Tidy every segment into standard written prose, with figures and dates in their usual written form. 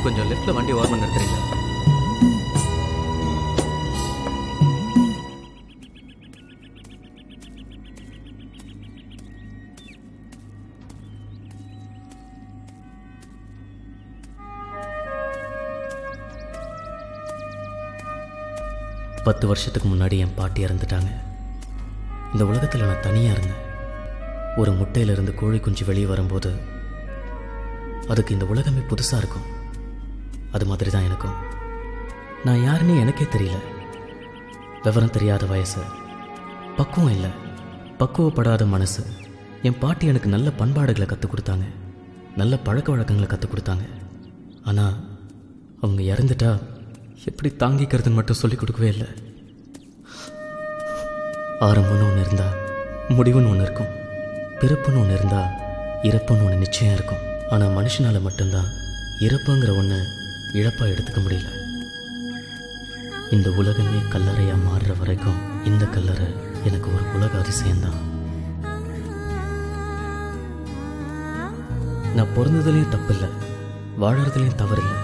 எனக்கு கொஞ்சம் லெஃப்ட்ல வண்டி ஓரமாக நிறுத்துறீங்களா? பத்து வருஷத்துக்கு முன்னாடி என் பாட்டி இறந்துட்டாங்க. இந்த உலகத்தில் நான் தனியாக இருந்தேன். ஒரு முட்டையிலிருந்து கோழி குஞ்சு வெளியே வரும்போது அதுக்கு இந்த உலகமே புதுசாக இருக்கும். அது மாதிரி தான் எனக்கும். நான் யாருன்னே எனக்கே தெரியல. விவரம் தெரியாத வயசு, பக்குவம் இல்லை, பக்குவப்படாத மனசு. என் பாட்டி எனக்கு நல்ல பண்பாடுகளை கற்றுக் கொடுத்தாங்க, நல்ல பழக்க வழக்கங்களை கற்றுக் கொடுத்தாங்க. ஆனால் அவங்க இறந்துட்டா எப்படி தாங்கிக்கிறதுன்னு மட்டும் சொல்லிக் கொடுக்கவே இல்லை. ஆரம்பம்னு ஒன்று இருந்தால் முடிவுன்னு ஒன்று இருக்கும், பிறப்புன்னு ஒன்று இருந்தால் இறப்புன்னு ஒன்று நிச்சயம் இருக்கும். ஆனால் மனுஷனால் மட்டும்தான் இறப்புங்கிற ஒன்று இழப்பாக எடுத்துக்க முடியல. இந்த உலகமே கல்லறையாக மாறுற வரைக்கும் இந்த கல்லறை எனக்கு ஒரு உலக அதிசயம்தான். நான் பிறந்ததுலேயும் தப்பு இல்லை, வாழறதுலேயும் தவறு இல்லை.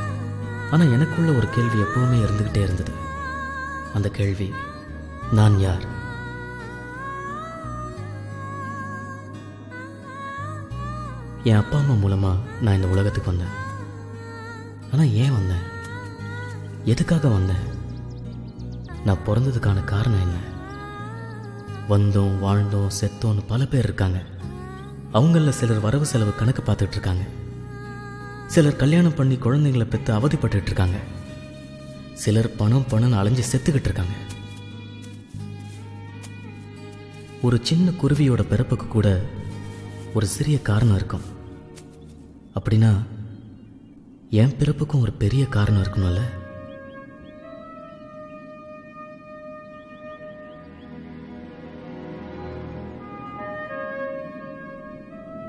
ஆனால் எனக்குள்ள ஒரு கேள்வி எப்பவுமே இருந்துக்கிட்டே இருந்தது. அந்த கேள்வி, நான் யார்? என் அப்பா அம்மா மூலமாக நான் இந்த உலகத்துக்கு வந்தேன். ஆனால் ஏன் வந்தேன்? எதுக்காக வந்தேன்? நான் பிறந்ததுக்கான காரணம் என்ன? வந்தோம், வாழ்ந்தோம், செத்தோன்னு பல பேர் இருக்காங்க. அவங்களில் சிலர் வரவு செலவு கணக்கு பார்த்துட்டு இருக்காங்க. சிலர் கல்யாணம் பண்ணி குழந்தைங்களை பெற்று அவதிப்பட்டு இருக்காங்க. சிலர் பணம்னு அலைஞ்சு செத்துக்கிட்டு இருக்காங்க. ஒரு சின்ன குருவியோட பிறப்புக்கு கூட ஒரு சிறிய காரணம் இருக்கும். அப்படின்னா என் பிறப்புக்கும் ஒரு பெரிய காரணம் இருக்கணும்ல?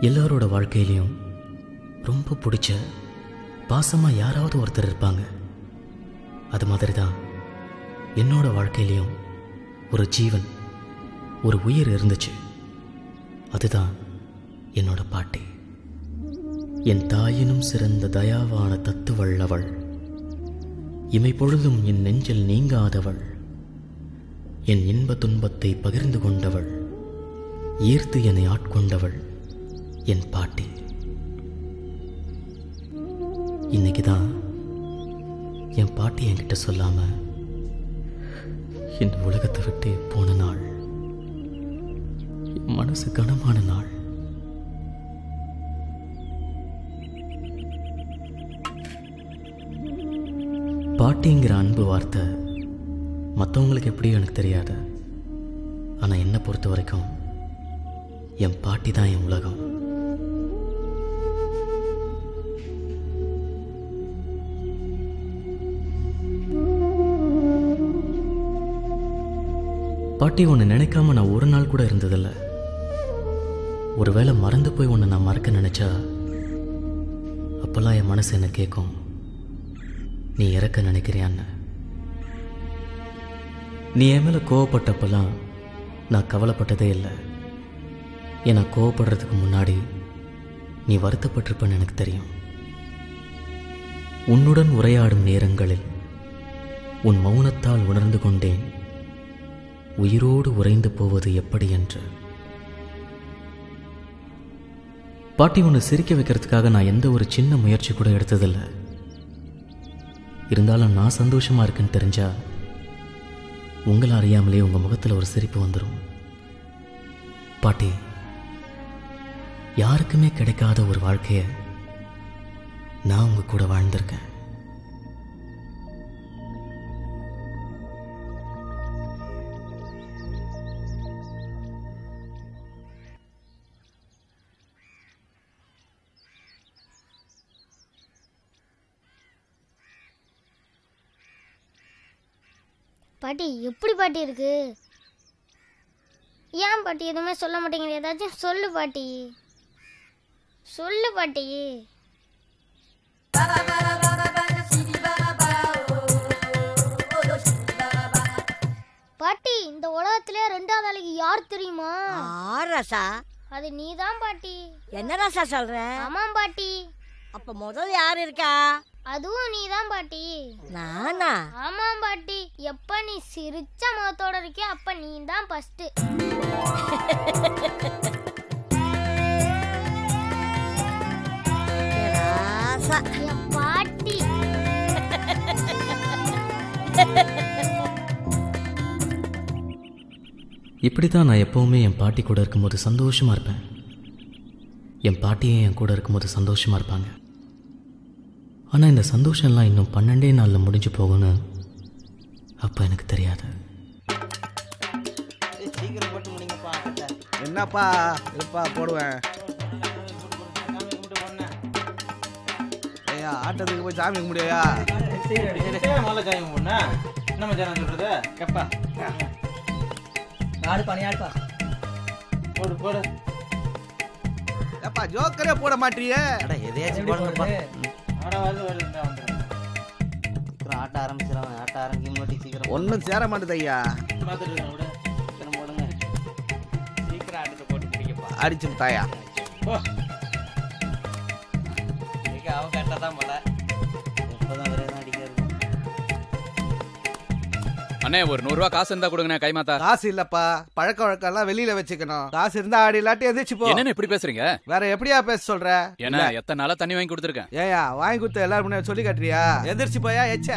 எல்லாரோட வாழ்க்கையிலையும் ரொம்ப பிடிச்ச பாசமாக யாராவது ஒருத்தர் இருப்பாங்க. அது மாதிரி தான் என்னோட வாழ்க்கையிலையும் ஒரு ஜீவன், ஒரு உயிர் இருந்துச்சு. அதுதான் என்னோட பாட்டி. என் தாயினும் சிறந்த தயாவான தத்துவள்ளவள், இமை பொழுதும் என் நெஞ்சில் நீங்காதவள், என் இன்ப துன்பத்தை பகிர்ந்து கொண்டவள், ஈர்த்து என்னை ஆட்கொண்டவள் என் பாட்டி. இன்னைக்கு தான் என் பாட்டி என்கிட்ட சொல்லாம இந்த உலகத்தை விட்டு போன நாள். என் மனசு கனமான நாள். பாட்டிங்கிற அன்பு வார்த்தை மற்றவங்களுக்கு எப்படியும் எனக்கு தெரியாது. ஆனால் என்னை பொறுத்த வரைக்கும் என் பாட்டி தான் என் உலகம். பாட்டி ஒன்று நினைக்காம நான் ஒரு நாள் கூட இருந்ததில்லை. ஒருவேளை மறந்து போய் ஒன்று நான் மறக்க நினைச்சா அப்பெல்லாம் என் மனசு என்ன கேட்கும், நீ இறக்க நினைக்கிறியான்னு. நீ என் மேலே கோவப்பட்டப்பெல்லாம் நான் கவலைப்பட்டதே இல்லை. ஏன்னா கோவப்படுறதுக்கு முன்னாடி நீ வருத்தப்பட்டிருப்பன்னு எனக்கு தெரியும். உன்னுடன் உரையாடும் நேரங்களில் உன் மௌனத்தால் உணர்ந்து கொண்டேன் உயிரோடு உறைந்து போவது எப்படி என்று. பாட்டி உன்னை சிரிக்க வைக்கிறதுக்காக நான் எந்த ஒரு சின்ன முயற்சி கூட எடுத்ததில்லை. இருந்தாலும் நான் சந்தோஷமா இருக்குன்னு தெரிஞ்சா உங்களை அறியாமலே உங்க முகத்தில் ஒரு சிரிப்பு வந்துடும். பாட்டி, யாருக்குமே கிடைக்காத ஒரு வாழ்க்கைய நான் உங்க கூட வாழ்ந்திருக்கேன். பாட்டி எப்படி பாட்டி இருக்கு? ஏன் பாட்டி எதுவுமே சொல்ல மாட்டேங்குது? ஏதாச்சும் சொல்லு பாட்டி, சொல்லு பாட்டி. பாட்டி, இந்த உலகத்திலே ரெண்டாவது ஆளுக்கு யார் தெரியுமா? ராசா, அது நீதான் பாட்டி. என்ன ராசா சொல்ற? ஆமாம் பாட்டி. அப்ப முதல் யார் இருக்கா? அதுவும் நீ தான் பாட்டி. நானா? ஆமாம் பாட்டி. எப்ப நீ சிரிச்ச முகத்தோட இருக்கியோ அப்ப நீ தான் ஃபர்ஸ்ட். பாட்டி இப்படி தான் நான் எப்போவுமே என் பாட்டி கூட இருக்கும்போது சந்தோஷமாக இருப்பேன். என் பாட்டியும் என் கூட இருக்கும்போது சந்தோஷமாக இருப்பாங்க. ஆனால் இந்த சந்தோஷம்லாம் இன்னும் 12 நாளில் முடிஞ்சு போகும்னு அப்போ எனக்கு தெரியாது. என்னப்பா இருப்பா போடுவேன். ஐயா ஆட்டத்துக்கு போய் சாமி கும்பிடியா? முதல்ல சாமி கும்பிடுண்ணா. என்ன மச்சான் சொல்றது? கப்பா ஆடுப்பா, நீ ஆடுப்பா. போடு போடு. ஏப்பா ஜோக்கரே போட மாட்டியே? எதையாச்சும் போடுங்கப்பா. ஆட வருது வருது வந்துடும். சீக்கிரம் ஆட்ட ஆரம்பிச்சிடும். ஆட்ட ஆரம்பிக்க முன்னாடி சீக்கிரம் ஒன்றும் சேர மாட்டேது ஐயா. பார்த்துட்டு இருக்கேன் விட. சீக்கிரம் போடுங்க. சீக்கிரம் ஆட்டத்தை போட்டு பிடிக்கப்பா. அடிச்சு தாயா. அவன் கரெக்டாக தான் போல. எப்போதான் ஒரே தான் அடிக்கிறது. அண்ணே ஒரு 100 ரூபா காசு இருந்தா கொடுங்கண்ணே. கைமாத்தா காசு இல்லப்பா. பழக்க வழக்கம் எல்லாம் வெளியில வச்சுக்கணும். காசு இருந்தா ஆடி இல்லாட்டி எந்திரிச்சு போ. என்ன இப்படி பேசுறீங்க? வேற எப்படியா பேச சொல்ற? என்ன எத்தனை நாளா தண்ணி வாங்கி கொடுத்துருக்கேன். ஏயா வாங்கி கொடுத்த எல்லாரும் முன்னாடி சொல்லி காட்டுறியா? எந்திரிச்சு போயா எச்ச.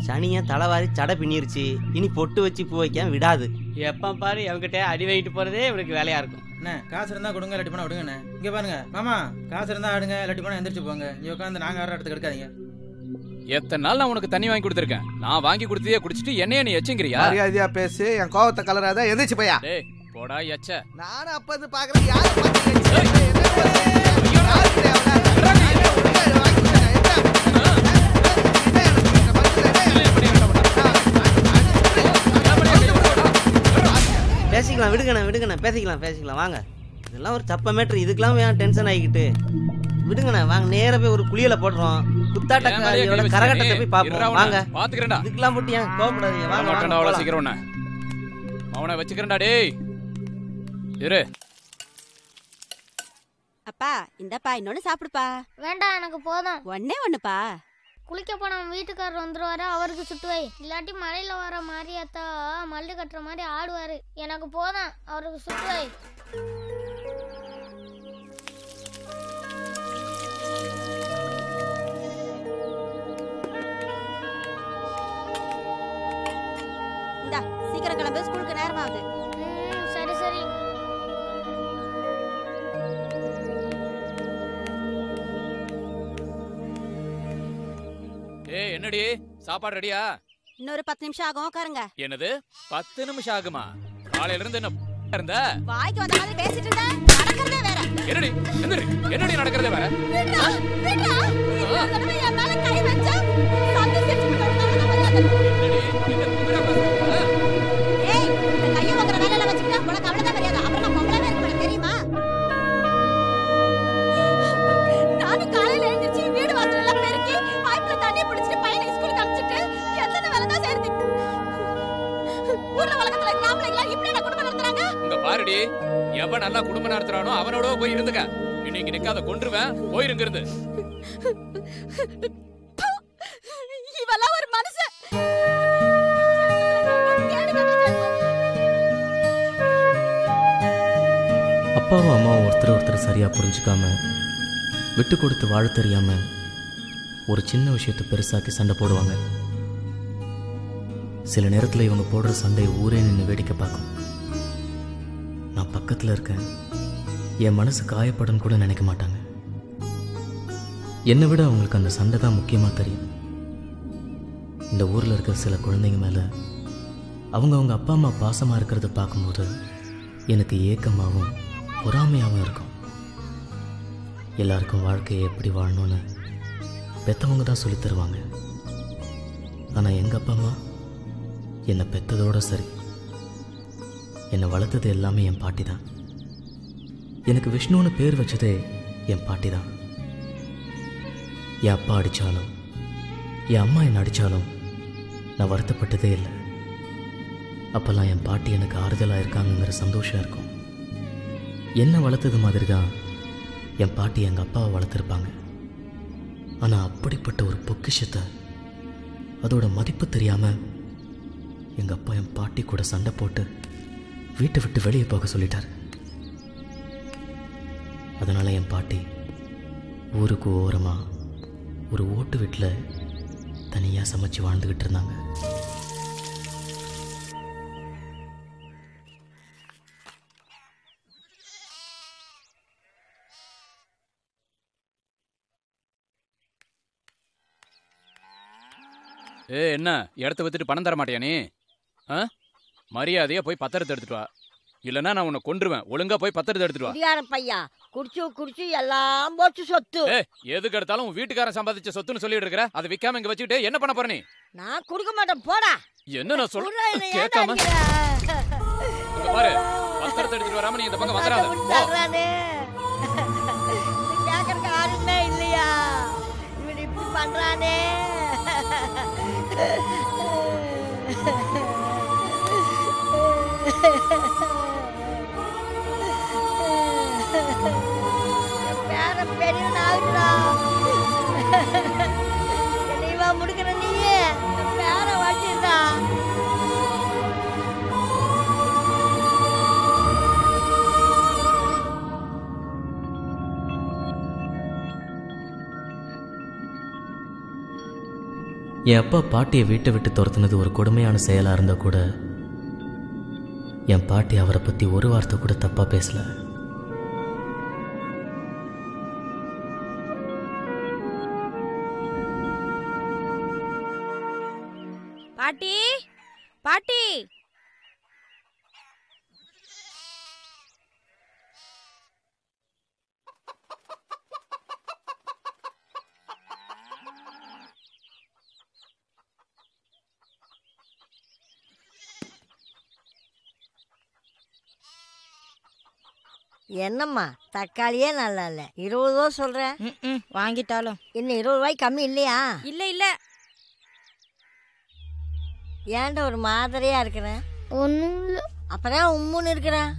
சனியை தலைவாரி சடை பின்னிருச்சு. இனி பொட்டு வச்சு பூ வைக்க விடாது. எப்ப பாரு அவங்கிட்ட அடி வாங்கிட்டு போறதே இவருக்கு வேலையா இருக்கும். அண்ணே காசு இருந்தா கொடுங்க, இல்லாட்டி போனா விடுங்கண்ணே. இங்க பாருங்க மாமா, காசு இருந்தா ஆடுங்க, இல்லாட்டி போனா எந்திரிச்சு போங்க. இங்க உட்காந்து நாங்க ஆடுற இடத்துக்கு எடுக்காதீங்க. எத்தனை நாள் நான் உனக்கு தண்ணி வாங்கி கொடுத்துருக்கேன். நான் வாங்கி கொடுத்ததே குடிச்சிட்டு என்னைய நீ எச்சங்கிறியா? மரியாதையா பேசு. என் கோவத்தை கலராத. எந்திரிச்சு போயா. டேய் போடா எச்ச. நானும் அப்ப இருந்து பாக்குறேன். யாரு பேசிக்கலாம், விடுங்கண்ணே விடுங்கண்ணே, பேசிக்கலாம் வாங்க. இதெல்லாம் ஒரு சப்ப மேட்ரு. இதுக்கெல்லாம் ஏன் டென்ஷன் ஆகிக்கிட்டு? விடுங்கண்ணே வாங்க, நேர போய் ஒரு குளியல போடுறோம். குத்தாட்டக்காரியோட கரகட்டத்தை போய் பார்ப்போம் வாங்க. பாத்துக்கிறேன்டா. இதுக்கெல்லாம் போட்டு ஏன் கோவப்படாதீங்க. வாங்க வாங்க அவ்வளவு போலாம். சீக்கிரம் உன்னை அவனை வச்சுக்கிறேன்டா. டேய் இரு. அப்பா இந்தப்பா இன்னொன்னு சாப்பிடுப்பா. வேண்டாம் எனக்கு போதும். ஒண்ணுப்பா. குளிக்க போன வீட்டுக்காரர் வந்துருவாரு, அவருக்கு சுட்டுவை. இல்லாட்டி மலையில வர மாரியாத்தா மல்லு கட்டுற மாதிரி ஆடுவாரு. எனக்கு போதும், அவருக்கு சுட்டுவை. இந்தா சீக்கிரம் கிளம்பு, ஸ்கூலுக்கு நேரமாகுது. சரி சரி. ஏய் என்னடி சாப்பாடு ரெடியா? இன்னொரு 10 நிமிஷம் ஆகும், உட்காருங்க. என்னது 10 நிமிஷம் ஆகுமா? காலையில இருந்து என்ன இருந்த? வாய்க்கு வந்த மாதிரி பேசிட்டு இருந்த, நடக்கிறதே வேற. என்னடி என்னடி நடக்கிறதே வேற? விட்றா விட்றா. இந்த தடவை என் மேல கை வச்சா சந்து செஞ்சு விடுறேன். ஏய் இந்த கைய வாங்குற வேலையில வச்சுக்கிட்டா உனக்கு அவ்வளவுதான் மரியாதை. அப்புறம் நான் பொம்பளை இருக்க மாட்டேன் தெரியுமா? நானும் காலையில எழுந்திருச்சு வீடு வாசல் எல்லாம் பெருக்கி பைப்ல தண்ணி பிடிச்சிட்டு பையனை ஸ்கூலுக்கு அனுப்பிச்சிட்டு எத்தனை வேலை தான் செய்யறது? ஊர்ல வழக்கத்துல கிராமத்துல இப்படி என்ன குடும்பம் நடத்துறாங்க? இங்க பாருடி, எவன் நல்லா குடும்பம் நடத்துறானோ அவனோட போய் இருந்துக்க. இன்னைக்கு நிக்காத கொன்றுவேன். போயிருங்க இருந்து. இவெல்லாம் ஒரு மனுஷன். அப்பாவும் அம்மாவும் ஒருத்தர் சரியா புரிஞ்சுக்காம, விட்டு கொடுத்து வாழ தெரியாம ஒரு சின்ன விஷயத்தை பெருசாக்கி சண்டை போடுவாங்க. சில நேரத்தில் இவங்க போடுற சண்டை ஊரே நின்று வேடிக்கை பார்க்கும். நான் பக்கத்தில் இருக்கேன், என் மனசு காயப்படும் கூட நினைக்க மாட்டாங்க. என்னை விட அவங்களுக்கு அந்த சண்டை தான் முக்கியமாக தெரியும். இந்த ஊரில் இருக்கிற சில குழந்தைங்க மேலே அவங்க அப்பா அம்மா பாசமாக இருக்கிறத பார்க்கும்போது எனக்கு ஏக்கமாகவும் பொறாமையாகவும் இருக்கும். எல்லாருக்கும் வாழ்க்கையை எப்படி வாழணும்னு பெற்றவங்க தான் சொல்லித் தருவாங்க. ஆனால் எங்கள் அப்பா அம்மா என்னை பெற்றதோட சரி, என்னை வளர்த்தது எல்லாமே என் பாட்டி தான். எனக்கு விஷ்ணுன்னு பேர் வச்சதே என் பாட்டி தான். என் அப்பா அடித்தாலும் என் அம்மா என்னை அடித்தாலும் நான் வருத்தப்பட்டதே இல்லை. அப்போல்லாம் என் பாட்டி எனக்கு ஆறுதலாக இருக்காங்கங்கிற சந்தோஷம் இருக்கும். என்னை வளர்த்தது மாதிரி தான் என் பாட்டி எங்கள் அப்பாவை வளர்த்துருப்பாங்க. ஆனால் அப்படிப்பட்ட ஒரு பொக்கிஷத்தை அதோட மதிப்பு தெரியாமல் எங்கள் அப்பா என் பாட்டி கூட சண்டை போட்டு வீட்டை விட்டு வெளியே போக சொல்லிட்டார். அதனால் என் பாட்டி ஊருக்கு ஓரமாக ஒரு ஓட்டு வீட்டில் தனியாக சமைச்சு வாழ்ந்துக்கிட்டு இருந்தாங்க. என்ன இடத்த வித்துட்டு பணம் தர மாட்டியா நீ? மரியாதையா போய் பத்திரத்தை எடுத்துட்டு வா, இல்லைன்னா நான் உன்னை கொன்றுவேன். ஒழுங்கா போய் பத்திரத்தை எடுத்துட்டு வா. பையா குடிச்சு எல்லாம் போச்சு சொத்து. எதுக்கு எடுத்தாலும் உன் வீட்டுக்காரன் சம்பாதிச்ச சொத்துன்னு சொல்லிட்டு இருக்கிற. அதை விக்காம இங்க வச்சுக்கிட்டு என்ன பண்ண போற நீ? நான் கொடுக்க மாட்டேன், போடா. என்ன நான் சொல்றேன் கேட்காம இங்க பாரு, பத்திரத்தை எடுத்துட்டு வராம நீ இந்த பக்கம் வந்துடாத. கேட்கறதுக்கு ஆளுமே இல்லையா? இவன் இப்படி பண்றானே. பேர பெரியவன் ஆகுறா. என்னைவா முடிக்கிற நீயே பேர வச்சிருந்தா. என் அப்பா பாட்டியை வீட்டை விட்டு துரத்துனது ஒரு கொடுமையான செயலாக இருந்தால் கூட என் பாட்டி அவரை பற்றி ஒரு வார்த்தை கூட தப்பாக பேசல. பாட்டி பாட்டி, என்னம்மா தக்காளியே நல்லா இல்ல, 20 ரூபா சொல்றேன். வாங்கிட்டாலும் இன்னும் 20 ரூபாய்க்கு கம்மி இல்லையா? இல்ல இல்ல. ஏன்டா ஒரு மாதிரியா இருக்கிறேன்? ஒன்றும் இல்லை. அப்புறம் உம்முன்னு இருக்கிறேன்.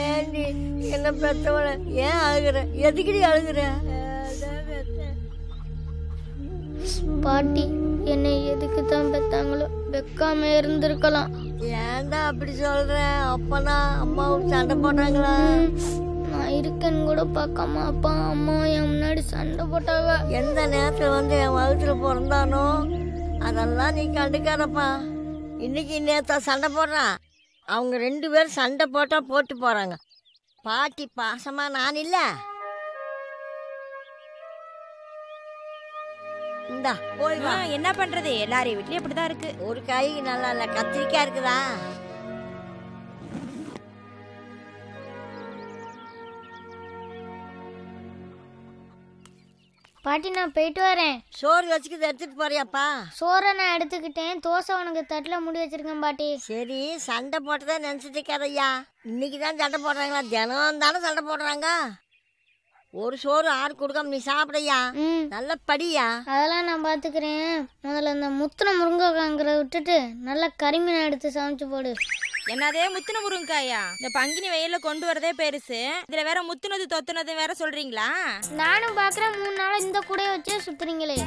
ஏண்டி என்ன பெத்தவள ஏன் அழுகுற? எதுக்குடி அழுகுற? பாட்டி என்னை எதுக்கு தான் பெத்தாங்களோ, வெக்காம இருந்திருக்கலாம். ஏன்டா அப்படி சொல்ற? அப்பனா அம்மாவுக்கு சண்டை போட்டாங்களா? நான் இருக்கேன்னு கூட பார்க்காம அப்பா அம்மா என் முன்னாடி சண்டை போட்டாங்க. எந்த நேரத்தில் வந்து என் வகுத்துல பிறந்தானோ அதெல்லாம் நீ கண்டுக்காதப்பா. இன்னைக்கு நேத்தா சண்டை போடுறான். அவங்க 2 பேரும் சண்டை போட்டா போட்டு போறாங்க. பாட்டி பாசமா நான் இல்ல. இந்தா போய் வா. என்ன பண்றது, எல்லாரையும் வீட்லயும் இப்படிதான் இருக்கு. ஒரு காய் நல்லா இல்ல, கத்திரிக்காய் இருக்குதா? பாட்டி நான் போயிட்டு வரேன். சோறு வச்சுக்கிட்டு எடுத்துட்டு போறியாப்பா? சோறை நான் எடுத்துக்கிட்டேன், தோசை உனக்கு தட்டில் முடி வச்சிருக்கேன் பாட்டி. சரி, சண்டை போட்டதான் நினைச்சிட்டு இருக்காதையா. இன்னைக்கு தான் சண்டை போடுறாங்களா? தினம் தானே சண்டை போடுறாங்க. ஒரு சோறு ஆறு கொடுக்காம நீ சாப்பிடையா? நல்ல படியா. அதெல்லாம் நான் பாத்துக்கிறேன். முதல்ல இந்த முத்துன முருங்கைக்காங்கிற விட்டுட்டு நல்லா கரிமீனை எடுத்து சமைச்சு போடு. என்னதே முத்துன முருங்கைக்காயா? இந்த பங்கினி வெயில கொண்டு வரதே பெருசு, இதுல வேற முத்துனது தொத்துனது வேற சொல்றீங்களா? நானும் பாக்குறேன் 3 நாள் இந்த கூடையை வச்சே சுத்துறீங்களே.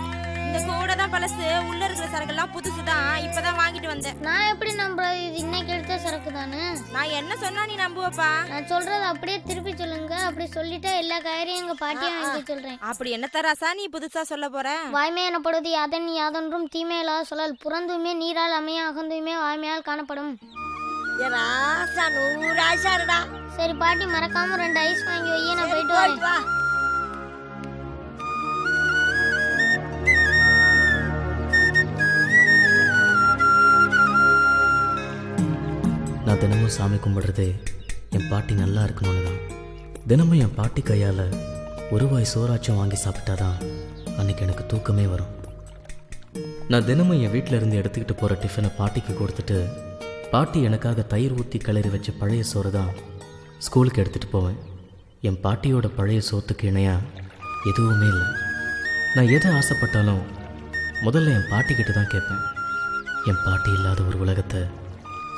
இந்த கூட தான் பழசு, உள்ள இருக்கிற சரக்கெல்லாம் புதுசு தான், இப்பதான் வாங்கிட்டு வந்தேன். நான் எப்படி நம்புறது? இது இன்னைக்கு எடுத்த சரக்கு தானே. நான் என்ன சொன்னா நீ நம்புவப்பா? நான் சொல்றது அப்படியே திருப்பி சொல்லுங்க. அப்படி சொல்லிட்டு எல்லா காய்கறியும் எங்க பாட்டியை வாங்கி சொல்றேன். அப்படி என்ன தராசா நீ புதுசா சொல்ல போற? வாய்மை எனப்படுவது யாதன் யாதொன்றும் தீமையில்லாத சொல்லல். புறந்துமே நீரால் அமைய அகந்துமே வாய்மையால் காணப்படும். சரி பாட்டி, மறக்காம 2 ஐஸ் வாங்கி வையே, நான் போயிட்டு வரேன். நான் தினமும் சாமி கும்பிடுறதே என் பாட்டி நல்லா இருக்கணும்னு தான். தினமும் என் பாட்டி கையால் ஒரு வாய் சோறாச்சும் வாங்கி சாப்பிட்டாதான் அன்றைக்கி எனக்கு தூக்கமே வரும். நான் தினமும் என் வீட்டில் இருந்து எடுத்துக்கிட்டு போகிற டிஃபனை பாட்டிக்கு கொடுத்துட்டு பாட்டி எனக்காக தயிர் ஊற்றி கிளறி வச்ச பழைய சோறு தான் ஸ்கூலுக்கு எடுத்துகிட்டு போவேன். என் பாட்டியோட பழைய சோத்துக்கு இணையாக எதுவுமே இல்லை. நான் எதை ஆசைப்பட்டாலும் முதல்ல என் பாட்டிக்கிட்ட தான் கேட்பேன். என் பாட்டி இல்லாத ஒரு உலகத்தை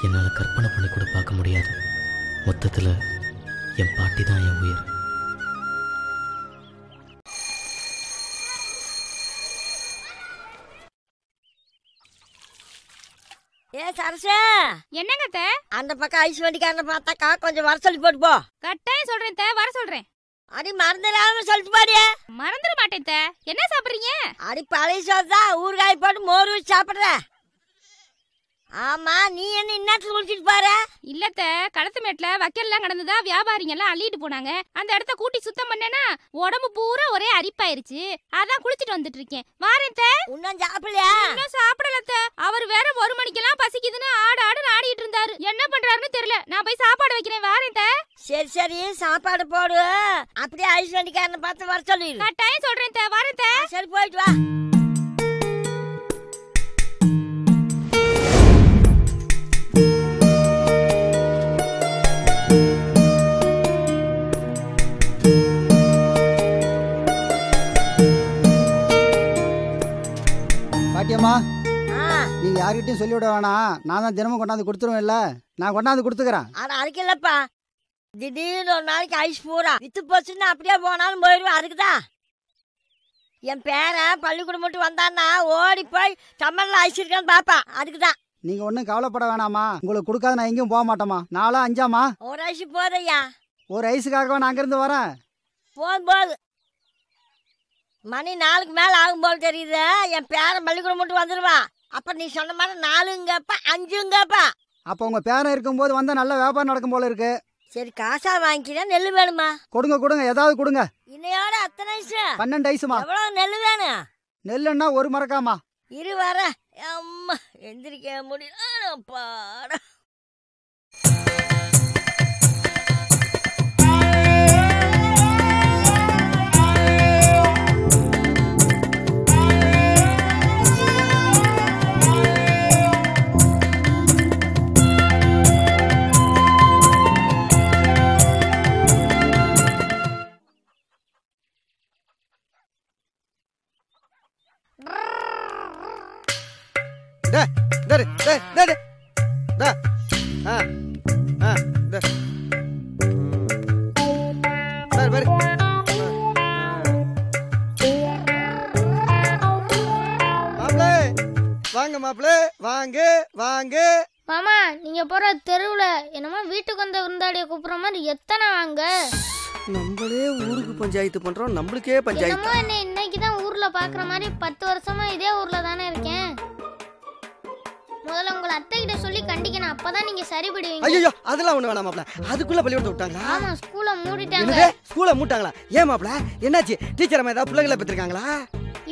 என்னால் கற்பனை பண்ணி கூட பார்க்க முடியாது. மொத்தத்தில் என் பாட்டி தான் என் உயிர். ஏ சரசே, என்னங்க அத்தை? அந்த பக்கம் ஐஸ் வண்டிக்காரனை பார்த்தாக்கா கொஞ்சம் வர சொல்லி போட்டு போ. கட்டாயம் சொல்றேன் அத்தை, வர சொல்றேன். அடி மறந்துடாம சொல்லிட்டு பாடியே. மறந்துட மாட்டேன் அத்தை. என்ன சாப்பிடுறீங்க? அடி பழைய சோறு தான், ஊறுகாய் போட்டு மோர் வச்சு சாப்பிடுற. ஆமா, நீ என்ன இந்நேரத்துல குளிச்சுட்டு பாரு. இல்லத்த, களத்து மேட்ல வக்கல்லாம் கடந்துதா வியாபாரிங்க எல்லாம் அள்ளிட்டு போனாங்க. அந்த இடத்த கூட்டி சுத்தம் பண்ணேனா உடம்பு பூரா ஒரே அரிப்பாயிருச்சு. அதான் குளிச்சுட்டு வந்துட்டு இருக்கேன். வாரேன். இன்னும் சாப்பிடலையா? இன்னும் சாப்பிடலத்த. அவர் வேற 1 மணிக்கெல்லாம் பசிக்குதுன்னு ஆடு ஆடிட்டு இருந்தாரு. என்ன பண்றாருன்னு தெரியல. நான் போய் சாப்பாடு வைக்கிறேன். வாரேன். சரி சரி, சாப்பாடு போடு. அப்படியே ஐஸ் வண்டிக்காரனை பார்த்து வர சொல்லி. கட்டாயம் சொல்றேன். வாரேன். சரி, போயிட்டு வா. பாட்டியம்மா, நீங்க யார்கிட்டயும் சொல்லிவிட வேணாம். நான் தான் தினமும் கொண்டாந்து கொடுத்துருவேன்ல. நான் கொண்டாந்து கொடுத்துக்கிறேன். அதுக்கு இல்லப்பா, திடீர்னு ஒரு நாளைக்கு ஐஸ் பூரா வித்து போச்சுன்னு அப்படியே போனாலும் போயிடுவேன். அதுக்குதான் என் பேரன் பள்ளிக்கூடம் மட்டும் வந்தான்னா ஓடி போய் சம்மர்ல ஐஸ் இருக்கான்னு பாப்பா. அதுக்குதான். நீங்க ஒன்றும் கவலைப்பட வேணாமா. உங்களுக்கு கொடுக்காத நான் எங்கேயும் போக மாட்டோமா. 4 5 ஒரு ஐஸ் போதையா? ஒரு ஐஸுக்காகவா நான் அங்கிருந்து வரேன். போது மணி 4க்கு மேல ஆகும் போல தெரியுது. என் பேரன் பள்ளிக்கூடம் மட்டும் வந்துடுவா. அப்ப நீ சொன்ன மாதிரி 4ங்கப்பா 5ங்கப்பா. அப்ப உங்க பேரன் இருக்கும்போது வந்தா நல்ல வியாபாரம் நடக்கும் போல இருக்கு. சரி, காசா வாங்கிக்கிறேன். நெல்லு வேணுமா? கொடுங்க, ஏதாவது கொடுங்க. இன்னையோட அத்தனை ஐஸ்? 12 ஐஸுமா. எவ்வளவு நெல்லு வேணும்? நெல்லுன்னா 1 மரக்காமா. இரு வர. அம்மா, எந்திரிக்க முடியல. பாட வாங்க மாப்பிள்ள, வாங்க வாங்க. மாமா, நீங்க போற தெருவுல என்னமோ வீட்டுக்கு வந்த விருந்தாளிய கூப்பிடுற மாதிரி எத்தனை வாங்க. நம்மளே ஊருக்கு பஞ்சாயத்து பண்றோம், நம்மளுக்கே பஞ்சாயத்து. என்னமோ என்ன இன்னைக்குதான் ஊர்ல பாக்குற மாதிரி 10 வருஷமா இதே ஊர்ல தானே இருக்கேன். முதல்ல உங்களை அத்தை கிட்ட சொல்லி கண்டிக்கணும். அப்பதான் நீங்க சரிபடுவீங்க. ஐயோ, அதெல்லாம் ஒண்ணு வேணாம் மாப்பிள்ள. அதுக்குள்ள பள்ளிக்கூடத்தை விட்டாங்களா? ஆமா, ஸ்கூலை மூடிட்டாங்க. என்னது, ஸ்கூலை மூட்டாங்களா? ஏன் மாப்பிள்ள, என்னாச்சு? டீச்சர் அம்மா ஏதாவது பிள்ளைகளை பெற்றிருக்காங்களா?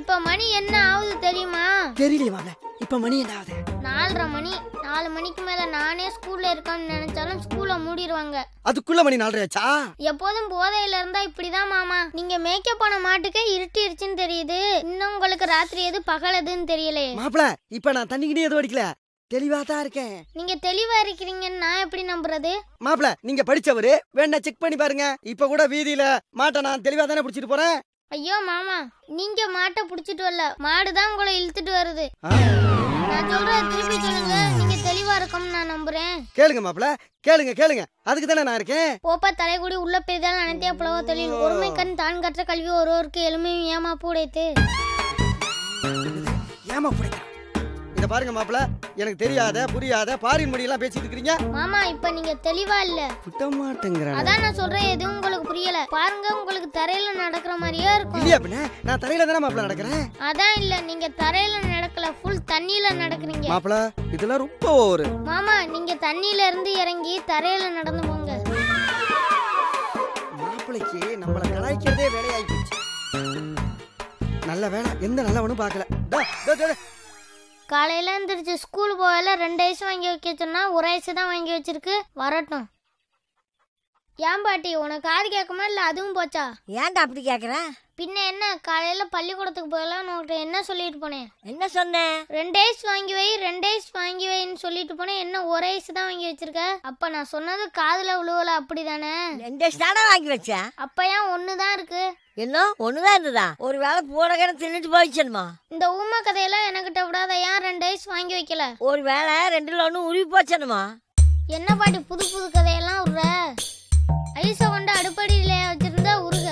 இப்ப மணி என்ன ஆகுது தெரியுமா? தெரியலையே மாப்பிள்ள. இப்ப மணி என்ன ஆகுது? 4:30 மணி. 4 மணிக்கு மேல நானே ஸ்கூல்ல இருக்கேன்னு நினைச்சாலும் ஸ்கூலை மூடிடுவாங்க. அதுக்குள்ள மணி 4:30 ஆச்சா? எப்போதும் போதையில இருந்தா இப்படிதான் மாமா. நீங்க மேக்கப் பண்ண மாட்டுக்கே இருட்டிருச்சுன்னு தெரியுது. இன்னும் உங்களுக்கு ராத்திரி எது பகல் எதுன்னு தெரியலையே. மாப்பிள்ள, இப்ப நான் தண்ணிக்கிட்டே எதுவும் அடிக்கல, தெளிவா தான் இருக்கேன். நீங்க தெளிவா இருக்கிறீங்கன்னு நான் எப்படி நம்புறது? மாப்பிள்ள, நீங்க படிச்சவரு, வேணா செக் பண்ணி பாருங்க. இப்ப கூட வீதியில மாட்டை நான் தெளிவா தானே பிடிச்சிட்டு போறேன். ஐயோ மாமா, நீங்க மாட்டை புடிச்சிட்டு வரல, மாடுதான் உங்களை இழுத்துட்டு வருது. நான் சொல்றேன், திருப்பி சொல்லுங்க. நீங்க தெளிவா இருக்கோம்னு நான் நம்புறேன். கேளுங்க மாப்பிள்ள, கேளுங்க. அதுக்கு தானே நான் இருக்கேன். போப்பா தலைகுடி உள்ள பெரிதால் அனைத்தையா புலவ தொழில் ஒருமை கண் தான் கற்ற கல்வி ஒருவருக்கு எளிமையும் ஏமா பூடைத்து. ஏமா பூடைத்தா? இத பாருங்க மாப்பிள்ள, எனக்கு தெரியாத புரியாத பாரின் மொழியெல்லாம் பேசிட்டு இருக்கீங்க. மாமா, இப்ப நீங்க தெளிவா இல்ல. புட்ட மாட்டேங்கறேன். அதான் நான் சொல்றேன், எதுவும் உங்களுக்கு புரியல. பாருங்க, உங்களுக்கு தரையில நடக்கிற மாதிரியே இருக்கும். இல்லையா பின்ன? நான் தரையில தானே மாப்பிள்ள நடக்கிறேன். அதான் இல்ல, நீங்க தரையில நடக்கல, ஃபுல் தண்ணியில நடக்கிறீங்க. மாப்பிள்ள, இதெல்லாம் ரொம்ப ஓவர். மாமா, நீங்க தண்ணியில இருந்து இறங்கி தரையில நடந்து போங்க. மாப்பிளைக்கு நம்மள கலாய்க்கிறதே வேலையாயி போச்சு. நல்ல வேலை, எந்த நல்லவனும் பார்க்கல. காலையில எந்திரிச்சு ஸ்கூல் போகல 2 ஐஸ் வாங்கி வைக்க சொன்னா 1 ஐஸ் தான் வாங்கி வச்சிருக்கு. வரட்டும். ஏன் பாட்டி, உனக்கு காது கேட்குமா இல்ல அதுவும் போச்சா? ஏன்டா அப்படி கேக்குற? பின்ன என்ன, காலையில பள்ளிக்கூடத்துக்கு போகலாம் உன்கிட்ட என்ன சொல்லிட்டு போனேன்? என்ன சொன்னேன்? 2 ஐஸ் வாங்கி வை, 2 ஐஸ் வாங்கி வைன்னு சொல்லிட்டு போனேன். என்ன 1 ஐஸ் தான் வாங்கி வச்சிருக்க? அப்ப நான் சொன்னது காதுல விழுவல, அப்படிதானே? 2 ஐஸ் தானே வாங்கி வச்சேன். அப்ப ஏன் 1 தான் இருக்கு? என்ன 1 தான் இருந்ததா? ஒரு வேளை பூரகனை தின்னுட்டு போயிச்சனுமா? இந்த ஊமை கதையெல்லாம் எனக்கிட்ட விடாத. ஏன் 2 ஐஸ் வாங்கி வைக்கல? ஒரு வேளை 2ல 1 உருவி போச்சனுமா? என்ன பாட்டி புது புது கதையெல்லாம் விடுற? ஐஸை கொண்டு அடுப்படியில வச்சிருந்தா உருக.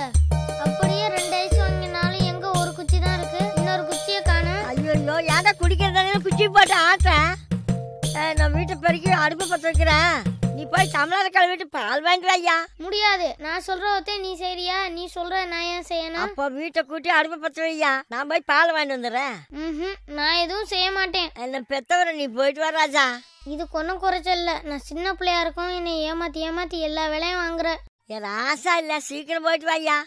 அப்படியே 2 ஐஸ் வாங்கினாலும் எங்க ஒரு குச்சி தான் இருக்கு, இன்னொரு குச்சியை காணோம். ஐயோ, ஏன்டா குடிக்கிறதானே குச்சி போட்டு ஆட்டேன். பெருக்கி அடுப்பு பற்ற வைக்கிறேன். நீ போய் தமிழர் கழுவிட்டு பால் வாங்கிட்டு ஐயா. முடியாது. நான் சொல்றதே நீ செய்றியா? நீ சொல்ற நான் ஏன் செய்யணும்? அப்போ வீட்டை கூட்டி அடுப்பு பற்ற வையா. நான் போய் பால் வாங்கிட்டு வந்துடுறேன். நான் எதுவும் செய்ய மாட்டேன். என்ன பெத்தவரை நீ போயிட்டு வா ராஜா. இது ஒன்றும் குறைச்சல்ல. நான் சின்ன பிள்ளையா இருக்கும், என்னை ஏமாத்தி எல்லா வேலையும் வாங்குற. என் ஆசா இல்ல, சீக்கிரம் போயிட்டு வாயா.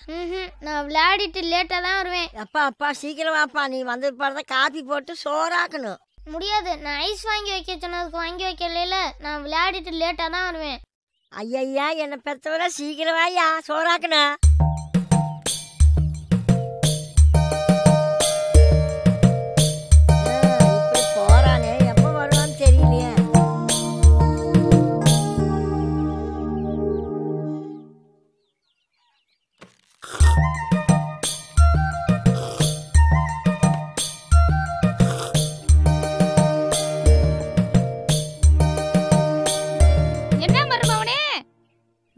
நான் விளையாடிட்டு லேட்டா தான் வருவேன். அப்பா சீக்கிரம் வாப்பா. நீ வந்து பாருதான் காபி போட்டு சோறாக்கணும். முடியாது. நான் ஐஸ் வாங்கி வைக்க சொன்னதுக்கு வாங்கி வைக்கல. நான் விளையாடிட்டு லேட்டா தான் வருவேன். ஐயா என்ன பெத்தவரை சீக்கிரம் வாயா, சோறாக்கணும். இப்படி போறானே, எப்ப வருவான்னு தெரியலையே.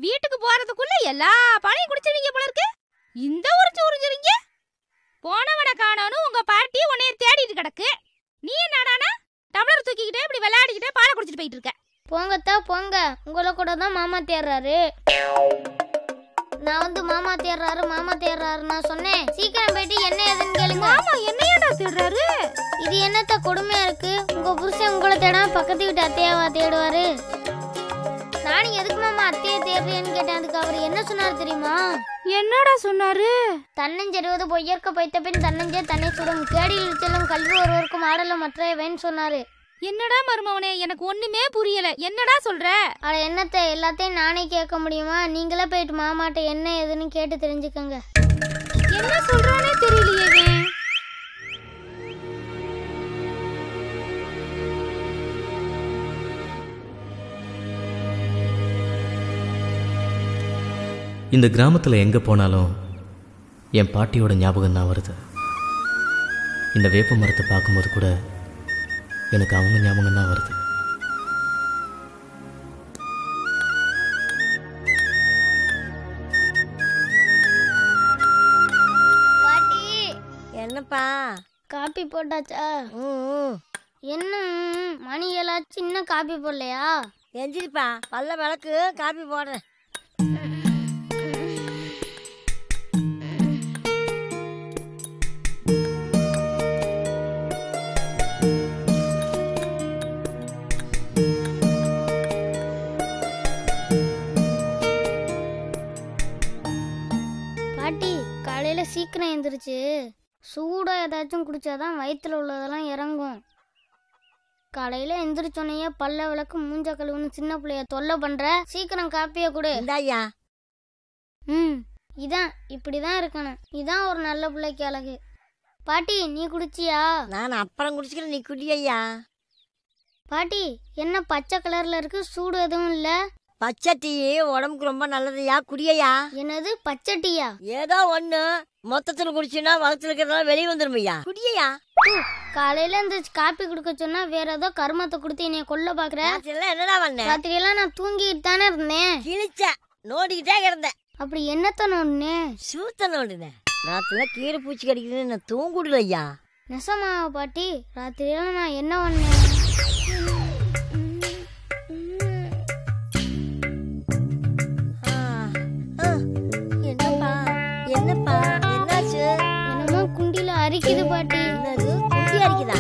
வீட்டுக்கு போறதுக்குள்ள எல்லா பாலையும் குடிச்சிருவீங்க போல இருக்கு. இந்த உறிஞ்சிருங்க. போனவனை காணோன்னு உங்க பாட்டி உன்னைய தேடிட்டு கிடக்கு. நீ என்னடானா டம்ளர் தூக்கிக்கிட்டே இப்படி விளையாடிக்கிட்டே பாலை குடிச்சிட்டு போயிட்டு இருக்க. போங்கத்தா போங்க. உங்களை கூட தான் மாமா தேடுறாரு. நான் வந்து மாமா தேடுறாரு நான் சொன்னேன். சீக்கிரம் போயிட்டு என்ன ஏதுன்னு கேளுங்க. மாமா என்னையடா தேடுறாரு? இது என்னத்த கொடுமையா இருக்கு? உங்க புருஷன் உங்களை தேடாம பக்கத்து வீட்டு அத்தையாவா தேடுவாரு? நானும் எதுக்கு மாமா அத்தையை தேடுறேன்னு கேட்டேன். அதுக்கு அவர் என்ன சொன்னாரு தெரியுமா? என்னடா சொன்னாரு? தன்னஞ்செறிவது பொய்யற்க பைத்த பின் தன்னஞ்சே தன்னை சுடும், கேடியில் செல்லும் கல்வி ஒருவருக்கும் ஆடலும் மற்றவன் சொன்னாரு. என்னடா மருமவனே, எனக்கு ஒண்ணுமே புரியல. என்னடா சொல்ற? அட என்னத்தை, எல்லாத்தையும் நானே கேட்க முடியுமா? நீங்களே போயிட்டு மாமாட்ட என்ன ஏதுன்னு கேட்டு தெரிஞ்சுக்கங்க. என்ன சொல்றானே தெரியலையே. இந்த கிராமத்தில் எங்கே போனாலும் என் பாட்டியோட ஞாபகம் தான் வருது. இந்த வேப்ப மரத்தை பார்க்கும்போது கூட எனக்கு அவங்க ஞாபகம் தான் வருது. பாட்டி என்னப்பா காப்பி போட்டாச்சா? என்ன மணி எல்லாம் சின்ன காப்பி போடலையா? எந்திரிப்பா, பல்ல விளக்கு, காப்பி போடுறேன். பாட்டி காலையில சீக்கிரம் எழுந்திருச்சு சூடா ஏதாச்சும் குடிச்சாதான் வயிற்றுல உள்ளதெல்லாம் இறங்கும். காலையில எந்திரிச்சோன்னையே பல்ல விளக்கு மூஞ்ச கழுவுன்னு சின்ன பிள்ளைய தொல்லை பண்ற. சீக்கிரம் காப்பிய கொடு. இந்தாயா. இதான் இப்படிதான் இருக்கணும். இதான் ஒரு நல்ல பிள்ளைக்கு அழகு. பாட்டி நீ குடிச்சியா? நான் அப்புறம் குடிச்சுக்கிறேன், நீ குடியா. பாட்டி என்ன பச்சை கலர்ல இருக்கு? சூடு எதுவும் இல்ல? பச்சை டீ உடம்புக்கு ரொம்ப நல்லதுயா, குடியா. என்னது பச்சை டீயா? ஏதோ ஒண்ணு மொத்தத்துல குடிச்சுன்னா வகுத்துல இருக்கிறதெல்லாம் வெளியே வந்துருமையா, குடியா. காலையில இந்த காப்பி குடுக்க சொன்னா வேற ஏதோ கருமத்தை கொடுத்து என்னைய கொல்ல பாக்குற. என்னடா பண்ண? ராத்திரி எல்லாம் நான் தூங்கிட்டு தானே இருந்தேன். கிழிச்ச நோடிக்கிட்டே கிடந்தேன். அப்படி என்னத்த நோடுனேன்? சூத்த நோடுனேன். ராத்திரில கீரை பூச்சி கடிக்குதுன்னு நான் தூங்குடலையா. நெசமாவா பாட்டி? ராத்திரியெல்லாம் நான் என்ன பண்ணேன்? என்னப்பா என்னப்பா என்னாச்சு? என்னமோ குண்டில அரிக்குது பாட்டி. என்னது குண்டி அரிக்குதா?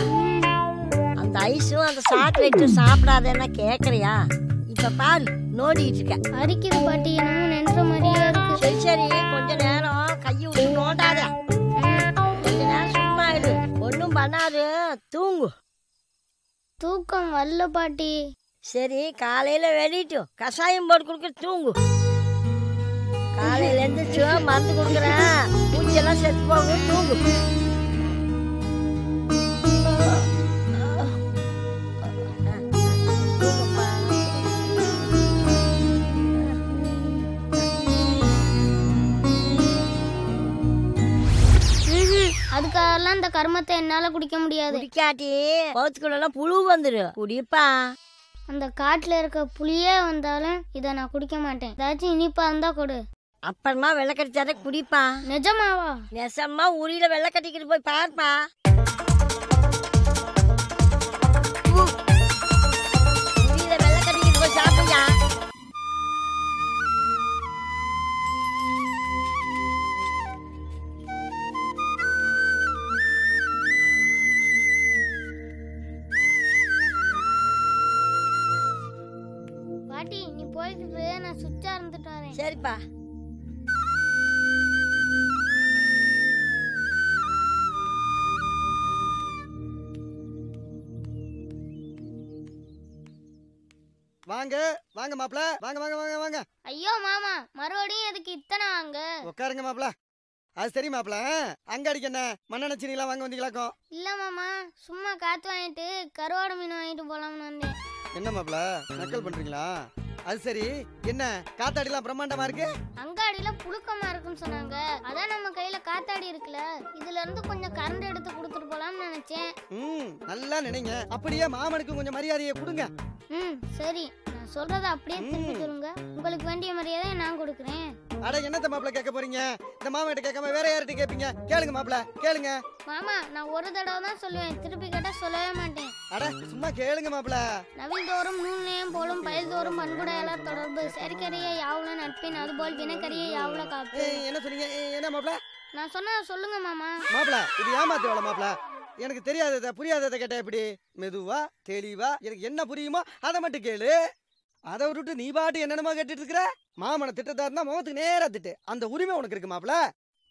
அந்த ஐஸும் அந்த சாக்லேட்டும் சாப்பிடாதேன்னா கேக்குறியா? இப்ப பாரு நோடிட்டு இருக்க. அரிக்குது பாட்டி, என்னமோ நின்ற மாதிரியே இருக்கு. சரி சரி, கொஞ்ச நேரம் கையை விட்டு நோண்டாத. கொஞ்ச நேரம் சும்மா இரு, ஒன்னும் பண்ணாது, தூங்கு. தூக்கம் வரல பாட்டி. சரி காலையில வெளியிட்டு கஷாயம் போட்டு கொடுக்க, தூங்கு. காலையில எழுந்திரிச்சு மருந்து கொடுக்குறேன், பூச்செல்லாம் செத்து போகும், தூங்கு. அதுக்காகலாம் இந்த கர்மத்தை என்னால குடிக்க முடியாது. குடிக்காட்டி பௌத்துக்குள்ள புழு வந்துரு, குடிப்பா. அந்த காட்டுல இருக்க புளியே வந்தாலும் இத நான் குடிக்க மாட்டேன். ஏதாச்சும் இனிப்பா இருந்தா கொடு. அப்புறமா வெள்ளை கட்டிச்சார குடிப்பா. நிஜமாவா? நெசமா உரியில வெள்ளை கட்டிக்கிட்டு போய் பாருப்பா. உரியில கொடுத்துட்டு வரேன். சரிப்பா. வாங்க வாங்க மாப்ள, வாங்க வாங்க வாங்க வாங்க. ஐயோ மாமா, மறுபடியும் எதுக்கு இத்தனை வாங்க? உட்காருங்க மாப்ள. அது சரி மாப்ள, அங்க அடிக்க என்ன மண்ணெண்ணெய் சீனிலாம் வாங்க வந்தீங்களாக்கும்? இல்ல மாமா, சும்மா காத்து வாங்கிட்டு கருவாடு மீன் வாங்கிட்டு போலாம்னு வந்தேன். என்ன மாப்ள நக்கல் பண்றீங்களா? அது சரி, என்ன காத்தாடிலாம் பிரம்மாண்டமா இருக்கு? அங்காடியில புழுக்கமா இருக்குன்னு சொன்னாங்க. அதான் நம்ம கையில காத்தாடி இருக்குல்ல, இதுல இருந்து கொஞ்சம் கரண்ட் எடுத்து கொடுத்துட்டு போலாம்னு நினைச்சேன். நல்லா நினைங்க. அப்படியே மாமனுக்கு கொஞ்சம் மரியாதையை கொடுங்க. சரி, நான் சொல்றத அப்படியே திருப்பி சொல்லுங்க. உங்களுக்கு வேண்டிய மரியாதை நான் கொடுக்குறேன். அட என்னத்த மாப்ள கேட்க போறீங்க? இந்த மாமா கிட்ட கேட்காம வேற யார்கிட்ட கேட்பீங்க? கேளுங்க மாப்ள, கேளுங்க. மாமா, நான் ஒரு தடவை தான் சொல்லுவேன், திருப்பி கேட்டா சொல்லவே மாட்டேன். அட சும்மா கேளுங்க மாப்ள. நவில் தோறும் நூல்நேயம் போலும் பயில் தோறும் பண்புடையாளர் தொடர்பு சரிக்கரிய யாவுல நட்பின் அதுபோல் வினக்கரிய யாவுல காப்பு. என்ன சொன்னீங்க? என்ன மாப்ள? நான் சொன்னா சொல்லுங்க மாமா. மாப்ள இது ஏமாத்து வேலை மாப்ள. எனக்கு தெரியாததை புரியாததை கேட்ட எப்படி? மெதுவா தெளிவா எனக்கு என்ன புரியுமோ அதை மட்டும் கேளு. அதை விட்டுட்டு நீ பாட்டு என்னென்னமோ கேட்டுட்டு இருக்கிற. மாமனை திட்டத்தா இருந்தா முகத்துக்கு நேரா திட்டு. அந்த உரிமை உனக்கு இருக்கு மாப்ள.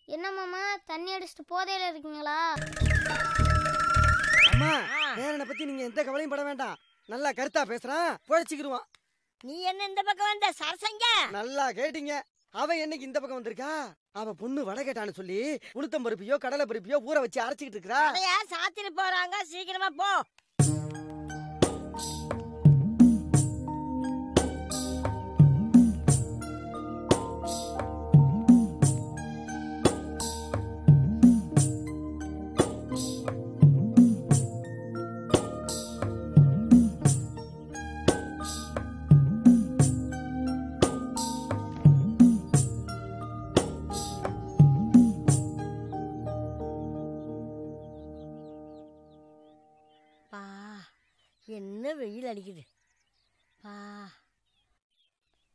என்ன மாமா, தண்ணி அடிச்சுட்டு போதையில இருக்கீங்களா? அம்மா, பேரனை பத்தி நீங்க எந்த கவலையும் பட வேண்டாம். நல்லா கருத்தா பேசுறான், புழைச்சிக்கிருவான். நீ என்ன இந்த பக்கம் வந்த சரசங்க? நல்லா கேட்டீங்க. அவன் என்னைக்கு இந்த பக்கம் வந்திருக்கா? அவ பொண்ணு வடை கேட்டான்னு சொல்லி உளுத்தம் பருப்பியோ கடலை பருப்பியோ ஊற வச்சு அரைச்சிக்கிட்டு இருக்கா. சாத்திட்டு போறாங்க, சீக்கிரமா போ. என்ன வெயில் அடிக்குது.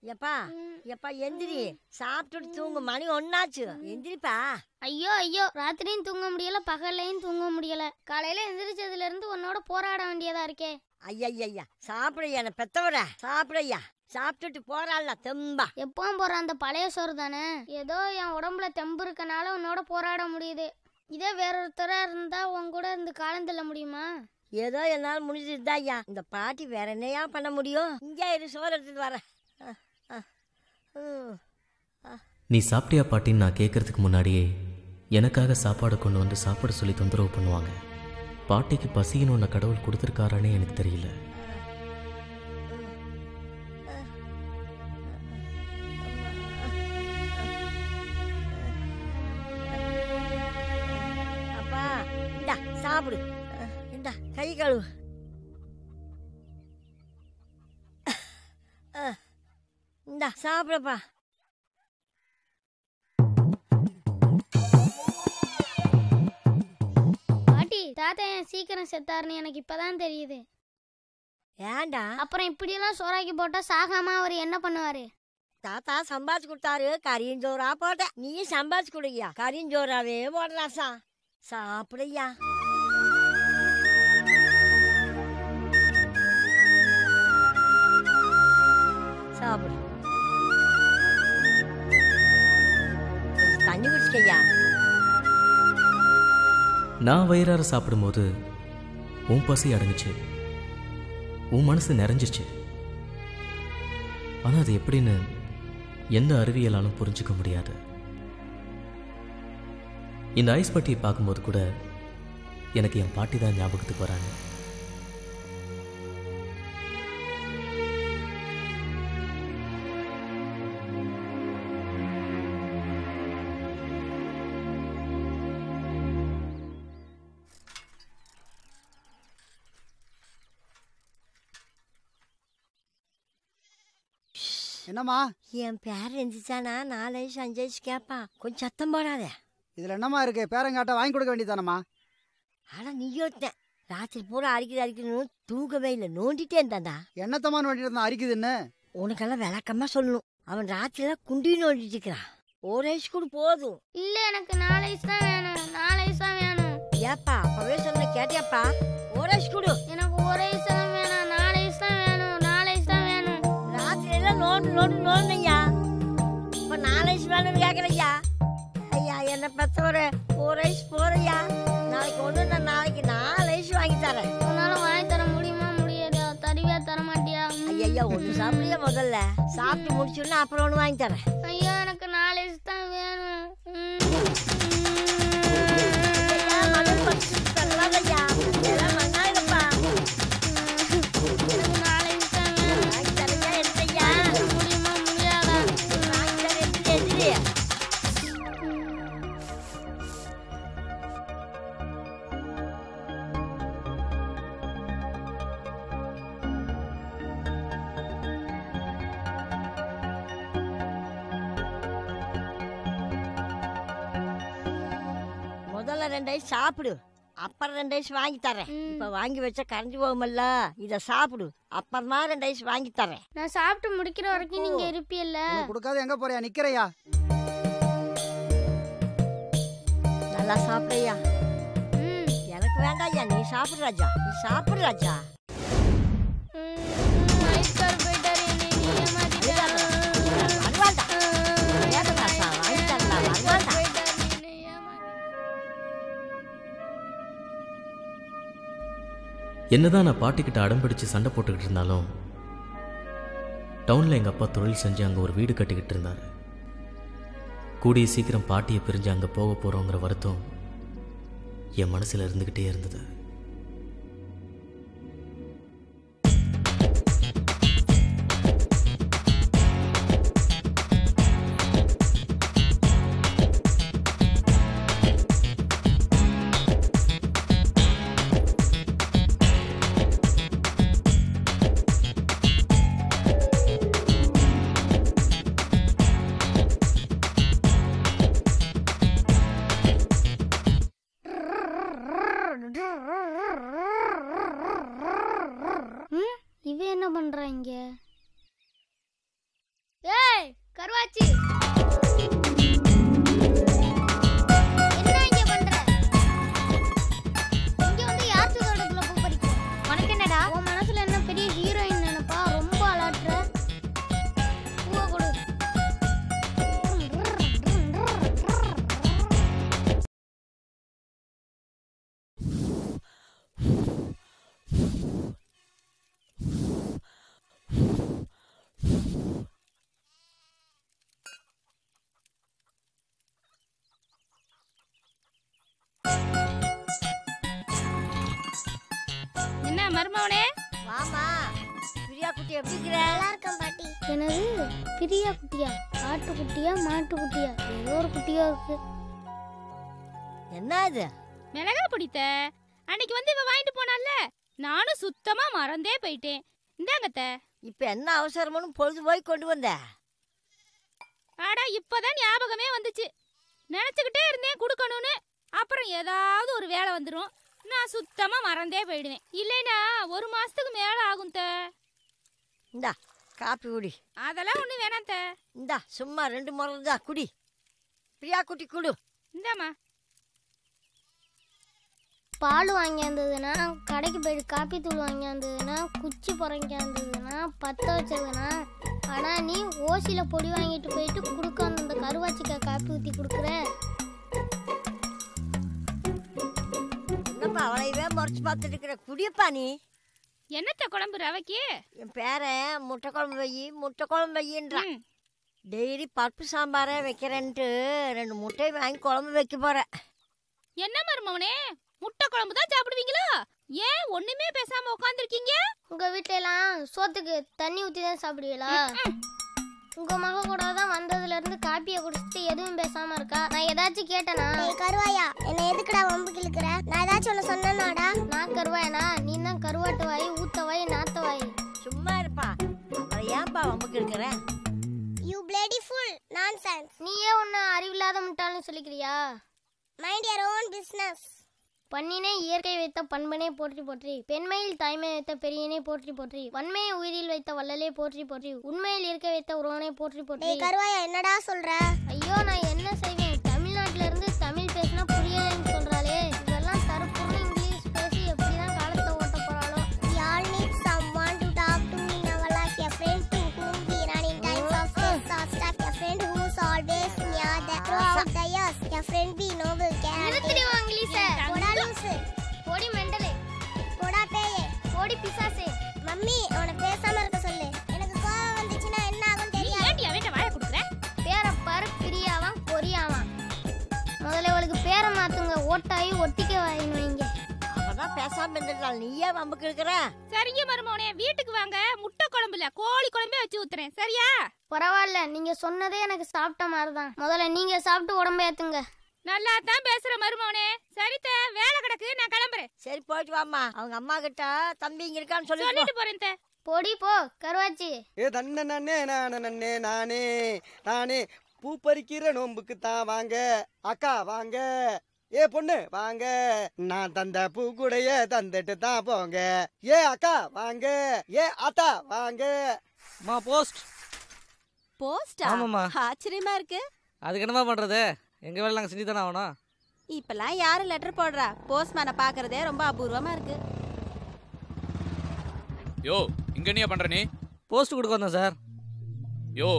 எப்பா எப்பா எந்திரி, சாப்பிட்டுட்டு தூங்கு. மணி 1 ஆச்சு, எந்திரிப்பா. ஐயோ ஐயோ, ராத்திரியும் தூங்க முடியல, பகல்லையும் தூங்க முடியல. காலையில எந்திரிச்சதுல இருந்து உன்னோட போராட வேண்டியதா இருக்கே. ஐயா சாப்பிடையா, என்ன பெத்தவர சாப்பிடையா. சாப்பிட்டுட்டு போறாள்ல தெம்பா. எப்பவும் போற அந்த பழைய சோறு தானே. ஏதோ என் உடம்புல தெம்பு இருக்கனால உன்னோட போராட முடியுது. இதே வேறொருத்தரா இருந்தா உன் கூட இருந்து காலம் தள்ள முடியுமா? ஏதோ என்னால் முடிஞ்சிருந்தா ஐயா. இந்த பாட்டி வேற என்னையா பண்ண முடியும்? இங்கே இரு, சோறு எடுத்துட்டு வரேன். நீ சாப்பிட்டியா பாட்டின்னு நான் கேட்கறதுக்கு முன்னாடியே எனக்காக சாப்பாடு கொண்டு வந்து சாப்பாடு சொல்லி தொந்தரவு பண்ணுவாங்க. பாட்டிக்கு பசின்னு ஒன்று கடவுள் கொடுத்துருக்காரானே எனக்கு தெரியல. அப்பா இந்தா சாப்பிடு. இந்தா கை கழுவு. இந்தா சாப்பிடப்பா. பாட்டி, தாத்தா ஏன் சீக்கிரம் செத்தாருன்னு எனக்கு இப்பதான் தெரியுது. ஏண்டா? அப்புறம் இப்படியெல்லாம் சோறாக்கி போட்டா சாகாம அவர் என்ன பண்ணுவாரு? தாத்தா சம்பாதிச்சு கொடுத்தாரு, கரியஞ்சோரா போட்ட. நீ சம்பாதிச்சு கொடுயா, கரியஞ்சோராவே போடுறாசா. சாப்பிடையா. சாப்பிடு. தண்ணி குடிச்சுக்கையா. நான் வயிறார சாப்பிடும்போது உன் பசி அடங்குச்சு, உன் மனசு நிறைஞ்சிச்சு. ஆனால் அது எப்படின்னு எந்த அறிவியலாலும் புரிஞ்சுக்க முடியாது. இந்த ஐஸ் பட்டியை பார்க்கும்போது கூட எனக்கு என் பாட்டி தான் ஞாபகத்துக்கு வராங்க. என்னம்மா? என் பேர் இருந்துச்சானா 4 வயசு 5 வயசு கேட்பான். கொஞ்சம் சத்தம் போடாத. இதில் என்னம்மா இருக்கு? பேரங்காட்ட வாங்கி கொடுக்க வேண்டியதானம்மா. ஆனால் நீ யோசித்தேன், ராத்திரி பூரா அரிக்கணும்னு தூங்கவே இல்லை, நோண்டிட்டே இருந்தான்டா. என்னத்தம்மா நோண்டிட்டு இருந்தான் அரிக்குதுன்னு? உனக்கெல்லாம் விளக்கமா சொல்லணும். அவன் ராத்திரிலாம் குண்டி நோண்டிட்டு இருக்கிறான். 1 வயசு கூட போதும். இல்ல, எனக்கு 4 வயசு தான் வேணும். 4 வயசு தான் வேணும். ஏப்பா அப்பவே சொன்ன கேட்டியாப்பா? 1 வயசு கொடு. எனக்கு 1 வயசு தான் வேணும். 4 வயசு தான் வேணும். 4 வயசு தான் வேணும். ராத்திரி எல்லாம் நோண்டு நோண்டு நோண்டையா. வேணும்னு கேட்குறையா? ஐயா என்ன பெற்ற ஒரு ஐஸ் போறையா? நாளைக்கு ஒன்று நான் நாளைக்கு 4 ஐஸ் வாங்கி தரேன். உன்னால வாங்கி தர முடியுமா முடியாதா? தருவியா தர மாட்டியா? ஐயா ஒன்று சாப்பிடுறியா முதல்ல? சாப்பிட்டு முடிச்சுன்னா அப்புறம் ஒன்று வாங்கி தரேன். ஐயா எனக்கு 4 ஐஸ் தான் வேணும். மணல் பறிச்சு தரலாதையா? எல்லாம் மண்ணாயிரப்பா. எனக்கு 4 ஐஸ் தான் வேணும். வாங்கி தரையா எடுத்தையா? முடியுமா முடியாதா? வாங்கி தர எடுத்துட்டு முதல்ல 2 ஐஸ் சாப்பிடு, அப்புறம் 2 ஐஸ் வாங்கி தரேன். இப்ப வாங்கி வச்சா கரைஞ்சு போகுமல்ல, இத சாப்பிடு, அப்புறமா 2 ஐஸ் வாங்கி தரேன். நான் சாப்பிட்டு முடிக்கிற வரைக்கும் நீங்க இருப்பீல்ல? கொடுக்காத எங்க போறியா? நிக்கிறையா? நல்லா சாப்பிடுறியா? எனக்கு வேண்டாம்யா, நீ சாப்பிடு ராஜா, நீ சாப்பிடு ராஜா. ஐஸ்கார் போயிட்டாரு, என்னை நீ ஏமாத்திட்ட. வருவாண்டா ஏதா வாங்கி தரலாம், வருவாண்டா. என்னதான் நான் பாட்டிக்கிட்ட அடம்பிடிச்சு சண்டை போட்டுக்கிட்டு இருந்தாலும் டவுனில் எங்கள் அப்பா தொழில் செஞ்சு அங்கே ஒரு வீடு கட்டிக்கிட்டு இருந்தார். கூடிய சீக்கிரம் பாட்டியை பிரிஞ்சு அங்கே போக போகிறோங்கிற வருத்தம் என் மனசில் இருந்துக்கிட்டே இருந்தது. இவ என்ன பண்றாங்க? ஏய் கருவாச்சி, என்ன இங்க பண்ற? இங்க வந்து யார் தூக்கறதுக்குள்ள பூ பறிக்க? உனக்கு என்னடா? உன் மனசுல என்ன பெரிய ஹீரோயின் நினைப்பா? ரொம்ப அலட்ற. பூவை கொடு. என்ன மருமவனே? வாமா, பிரியா குட்டி எப்படி இருக்கிற? நல்லா இருக்கேன் பாட்டி. என்னது பிரியா குட்டியா? ஆட்டு குட்டியா மாட்டு குட்டியா? ஏதோ ஒரு குட்டியா இருக்கு. என்ன இது? மிளகா பிடித்த அன்னைக்கு வந்து இவ வாங்கிட்டு போனால, நானும் சுத்தமா மறந்தே போயிட்டேன். இந்தாங்கத்த. இப்ப என்ன அவசரமுன்னு பொழுது போய் கொண்டு வந்த? ஆடா இப்பதான் ஞாபகமே வந்துச்சு. நினைச்சுக்கிட்டே இருந்தேன் குடுக்கணும்னு. அப்புறம் ஏதாவது ஒரு வேலை வந்துடும், நான் சுத்தமா மறந்தே போயிடுவேன். இல்லைனா 1 மாசத்துக்கு மேல ஆகும் த. இந்தா காப்பி குடி. அதெல்லாம் ஒண்ணு வேணாம் த. இந்தா சும்மா 2 முறை தான் குடி. பிரியா குட்டி குடு. இந்தாமா. பால் வாங்கியாந்ததுன்னா, கடைக்கு போயிட்டு காப்பி தூள் வாங்கியாந்ததுன்னா, குச்சி புறங்கியாந்ததுன்னா, பற்ற வச்சதுன்னா, ஆனால் நீ ஓசியில் பொடி வாங்கிட்டு போயிட்டு கொடுக்காம இந்த கருவாச்சிக்கா காப்பி ஊற்றி கொடுக்குற. என்னப்பா அவளையவே முறைச்சு பார்த்துட்டு இருக்கிற? குடியப்பா நீ. என்னத்த குழம்பு ரவைக்கு? என் பேரன் முட்டை குழம்பு வையின்றான். டெய்லி பருப்பு சாம்பாரே வைக்கிறேன்ட்டு 2 முட்டையை வாங்கி குழம்பு வைக்க போறேன். என்ன மருமவனே, முட்டை குழம்பு தான் சாப்பிடுவீங்களா? ஏன் ஒண்ணுமே பேசாம உட்காந்துருக்கீங்க? உங்க வீட்டிலாம் சோத்துக்கு தண்ணி ஊற்றி தான் சாப்பிடுவீங்களா? உங்க மக கூட தான் வந்ததுல இருந்து காப்பியை குடிச்சிட்டு எதுவும் பேசாம இருக்கா. நான் ஏதாச்சும் கேட்டேனா? கருவாயா, என்ன எதுக்குடா வம்பு கிழக்குற? நான் ஏதாச்சும் ஒன்று சொன்னேனாடா? நான் கருவாயனா? நீ தான் கருவாட்டு வாய், ஊத்த வாய், நாத்த வாய். சும்மா இருப்பா. அப்புறம் ஏன்பா வம்பு கிழக்குற? You bloody full nonsense. நீயே ஒன்னு அறிவில்லாத முட்டாள்னு சொல்லிக்கிறியா? Mind your own business. பண்ணினை இயற்கை வைத்த பண்பனே போற்றி போற்றி, பெண்மையில் தாய்மை வைத்த பெரியனே போற்றி போற்றி, வன்மையை உயிரில் வைத்த வள்ளலே போற்றி போற்றி, உண்மையில் இருக்க வைத்த உறவனை போற்றி போற்றி. கருவாயா என்னடா சொல்ற? ஐயோ நான் என்ன செய்வேன்? தமிழ்நாட்டுல இருந்து தமிழ் பேசினா புரியலன்னு சொல்றாளே. இதெல்லாம் தரப்புன்னு இங்கிலீஷ் பேசி எப்படிதான் காலத்தை ஓட்ட போறாளோ. We all need someone to talk to in our life. A friend to whom we run in times of stress or stuck. A friend who's always ஓட்டாயி ஒட்டிக்க வாங்கின்னு வைங்க. அவதான் பேசாம இருந்துட்டாள், நீயே வம்புக்கு இருக்கிற. சரிங்க மருமோனே, வீட்டுக்கு வாங்க. முட்டை குழம்புல கோழி குழம்பே வச்சு ஊத்துறேன். சரியா? பரவாயில்ல, நீங்க சொன்னதே எனக்கு சாப்பிட்ட மாதிரிதான். முதல்ல நீங்க சாப்பிட்டு உடம்ப ஏத்துங்க. நல்லா தான் பேசுற மருமோனே. சரித்த, வேலை கிடக்கு, நான் கிளம்புறேன். சரி போயிட்டு வாமா. அவங்க அம்மா கிட்ட தம்பி இங்க இருக்கான்னு சொல்லிட்டு போறேன். போடி போ கருவாச்சி. தன்ன நன்னே நானே நானே நானே பூ பறிக்கிற நோம்புக்கு தான் வாங்க அக்கா வாங்க. பொண்ணு வாங்க, நான் தந்த பூ கூடைய தந்துட்டு தான் போங்க. அக்கா வாங்க, அத்தா வாங்க. போஸ்ட் போஸ்டா? ஆமாம்மா. ஆச்சரியமா இருக்கு. அதுக்கு என்னமா பண்றது, எங்க வேலை நாங்க செஞ்சு தானே ஆகணும். இப்பெல்லாம் யாரு லெட்டர் போடுறா? போஸ்ட்மேனை பாக்குறதே ரொம்ப அபூர்வமா இருக்கு. யோ, இங்க என்ன பண்ற நீ? போஸ்ட் கொடுக்க வந்தேன் சார். யோ,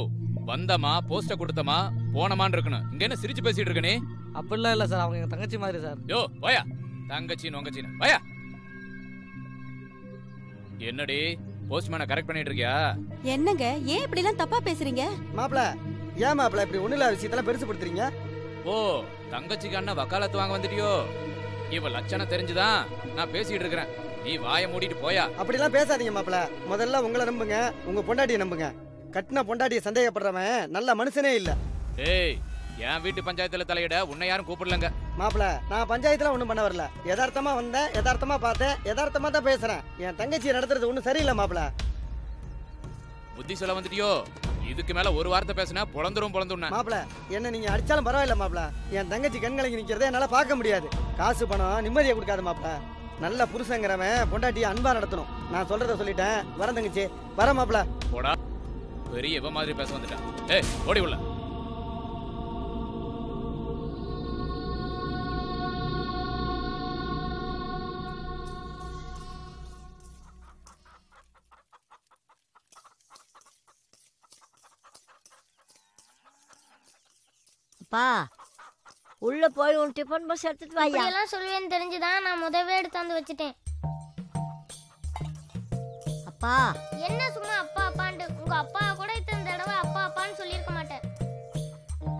வந்தமா போஸ்ட கொடுத்தமா போனமான்னு இருக்கணும். இங்க என்ன சிரிச்சு பேசிட்டு இருக்க நீ? அப்படிலாம் இல்ல சார், அவங்க எங்க தங்கச்சி மாதிரி சார். யோ வாயா, தங்கச்சி நொங்கச்சின்னு வாயா. என்னடி போஸ்ட்மேனை கரெக்ட் பண்ணிட்டு இருக்கியா? என்னங்க, ஏன் இப்படி எல்லாம் தப்பா பேசுறீங்க? மாப்ள, ஏன் மாப்ள இப்படி ஒண்ணு இல்லாத விஷயத்தெல்லாம் பெருசு படுத்துறீங்க? ஓ, தங்கச்சிக்கு அண்ணா வக்காலத்து வாங்க வந்துட்டியோ? இவ லட்சணம் தெரிஞ்சுதான் நான் பேசிட்டு இருக்கிறேன். நீ வாயை மூடிட்டு போயா. அப்படிலாம் பேசாதீங்க மாப்ள. முதல்ல உங்களை நம்புங்க, உங்க பொண்டாட்டியை நம்புங்க. கட்டின பொண்டாட்டியை சந்தேகப்படுறவன் நல்ல மனுஷனே இல்ல. ஏய், என் வீட்டு பஞ்சாயத்துல தலையிட உன்னை யாரும் கூப்பிடலங்க. மாப்ள, நான் பஞ்சாயத்துல ஒண்ணும் பண்ண வரல. யதார்த்தமா வந்தேன், யதார்த்தமா பார்த்தேன், யதார்த்தமா தான் பேசுறேன். என் தங்கச்சியை நடத்துறது ஒண்ணும் சரியில்லை மாப்ள. புத்தி சொல்ல வந்துட்டியோ? இதுக்கு மேல ஒரு வார்த்தை பேசினா பொழந்துரும் பொழந்துருன்னா. மாப்ள, என்ன நீங்க அடிச்சாலும் பரவாயில்ல மாப்ள. என் தங்கச்சி கண்கலங்கி நிக்கிறதே என்னால பார்க்க முடியாது. காசு பணம் நிம்மதியை கொடுக்காது மாப்ள. நல்ல புருஷங்கிறவன் பொண்டாட்டியை அன்பா நடத்தணும். நான் சொல்றத சொல்லிட்டேன். வர தங்கச்சி, வர மாப்ள. போடா, பெரிய இவ மாதிரி பேச வந்துட்டான். ஏய், ஓடி உள்ள. அப்பா, உள்ள போய் உன் டிஃபன் பாக்ஸ் எடுத்துட்டு வாயா. எல்லாம் சொல்லுவேன்னு தெரிஞ்சுதான் நான் முதவே எடுத்தாந்து வச்சுட்டேன். அப்பா, என்ன சும்மா அப்பா அப்பான்னு? உங்க அப்பா கூட இத்தனை தடவை அப்பா அப்பான்னு சொல்லியிருக்க மாட்டேன்.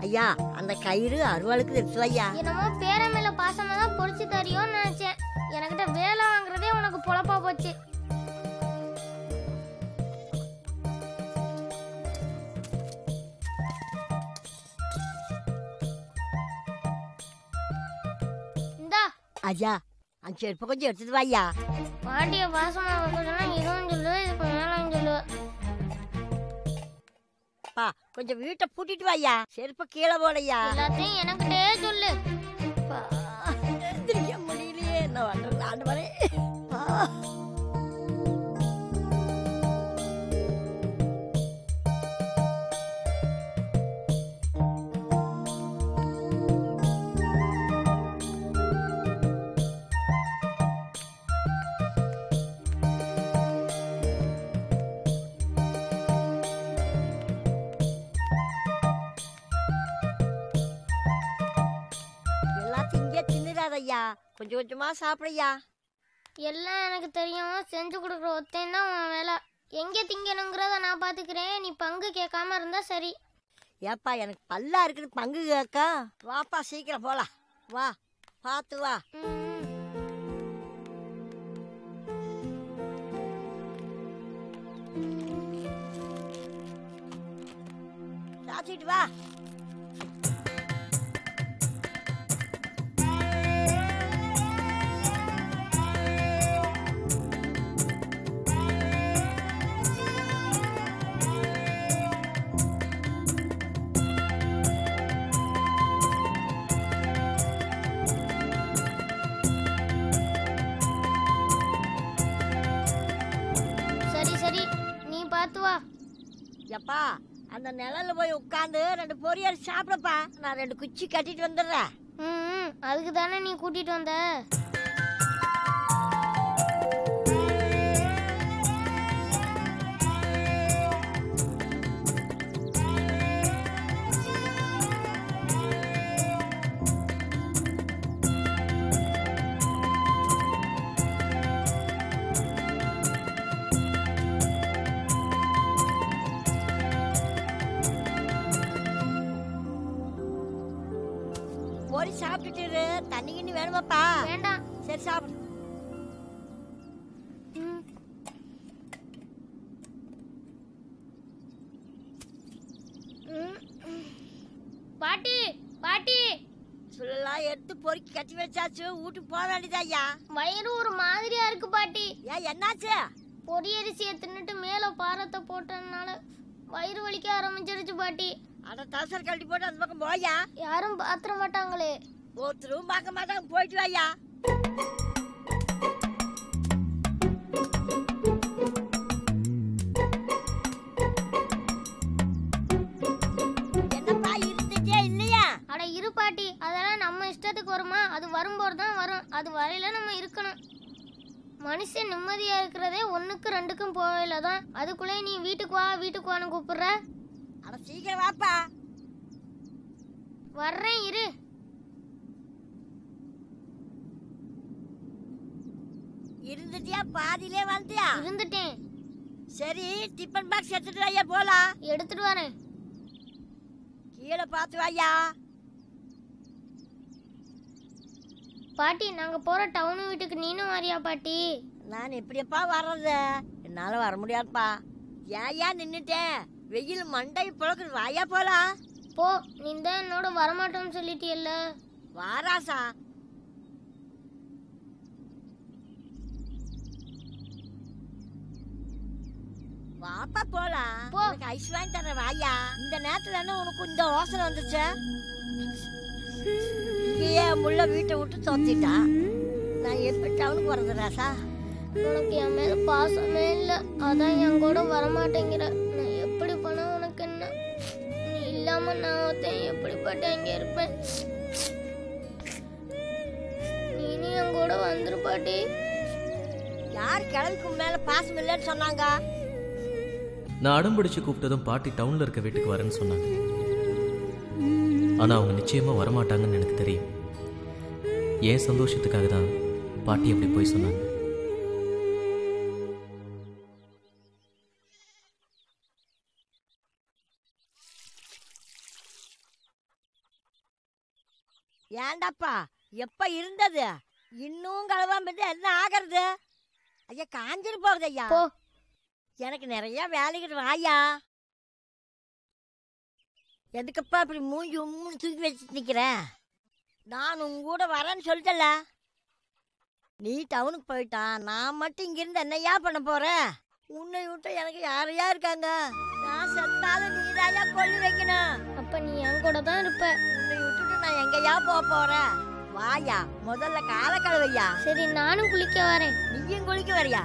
ஐயா, அந்த கயிறு அருவாளுக்கு எடுத்து ஐயா. என்னமோ பேர மேல பாசமா தான் பொறிச்சு தரியோன்னு நினைச்சேன். எனக்கிட்ட வேலை வாங்குறதே உனக்கு பொழப்பா போச்சு. ஐயா, அந்த செருப்பை கொஞ்சம் எடுத்துட்டு வாயா. பாட்டிய பாசமா வைக்கணும்னா இதுவும் சொல்லு, இதுக்கு மேலும் சொல்லு. பா, கொஞ்சம் வீட்டை பூட்டிட்டு வாயா. செருப்பை கீழே போடையா. எல்லாத்தையும் எனக்கிட்டே சொல்லு. எந்திரிக்க முடியலையே, என்ன பண்றது ஆண்டவரே. ஐயா, கொஞ்சம் கொஞ்சமா சாப்பிடையா. எல்லாம் எனக்கு தெரியும். செஞ்சு கொடுக்குற ஒத்தையும் தான் உன் வேலை. எங்க திங்கணுங்கிறத நான் பாத்துக்கிறேன். நீ பங்கு கேட்காம இருந்தா சரி. ஏப்பா, எனக்கு பல்லா இருக்குது பங்கு கேட்க. வாப்பா, சீக்கிரம் போலாம். வா, பார்த்து வா. சாப்பிட்டு வா. எப்பா, அந்த நிழல்ல போய் உட்காந்து 2 பொரியல் சாப்பிடப்பா. நான் 2 குச்சி கட்டிட்டு வந்துடுறேன். அதுக்கு தானே நீ கூட்டிட்டு வந்த. பொரி சாப்பிட்டுட்டு தண்ணி கிண்ணி வேணும் வேணுமாப்பா? வேண்டாம். சரி சாப்பிடு. பாட்டி பாட்டி சொல்லலாம் எடுத்து பொறுக்கி கட்டி வச்சாச்சு. வீட்டுக்கு போக வேண்டியதா ஐயா? வயிறு ஒரு மாதிரியா இருக்கு பாட்டி. ஏன் என்னாச்சு? பொரியரிசியை தின்னுட்டு மேல பாரத்தை போட்டதுனால வயிறு வலிக்க ஆரம்பிச்சிருச்சு பாட்டி. அட தசர் கழட்டி போட்டு அந்த பக்கம் போயா. யாரும் பாத்திர மாட்டாங்களே. ஒருத்தரும் பார்க்க மாட்டாங்க. போயிட்டு வாயா. என்னப்பா இருந்துட்டே இல்லையா? அட இரு பாட்டி, அதெல்லாம் நம்ம இஷ்டத்துக்கு வருமா? அது வரும்போது தான் வரும். அது வரையில நம்ம இருக்கணும். மனுஷன் நிம்மதியா இருக்கிறதே 1க்கு 2க்கும் போகல தான். அதுக்குள்ளே நீ வீட்டுக்கு வா வீட்டுக்கு வான்னு கூப்பிடுற. அட சீக்கிரம் வாப்பா. வர்றேன் இரு. இருந்துட்டியா? பாதியிலே வந்துட்டியா? இருந்துட்டேன். சரி டிஃபன் பாக்ஸ் எடுத்துட்டு வாயா போலாம். எடுத்துட்டு வரேன். கீழே பார்த்து வாயா. பாட்டி நாங்க போற டவுன் வீட்டுக்கு நீனும் வரியா பாட்டி? நான் எப்படியப்பா வர்றது? என்னால வர முடியாதுப்பா. ஏயா நின்னுட்டேன்? வெயில் மண்டை புழக்குது. வாயா போலாம். போ, நீ தான் என்னோட வரமாட்டோம்னு சொல்லிட்டியல்ல. வாராசா. வாப்பா போலாம். உனக்கு ஐஸ் வாங்கி தர. வாயா. இந்த நேரத்துல என்ன உனக்கு இந்த யோசனை வந்துச்சு? முள்ள வீட்டை விட்டு தோத்திட்டா. நான் எப்படி டவுனுக்கு வர்றது ராசா? உனக்கு என் மேல பாசமே இல்ல, அதான் என் கூட வரமாட்டேங்கிற. நான் எப்படி பண்ண உனக்கு என்ன? நீ இல்லாம நான் எப்படிப்பட்ட இங்க இருப்பேன்? நீ என் கூட வந்துரு பாட்டி. யார் கிழவிக்கு மேல பாசம் இல்லைன்னு சொன்னாங்க? நான் அடம்பிடிச்சு கூப்பிட்டதும் பாட்டி டவுன்ல இருக்க வீட்டுக்கு வரேன்னு சொன்னாங்க. ஆனா அவங்க நிச்சயமா வரமாட்டாங்கன்னு எனக்கு தெரியும். என் சந்தோஷத்துக்காக தான் பாட்டி அப்படி போய் சொன்னாங்க. ஏண்டாப்பா எப்ப இருந்தது? இன்னும் கலவாம என்ன ஆகிறது? ஐயா காஞ்சிரு போகுது ஐயா. எனக்கு நிறைய வேலைகள். வாயா. எதுக்கப்பா இப்படி மூஞ்சி உம்முன்னு தூக்கி வச்சுட்டு நிக்கிற? நான் உங்க கூட வரேன்னு சொல்லிட்டல. நீ டவுனுக்கு போயிட்டா, நான் மட்டும் இங்கிருந்து என்னையா பண்ண போறேன்? உன்னை விட்டு எனக்கு யாரையா இருக்காங்க? நான் செத்தாலும் நீ தாயா கொள்ளி வைக்கணும். அப்ப நீ என் கூட தான் இருப்ப. உன்னை விட்டுட்டு நான் எங்கயா போறேன்? வாயா, முதல்ல கால கழுவையா. சரி நானும் குளிக்க வரேன். நீயும் குளிக்க வரியா?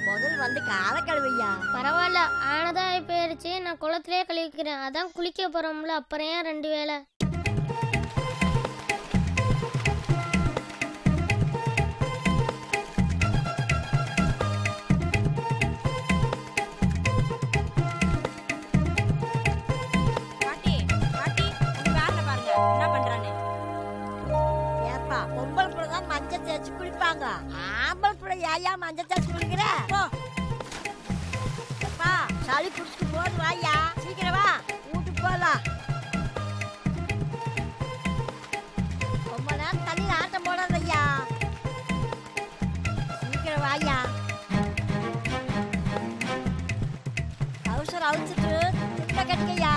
முதல் வந்து கால கழுவையா. பரவாயில்ல, ஆனதா போயிருச்சு. நான் குளத்திலே கழுவிக்கிறேன். அதான் குளிக்க போறோம்ல, அப்புறம் ஏன் 2 வேளை? பாட்டி பாட்டி வேலை பாருங்க என்ன பண்றானே. ஏப்பா பொம்பளை புள்ள தான் மஞ்சள் தேய்ச்சி குளிப்பாங்க. ஆம்பளை புள்ள ஏயா மஞ்சள் தேய்ச்சி குளிக்கிற? அப்பா சளி குடிச்சிட்டு போது. வாயா சீக்கிரம் வா, வீட்டுக்கு போலாம். ரொம்ப நேரம் தண்ணியில் ஆட்டம் போடாத ஐயா. சீக்கிரம் வாயா. அவசரம் அவிச்சிட்டு துணியை கட்டிக்கையா.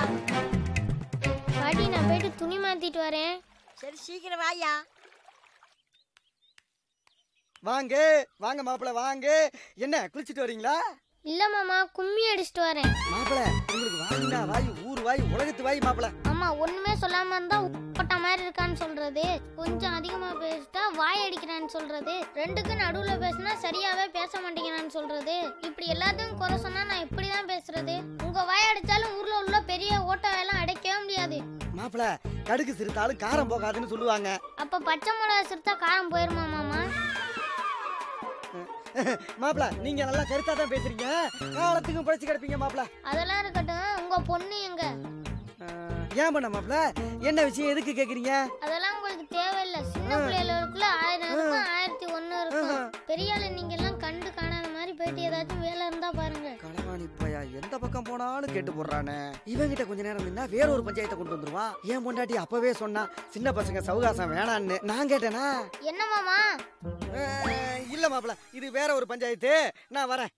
பாட்டி நான் போயிட்டு துணி மாத்திட்டு வரேன். சரி சீக்கிரம் வாயா. வாங்க வாங்க மாப்பிள்ள வாங்க. என்ன குளிச்சுட்டு வரீங்களா? இல்ல மாமா, கும்மி அடிச்சிட்டு வரேன். மாப்பிள்ள உங்களுக்கு வாய்டா வாய், ஊர் வாய், உலகத்து வாய் மாப்பிள்ள. ஆமா, ஒண்ணுமே சொல்லாம இருந்தா உப்பட்ட மாதிரி இருக்கான்னு சொல்றது, கொஞ்சம் அதிகமா பேசிட்டா வாய் அடிக்கிறான்னு சொல்றது, 2க்கு நடுவுல பேசினா சரியாவே பேச மாட்டேங்கிறான்னு சொல்றது, இப்படி எல்லாத்தையும் குறை சொன்னா நான் இப்படிதான் பேசுறது? உங்க வாய் அடிச்சாலும் ஊர்ல உள்ள பெரிய ஓட்டாவெல்லாம் அடைக்கவே முடியாது. மாப்பிள்ள கடுகு சிறுத்தாலும் காரம் போகாதுன்னு சொல்லுவாங்க. அப்ப பச்சை மிளகா சிறுத்தா காரம் போயிருமா மாமா? மாப்பிள்ள நீங்க நல்லா கருத்தா தான் பேசுறீங்க. காலத்துக்கும் பிழைச்சு கிடப்பீங்க மாப்பிள்ள. அதெல்லாம் இருக்கட்டும், உங்க பொண்ணு எங்க? ஏன் பண்ண மாப்பிள்ள, என்ன விஷயம், எதுக்கு கேக்குறீங்க? அதெல்லாம் உங்களுக்கு தேவையில்லை. சின்ன பிள்ளைகளுக்குள்ள 1000 இருக்கும், 1001 இருக்கும். பெரிய ஆளு நீங்க எல்லாம் கண்டு காணாத மாதிரி போயிட்டு ஏதாச்சும் வேலை இருந்தா பாருங்க. களவாணி பையா எந்த பக்கம் போன போனாலும் கேட்டு போடுறானே. இவங்கிட்ட கொஞ்ச நேரம் நின்னா வேற ஒரு பஞ்சாயத்தை கொண்டு வந்துருவான். ஏன் பொண்டாட்டி அப்பவே சொன்னா சின்ன பசங்க சவுகாசம் வேணான்னு. நான் கேட்டேனா? என்ன மாமா? இல்ல மாப்பிள, இது வேற ஒரு பஞ்சாயத்து. நான் வரேன்.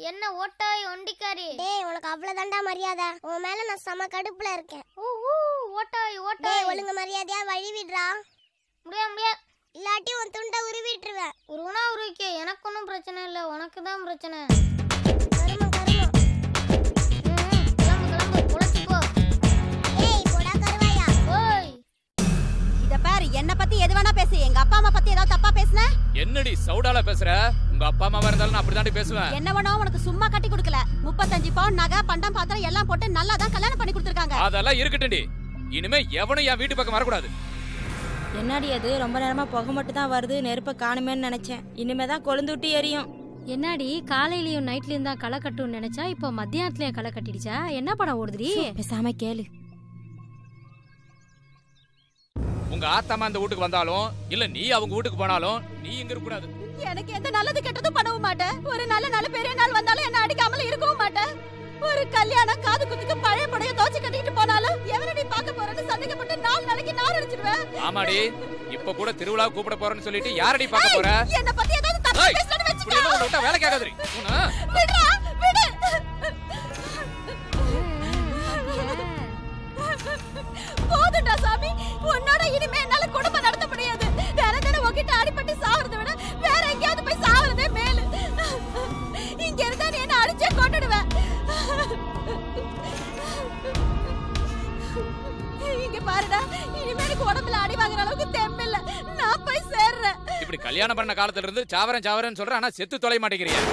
என்ன ஓட்டாய் ஒண்டிக்காரி? டேய் உனக்கு அவ்வளவுதான்டா மரியாதை. உன் மேல நான் செம கடுப்புல இருக்கேன். ஓட்டாய் டேய் ஒழுங்கு மரியாதையா வழி விடுறா. முடியாது இல்லாட்டி உன் துண்டை உருவிட்டுருவேன். உருவனா உருவிக்க, எனக்கு ஒன்றும் பிரச்சனை இல்லை, உனக்கு தான் பிரச்சனை. கருமம் கருமம். கிளம்பு பொழைச்சிப்போ. ஏய் போடா கருவாயா. ஓய் இத பாரு, என்ன பத்தி எது வேணா பேசு. எங்க அப்பா அம்மா பத்தி ஏதாவது தப்பா பேசுன? என்னடி சவுடால பேசுற? உங்க அப்பா அம்மா இருந்தாலும் நான் அப்படிதாண்டி பேசுவேன். என்ன வேணா உனக்கு சும்மா கட்டி கொடுக்கல. 35 பவுன் நகை பண்டம் பாத்திரம் எல்லாம் போட்டு நல்லா தான் கல்யாணம் பண்ணி கொடுத்துருக்காங்க. அதெல்லாம் இருக்கட்டும்டி. இனிமே எவனும் என் வீட்டு பக்கம் வரக்கூடாது. என்னடி அது ரொம்ப நேரமா புகை மட்டும் தான் வருது, நெருப்ப காணுமேன்னு நினைச்சேன். இனிமே தான் கொழுந்து விட்டு எரியும். என்னடி காலையிலயும் நைட்லயும் தான் களை கட்டும்னு நினைச்சா இப்போ மத்தியானத்துலயும் களை கட்டிடுச்சா? என்ன படம் ஓடுதுடி? பேசாம கேளு. உங்க ஆத்தாமா அந்த வீட்டுக்கு வந்தாலும் இல்ல நீ அவங்க வீட்டுக்கு போனாலும் நீ இங்க இருக்க கூடாது. எனக்கு எந்த நல்லது கெட்டதும் பண்ணவும் மாட்டேன். ஒரு நல்ல பெரிய நாள் வந்தாலும் என்ன அடிக்காமல இருக்கவும் மாட்டேன். ஒரு கல்யாணம் காது குத்துக்கு பழைய படைய தோச்சு கட்டிட்டு போனாலும் எவனை நீ பார்க்க போறேன்னு சந்தேகப்பட்டு 4 நாளைக்கு நான் அடிச்சிடுவேன். ஆமாடி, இப்ப கூட திருவிழா கூப்பிட போறேன்னு சொல்லிட்டு யாரடி பார்க்க போற? என்ன பத்தி ஏதாவது தப்பா பேசலன்னு வெச்சுக்க. இப்படி விட்டா வேலை கேட்காதடி. விடுடா விடு. போதுடா சாமி, உன்னோட இனிமே என்னால குடும்பம் நடத்த முடியாது. தினம் உன்கிட்ட அடிபட்டு சாவறதை விட வேற எங்கேயாவது போய் சாவறதே மேலு. இங்க இருந்தா நீ என்ன அடிச்சே கொண்டுடுவேன். இங்க பாருடா, இனிமே எனக்கு உடம்புல அடி வாங்குற அளவுக்கு தெம்பில்ல. நான் போய் சேர்றேன். இப்படி கல்யாணம் பண்ண காலத்துல இருந்து சாவரன் சொல்ற, ஆனா செத்து தொலை மாட்டேங்கிறியா?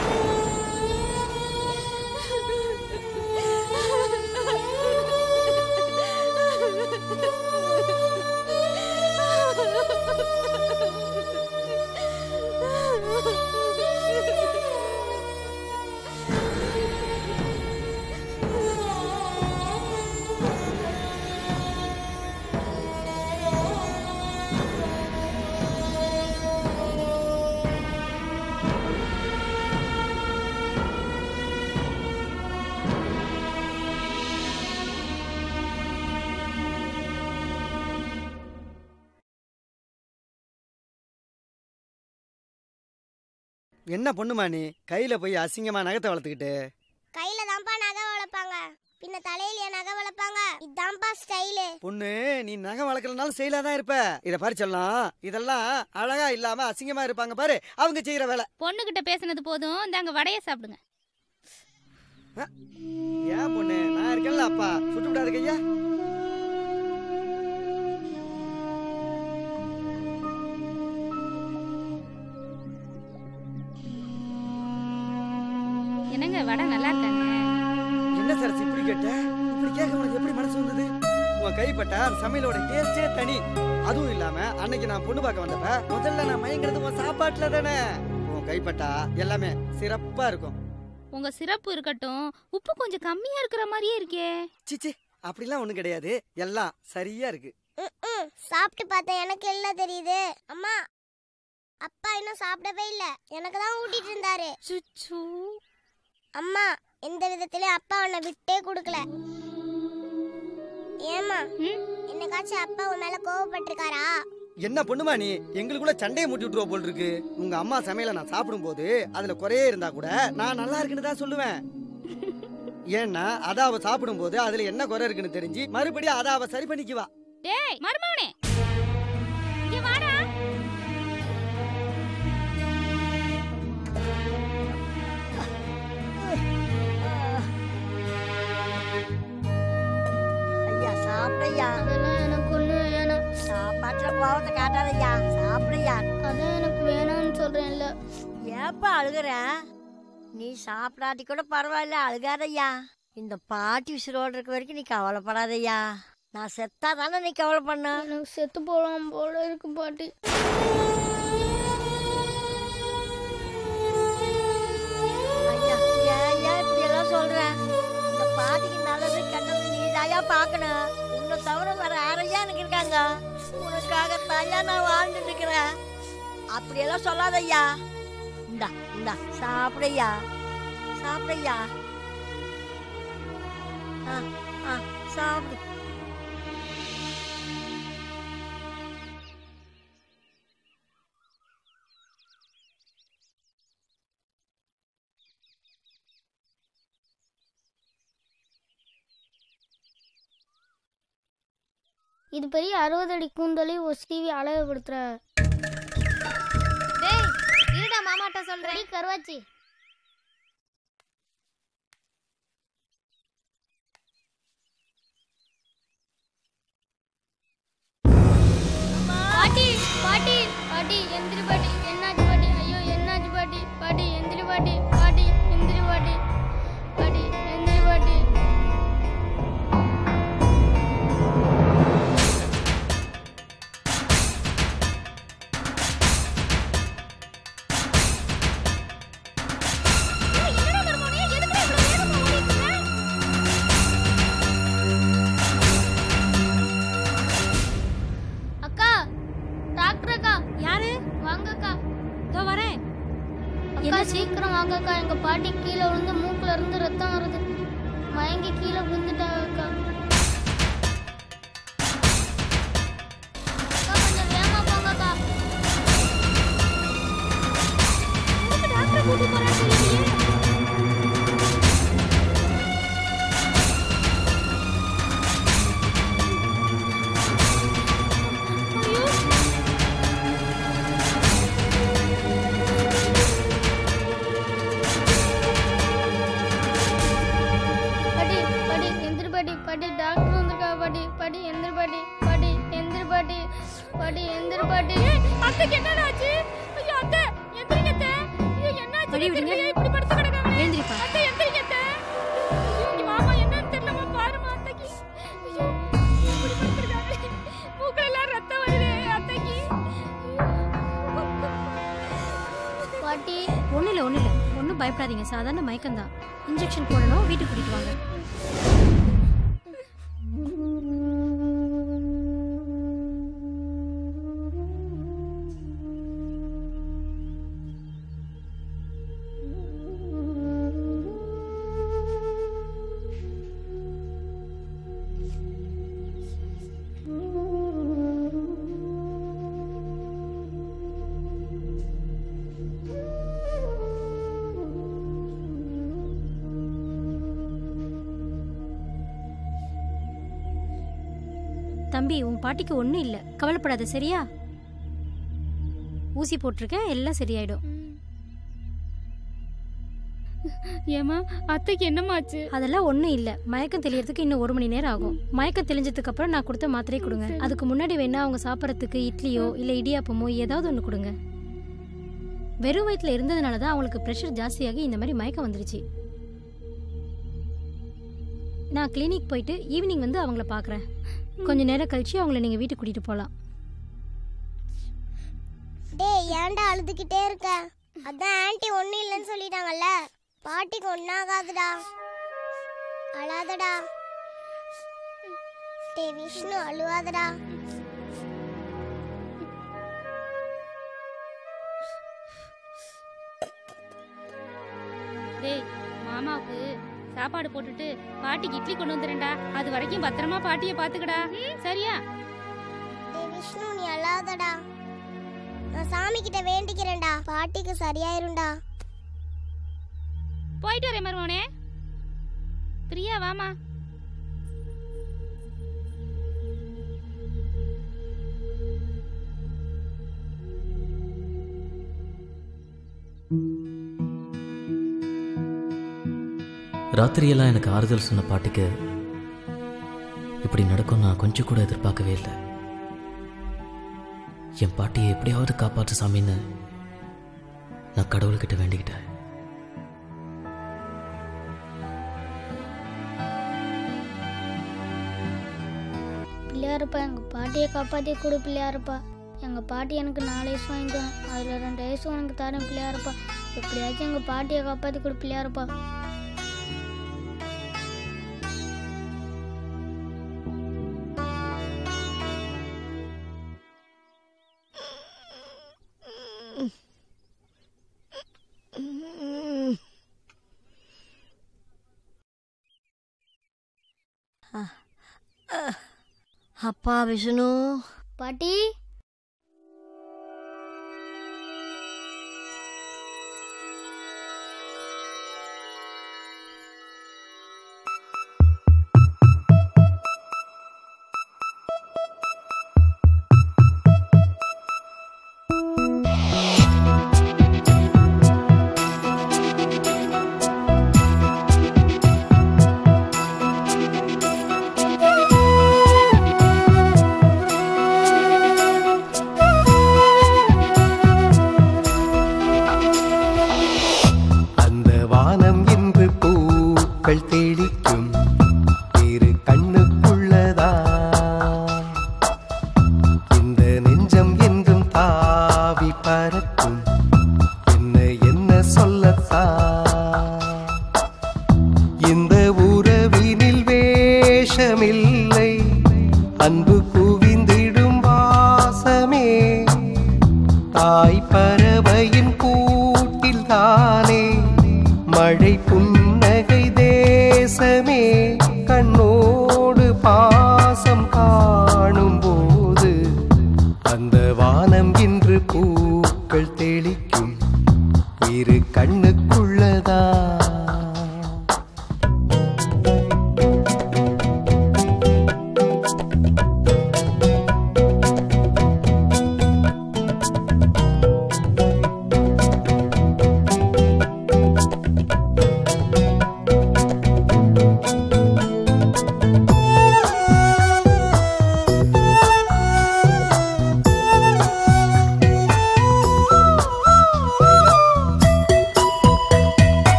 என்ன பொண்ணுமா நீ கையில போய் அசிங்கமா நகத்தை வளர்த்துக்கிட்டு? கையில தான்ப்பா நகை வளர்ப்பாங்க, பின்ன தலையில நகை வளர்ப்பாங்க. இதான்ப்பா ஸ்டைலு. பொண்ணு, நீ நகை வளர்க்கறதுனால செயலா தான் இருப்ப. இத பாரு சொல்லலாம், இதெல்லாம் அழகா இல்லாம அசிங்கமா இருப்பாங்க பாரு அவங்க செய்யற வேலை. பொண்ணுகிட்ட பேசுனது போதும், இந்தாங்க வடைய சாப்பிடுங்க. ஏன் பொண்ணு, நான் இருக்கேன்ல அப்பா, சுட்டு விடாது கையா. என்னங்க வடை நல்லா இருக்காங்க? என்ன சார் இப்படி கேட்ட? இப்படி கேட்க உனக்கு எப்படி மனசு வந்தது? உன் கைப்பட்ட அந்த சமையலோட டேஸ்டே தனி. அதுவும் இல்லாம அன்னைக்கு நான் பொண்ணு பார்க்க வந்தப்ப முதல்ல நான் மயங்கிறது உன் சாப்பாட்டுல தானே. உன் கைப்பட்டா எல்லாமே சிறப்பா இருக்கும். உங்க சிறப்பு இருக்கட்டும், உப்பு கொஞ்சம் கம்மியா இருக்கிற மாதிரியே இருக்கே. சிச்சி, அப்படிலாம் ஒண்ணும் கிடையாது, எல்லாம் சரியா இருக்கு. சாப்பிட்டு பார்த்தேன், எனக்கு எல்லாம் தெரியுது. அம்மா, அப்பா இன்னும் சாப்பிடவே இல்ல, எனக்கு தான் ஊட்டிட்டு இருந்தாரு. அம்மா, எந்த விதத்திலயும் அப்பா உன்னை விட்டே கொடுக்கல. ஏமா, என்னைக்காச்சும் அப்பா உன் மேல கோவப்பட்டிருக்காரா? என்ன பொண்ணுமா நீ, எங்களுக்குள்ள சண்டையை மூட்டி விட்டுருவ போல் இருக்கு. உங்க அம்மா சமையல நான் சாப்பிடும் போது அதுல குறையே இருந்தா கூட நான் நல்லா இருக்குன்னு தான் சொல்லுவேன். ஏன்னா அத அவ சாப்பிடும் போது அதுல என்ன குறை இருக்குன்னு தெரிஞ்சு மறுபடியும் அத அவ சரி பண்ணிக்குவா. டேய் மருமகனே, இங்க வாடா. ஐயா சாப்பிடையா. அதெல்லாம் எனக்கு ஒண்ணு வேணாம். சாப்பாட்டுல கோவத்தை காட்டாதையா, சாப்பிடையா. அதான் எனக்கு வேணாம்னு சொல்றேன்ல. ஏப்பா அழுகுற? நீ சாப்பிடாட்டி கூட பரவாயில்ல, அழுகாதையா. இந்த பாட்டி உசுரோடு இருக்க வரைக்கும் நீ கவலைப்படாதையா. நான் செத்தா தானே நீ கவலை பண்ண. எனக்கு செத்து போலாம் போல இருக்கு பாட்டி. ஐயா, ஏன் இப்படி எல்லாம் சொல்ற? இந்த பாட்டிக்கு நல்லது கெட்டது நீ தாயா பாக்கணும். உன்னை தவிர வேற யாரையா எனக்கு இருக்காங்க? உனக்காக தாயா நான் வாழ்ந்துட்டு இருக்கிறேன். அப்படியெல்லாம் சொல்லாதய்யா. இந்த இந்தா இந்தா சாப்பிடையா சாப்பிடையா. ஆ ஆ சாப்பிடு. இது பெரிய 60 அடி கூந்தலை ஒரு சீவி அழகுபடுத்துற. டேய் இருடா மாமாட்ட சொல்றேன். கருவாச்சி பாட்டி பாட்டி பாட்டி எந்திரி பாட்டி. என்னாச்சு பாட்டி? ஐயோ என்னாச்சு பாட்டி? பாட்டி எந்திரி பாட்டி. பாட்டி எந்திரி பாட்டி. பாட்டி எந்திரி பாட்டி. அக்கா டாக்டர் அக்கா. யாரு? வாங்கக்கா. இதோ வரேன். அக்கா சீக்கிரம் வாங்கக்கா. எங்க பாட்டி கீழே விழுந்து மூக்குல இருந்து ரத்தம் வருது. மயங்கி கீழே விழுந்துட்டாங்க அக்கா. அக்கா கொஞ்சம் வேகமா போங்கக்கா. டாக்டர் கூட்டி போறான்னு தெரியலையே. பாட்டி பாட்டி எந்திரி பாட்டி. பாட்டி டாக்டர் வந்திருக்கா பாட்டி. பாட்டி எந்திரி பாட்டி. பாட்டி எந்திரி பாட்டி. பாட்டி எந்திரி பாட்டி. அத்தைக்கு என்னடா ஆச்சு? ஐயோ அத்தை எந்திரிங்க அத்தை. ஐயோ என்னாச்சு? வழி விடுங்க. இப்படி படுத்து கிடக்காங்க. எழுந்திரிப்பா. அத்தை எந்திரிங்க அத்தை. ஐயோ இங்க வாமா, என்னன்னு தெரியலமா, பாருமா அத்தைக்கு. ஐயோ இப்படி படுத்துருக்காங்க. மூக்குல எல்லாம் ரத்தம் வருது அத்தைக்கு. பாட்டி ஒன்றும் இல்லை ஒன்றும் பயப்படாதீங்க. சாதாரண மயக்கம்தான். இன்ஜெக்ஷன் போடணும். வீட்டுக்கு கூட்டிட்டு வாங்க. தம்பி உன் பாட்டிக்கு ஒன்றும் இல்லை, கவலைப்படாத சரியா? ஊசி போட்டிருக்கேன், எல்லாம் சரியாயிடும். ஏமா அத்தைக்கு என்னமாச்சு? அதெல்லாம் ஒன்றும் இல்லை, மயக்கம் தெளியறதுக்கு இன்னும் 1 மணி நேரம் ஆகும். மயக்கம் தெளிஞ்சதுக்கு அப்புறம் நான் கொடுத்த மாத்திரையை கொடுங்க. அதுக்கு முன்னாடி வேணா அவங்க சாப்பிட்றதுக்கு இட்லியோ இல்லை இடியாப்பமோ ஏதாவது ஒன்று கொடுங்க. வெறும் வயிற்றுல இருந்ததுனால தான் அவங்களுக்கு ப்ரெஷர் ஜாஸ்தியாகி இந்த மாதிரி மயக்கம் வந்துருச்சு. நான் கிளினிக் போயிட்டு ஈவினிங் வந்து அவங்கள பார்க்குறேன். கொஞ்ச நேரம் கழிச்சு அவங்கள நீங்கள் வீட்டுக்கு கூட்டிகிட்டு போகலாம். டேய் ஏன்டா அழுதுகிட்டே இருக்க? அதான் ஆன்ட்டி ஒன்றும் இல்லைன்னு சொல்லிட்டாங்கல்ல. பாட்டிக்கு ஒன்றாகாதுடா, அழாதடா. டேய் விஷ்ணு அழுவாதடா. டேய் மாமாவுக்கு சாப்பாடு போட்டுட்டு பாட்டிக்கு இட்லி கொண்டு வந்துறேன்டா. அது வரைக்கும் பத்திரமா பாட்டியை பாத்துக்கடா, சரியா? டேய் விஷ்ணு நீ அழாதடா. நான் சாமி கிட்ட வேண்டிக்கிறேன்டா, பாட்டிக்கு சரியாயிரும்டா. போயிட்டு வரேன் மருமோனே. பிரியா வாமா. ராத்திரியெல்லாம் எனக்கு ஆறுதல் சொன்ன பாட்டிக்கு இப்படி நடக்கும் நான் கொஞ்சம் கூட எதிர்பார்க்கவே இல்லை. என் பாட்டியை எப்படியாவது காப்பாற்று சாமின்னு நான் கடவுள்கிட்ட வேண்டிக்கிட்டேன். பிள்ளையாருப்பா எங்கள் பாட்டியை காப்பாற்றி கொடு பிள்ளையாருப்பா. எங்கள் பாட்டி எனக்கு 4 வயசு வாங்கி தரேன், அதில் 2 வயசு உனக்கு தரேன் பிள்ளையாருப்பா. எப்படியாச்சும் எங்கள் பாட்டியை காப்பாற்றி கொடு பிள்ளையாருப்பா. அப்பா விஷ்ணு. பாட்டி அன்பு குவிந்திடும் வாசமே தாய் பறவையின் கூட்டில் தானே மழை புன்னகை தேசமே கண்ணோடு பாசம் காணும் போது அந்த வானம் இன்று பூக்கள் தெளிக்கும் இரு கண்ணுக்குள்ளதா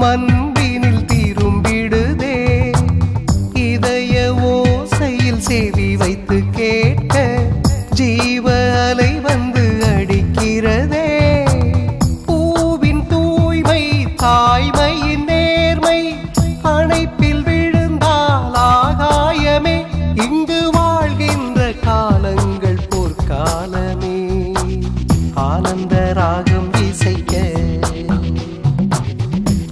அன்பினில் திரும்பிடுதே இதய ஓசையில் செவி வைத்து கேட்க ஜீவ அலை வந்து அடிக்கிறதே பூவின் தூய்மை தாய்மையின் நேர்மை அணைப்பில் விழுந்தால் ஆகாயமே இங்கு வாழ்கின்ற காலங்கள் போர்க்காலமே ஆனந்த ராகம் இசைக்க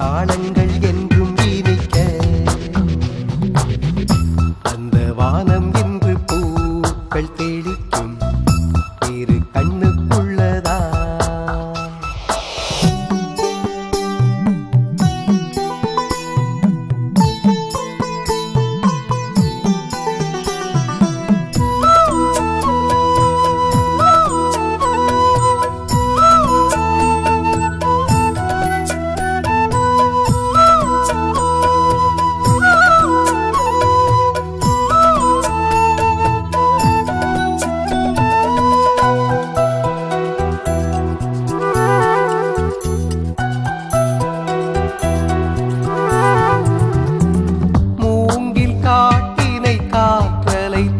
தாளங்கள் என்றும் இனிக்க அந்த வானம் இன்று பூக்கள் தெளிக்கும் இரு கண்ணுக்குள்ளதா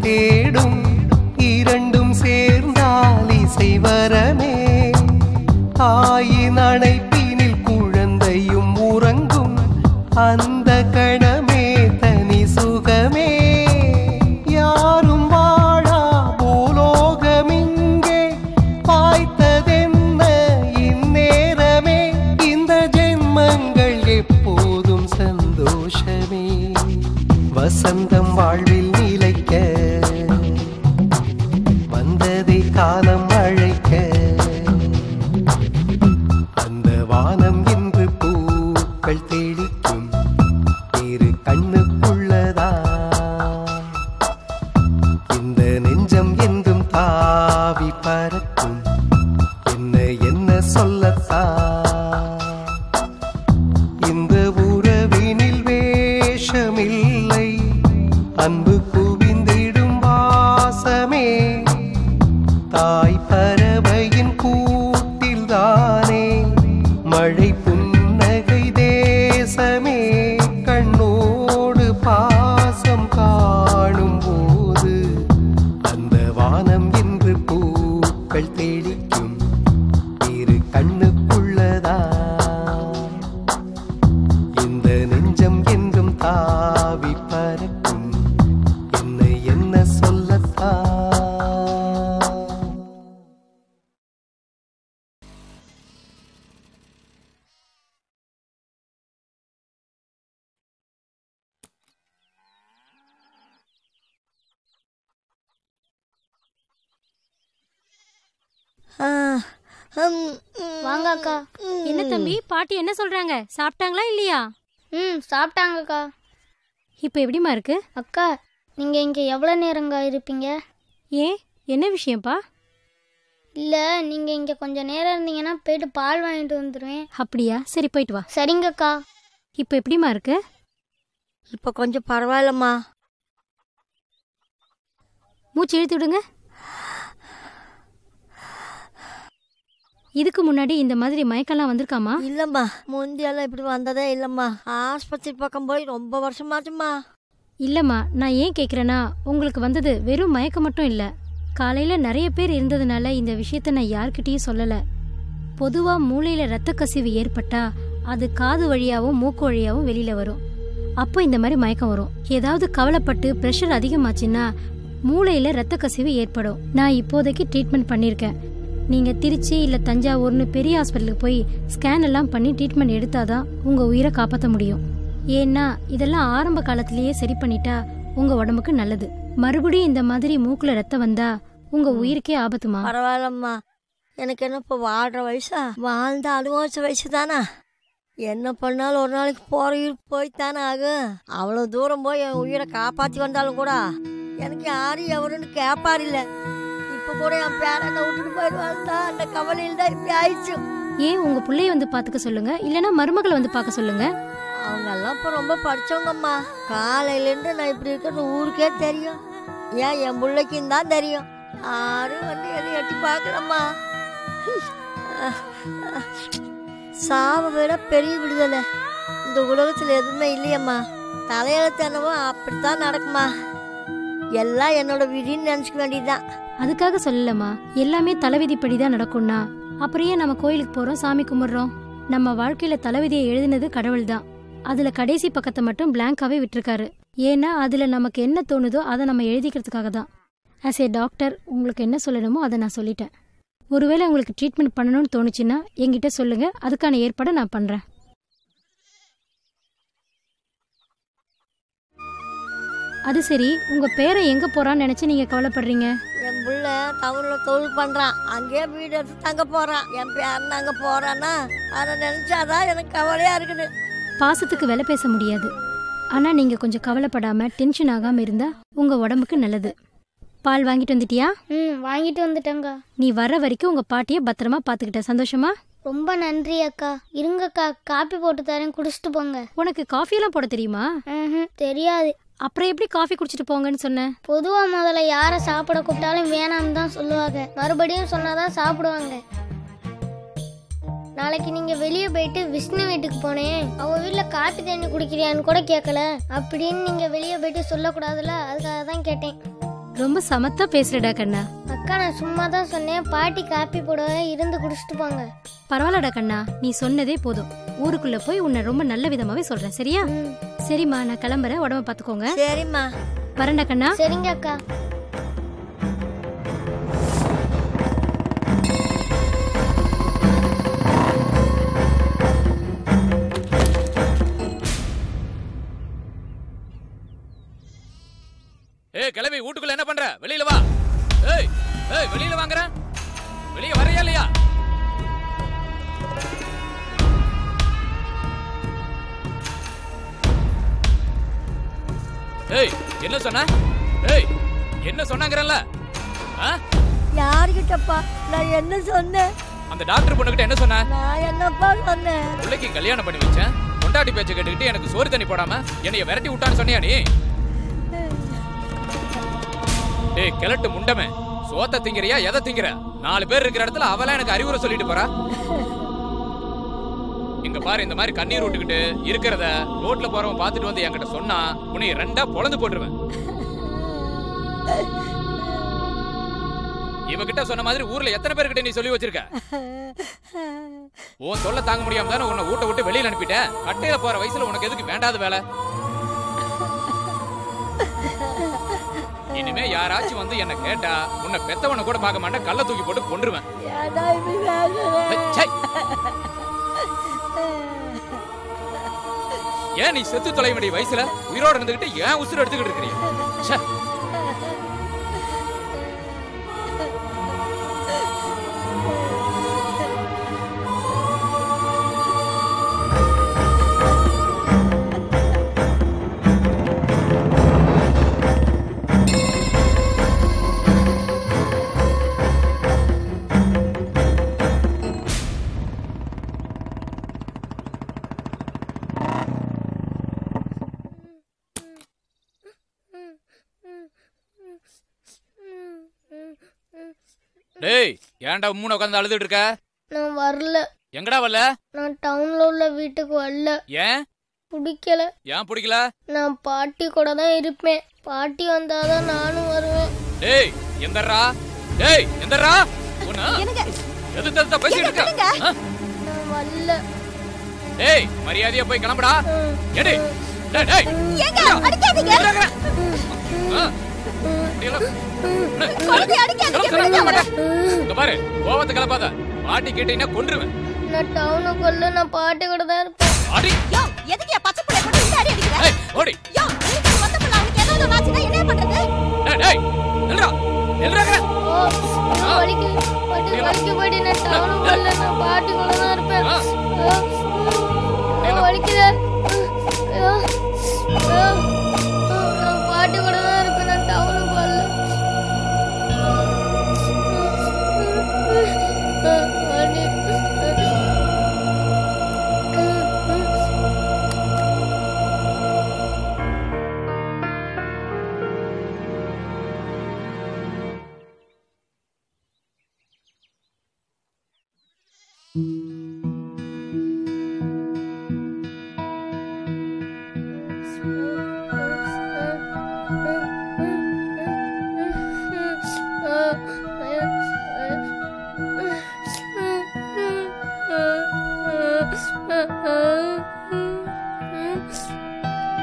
தேடும் இரண்டும் சேர்ந்தால் இசை வரமே தாயின் அணைப்பினில் குழந்தையும் உறங்கும் அந்த கணமே தனி சுகமே யாரும் வாழா பூலோகமிங்கே பாய்த்ததென்ன இந்நேரமே இந்த ஜென்மங்கள் எப்போதும் சந்தோஷமே வசந்தம் வாழ்வில் நிலைக்க வந்ததை காலம் அழைக்க அந்த வானம் இன்று பூக்கள் தெளிக்கும் இரு கண்ணுக்குள்ளதா இந்த நெஞ்சம் என்றும் தாவி பறக்கும் என்ன என்ன சொல்லத்தா இந்த உறவினில் வேஷமில்லை அன்பு குவிந்திடும் வாசமே தாய் பறவையின் கூட்டில் தானே மழை புன்னகை தேசமே கண்ணோடு பாசம் காணும் போது அந்த வானம் இன்று பூக்கள் தெளிக்கும் இரு கண்ணுக்குள்ளதா இந்த நெஞ்சம் என்றும் தாவி பறக்கும் என்ன என்ன சொல்லத்தா வாங்க அக்கா. என்ன தம்பி, பாட்டி என்ன சொல்றாங்க? சாப்பிட்டாங்களா இல்லையா? சாப்பிட்டாங்கக்கா. இப்போ எப்படிமா இருக்கு? அக்கா, நீங்க இங்க எவ்வளவு நேரங்க இருப்பீங்க? ஏன், என்ன விஷயம்ப்பா? இல்ல, நீங்க இங்க கொஞ்ச நேரம் இருந்தீங்கன்னா போயிட்டு பால் வாங்கிட்டு வந்துருவேன். அப்படியா? சரி, போயிட்டு வா. சரிங்கக்கா. இப்போ எப்படிமா இருக்கு? இப்போ கொஞ்சம் பரவாயில்லம்மா. மூச்சு இழுத்து விடுங்க. இதுக்கு முன்னாடி இந்த மாதிரி மயக்கெல்லாம் வந்திருக்காமா? இல்லம்மா, முந்தியெல்லாம் இப்படி வந்ததே இல்லம்மா. ஆஸ்பத்திரி பக்கம் போய் ரொம்ப வருஷமாச்சும்மா. இல்லம்மா, நான் ஏன் கேட்குறேன்னா, உங்களுக்கு வந்தது வெறும் மயக்கம் மட்டும் இல்லை. காலையில் நிறைய பேர் இருந்ததுனால இந்த விஷயத்த நான் யார்கிட்டயும் சொல்லலை. பொதுவாக மூளையில் இரத்த கசிவு ஏற்பட்டா அது காது வழியாகவும் மூக்கு வழியாகவும் வெளியில் வரும். அப்போ இந்த மாதிரி மயக்கம் வரும். ஏதாவது கவலைப்பட்டு ப்ரெஷர் அதிகமாச்சுன்னா மூளையில் இரத்த கசிவு ஏற்படும். நான் இப்போதைக்கு ட்ரீட்மெண்ட் பண்ணியிருக்கேன். நீங்கள் திருச்சி இல்லை தஞ்சாவூர்னு பெரிய ஹாஸ்பிட்டலுக்கு போய் ஸ்கேன் எல்லாம் பண்ணி ட்ரீட்மெண்ட் எடுத்தாதான் உங்கள் உயிரை காப்பாற்ற முடியும். ஏன்னா இதெல்லாம் ஆரம்ப காலத்திலேயே சரி பண்ணிட்டா உங்கள் உடம்புக்கு நல்லது. மறுபடியும் இந்த மாதிரி மூக்கில் ரத்தம் வந்தா உங்கள் உயிருக்கே ஆபத்துமா. பரவாயில்லம்மா, எனக்கு என்ன இப்போ வாழ்கிற வயசா? வாழ்ந்த அனுபவிச்ச வயசு தானே. என்ன பண்ணாலும் ஒரு நாளைக்கு போகிற உயிர் போய்த்தானே ஆகும். அவ்வளோ தூரம் போய் என் உயிரை காப்பாற்றி வந்தாலும் கூட எனக்கு யாரும் எவருன்னு கேட்பார் இல்லை. இப்போ கூட என் பேரனை விட்டுட்டு போயிடுவாங்க. அந்த கவலையில் தான் இப்படி ஆயிடுச்சு. ஏன் உங்கள் பிள்ளைய வந்து பார்த்துக்க சொல்லுங்க, இல்லைன்னா மருமகளை வந்து பார்க்க சொல்லுங்க. அவங்கெல்லாம் இப்போ ரொம்ப படித்தவங்கம்மா. காலையிலேருந்து நான் இப்படி இருக்கிறது ஊருக்கே தெரியும். ஏன் என் பிள்ளைக்கும் தான் தெரியும். யாரும் வந்து எதை எட்டி பார்க்கலம்மா. சாவை விட பெரிய விடுதலை இந்த உலகத்தில் எதுவுமே இல்லையம்மா. தலையெழுத்து என்னவோ அப்படித்தான் நடக்குமா. எல்லாம் என்னோட விதின்னு நினச்சிக்க வேண்டியதுதான். அதுக்காக சொல்லலம்மா, எல்லாமே தலைவிதிப்படி தான் நடக்கும்னா அப்புறம் ஏன் நம்ம கோயிலுக்கு போகிறோம், சாமி கும்பிட்றோம்? நம்ம வாழ்க்கையில் தலைவிதியை எழுதினது கடவுள் தான். அதில் கடைசி பக்கத்தை மட்டும் பிளாங்காகவே விட்டுருக்காரு. ஏன்னா அதில் நமக்கு என்ன தோணுதோ அதை நம்ம எழுதிக்கிறதுக்காக தான். ஆஸ் ஏ டாக்டர் உங்களுக்கு என்ன சொல்லணுமோ அதை நான் சொல்லிட்டேன். ஒருவேளை உங்களுக்கு ட்ரீட்மெண்ட் பண்ணணும்னு தோணுச்சுன்னா என்கிட்ட சொல்லுங்கள், அதுக்கான ஏற்பாடை நான் பண்ணுறேன். அது சரி, உங்கள் பேரை எங்கே போகிறான்னு நினச்சி நீங்கள் கவலைப்படுறீங்க? என் புள்ள டவுனில் தொழில் பண்ணுறான், அங்கேயே வீடு எடுத்து தங்க போகிறான். என் பேரன் அங்கே போகிறான்னா அதை நினச்சாதான் எனக்கு கவலையாக இருக்குது. பாசத்துக்கு விலை பேச முடியாது. ஆனால் நீங்கள் கொஞ்சம் கவலைப்படாமல் டென்ஷன் ஆகாமல் இருந்தால் உங்கள் உடம்புக்கு நல்லது. பால் வாங்கிட்டு வந்துட்டியா? வாங்கிட்டு வந்துட்டேங்க. நீ வர்ற வரைக்கும் உங்கள் பாட்டியை பத்திரமா பார்த்துக்கிட்ட. சந்தோஷமா? ரொம்ப நன்றி அக்கா. இருங்கக்கா, காப்பி போட்டு தரேன், குடிச்சிட்டு போங்க. உனக்கு காஃபியெல்லாம் போட தெரியுமா? தெரியாது. அப்புறம் எப்படி காஃபி குடிச்சிட்டு போங்கன்னு சொன்னேன்? பொதுவாக முதல்ல யாரை சாப்பிட கூப்பிட்டாலும் வேணாம்னு தான் சொல்லுவாங்க. மறுபடியும் சொன்னாதான் சாப்பிடுவாங்க. நாளைக்கு நீங்க வெளியே போயிட்டு விஷ்ணு வீட்டுக்கு போனேன், அவ வீட்டுல காப்பி தண்ணி குடிக்கிறியான்னு கூட கேட்கல அப்படின்னு நீங்க வெளியே போயிட்டு சொல்லக்கூடாதுல, அதுக்காக தான் கேட்டேன். ரொம்ப சமத்தா பேசுறடா கண்ணா. அக்கா, நான் சும்மா தான் சொன்னேன், பாட்டி காப்பி போட இருந்து குடிச்சிட்டு போங்க. பரவாயில்லடா கண்ணா, நீ சொன்னதே போதும். ஊருக்குள்ள போய் உன்னை ரொம்ப நல்ல விதமாவே சொல்றேன், சரியா? சரிம்மா, நான் கிளம்புறேன், உடம்ப பாத்துக்கோங்க. சரிம்மா. வரேன்டா கண்ணா. சரிங்க அக்கா. ஏய் கிளம்பி வீட்டுக்குள்ள என்ன பண்ற? வெளியில வா. ஏய் ஏய் வெளியில வாங்கற. வெளிய வரையா இல்லையா? ஏய் என்ன சொன்ன? ஏய் என்ன சொன்னாங்கறல்ல? யார்கிட்டப்பா நான் என்ன சொன்னேன்? அந்த டாக்டர் பொண்ணுகிட்ட என்ன சொன்ன? நான் என்னப்பா சொன்னேன்? பிள்ளைக்கு கல்யாணம் பண்ணி வச்சேன், பொண்டாட்டி பேச்ச கேட்டுக்கிட்டு எனக்கு சோறு தண்ணி போடாம என்னைய விரட்டி விட்டான்னு சொன்னியா நீ? டேய் கிழட்டு முண்டமே, சோத்த திங்கறியா எதை திங்கற? 4 பேர் இருக்கிற இடத்துல அவளா எனக்கு அறிவுரை சொல்லிட்டு போறா. இங்க பாரு, இந்த மாதிரி கண்ணீர் விட்டுக்கிட்டு இருக்கிறத ரோட்ல போறவன் பாத்துட்டு வந்து என்கிட்ட சொன்னா உன்னை 2ஆ பொளந்து போட்டுருவேன். இவகிட்ட சொன்ன மாதிரி ஊர்ல எத்தனை பேர்கிட்ட நீ சொல்லி வச்சிருக்க? உன் தொல்லை தாங்க முடியாம தானே உன்னை ஊட்ட விட்டு வெளியில அனுப்பிட்டேன். கட்டையில போற வயசுல உனக்கு எதுக்கு வேண்டாத வேலை? இனிமே யாராச்சும் வந்து என்ன கேட்டா உன்னை பெத்தவனை கூட பார்க்க மாட்டேன், கல்ல தூக்கி போட்டு கொன்றுவேன். ஏன் நீ செத்து தொலைய வேண்டிய வயசுல உயிரோட இருந்துகிட்டு ஏன் உசுறு எடுத்துக்கிட்டு இருக்கிறீங்க? டேய் ஏன்டா உம்முன உட்கார்ந்து அழுதுட்டு இருக்க? நான் வரல. எங்கடா வரல? நான் டவுன்ல உள்ள வீட்டுக்கு வரல. ஏன்? பிடிக்கல. ஏன் பிடிக்கல? நான் பாட்டி கூட தான் இருப்பேன். பாட்டி வந்தாதான் நானும் வருவேன். டேய் எந்தரா? டேய் எந்தரா? உன்ன எதுக்கு பேசிட்டு இருக்க? நான் வரல. டேய் மரியாதையா போய் கிளம்புடா. ஏடி டேய் டேய் ஏங்க அடிக்காதீங்க. இங்க பாரு கோவத்தை கிளப்பாத. பாட்டி கேட்டீங்கன்னா கொன்றுவேன். நான் டவுனுக்குள்ள நான் பாட்டி கூட தான் இருப்பேன். அடி யோ எதுக்கு பச்சை புள்ள கொண்டு இந்த அடி அடிக்கிற? ஏய் ஓடி. யோ எனக்கு வந்த புள்ள அவனுக்கு ஏதாவது வாச்சினா என்ன பண்றது? டேய் டேய் நில்றா நில்றா. வலிக்கு போடி. நான் டவுனுக்குள்ள நான் பாட்டி கூட தான் இருப்பேன். வலிக்குதே. நான் பாட்டி கூட தான் இருப்பேன். நான் டவுனுக்கு வரல.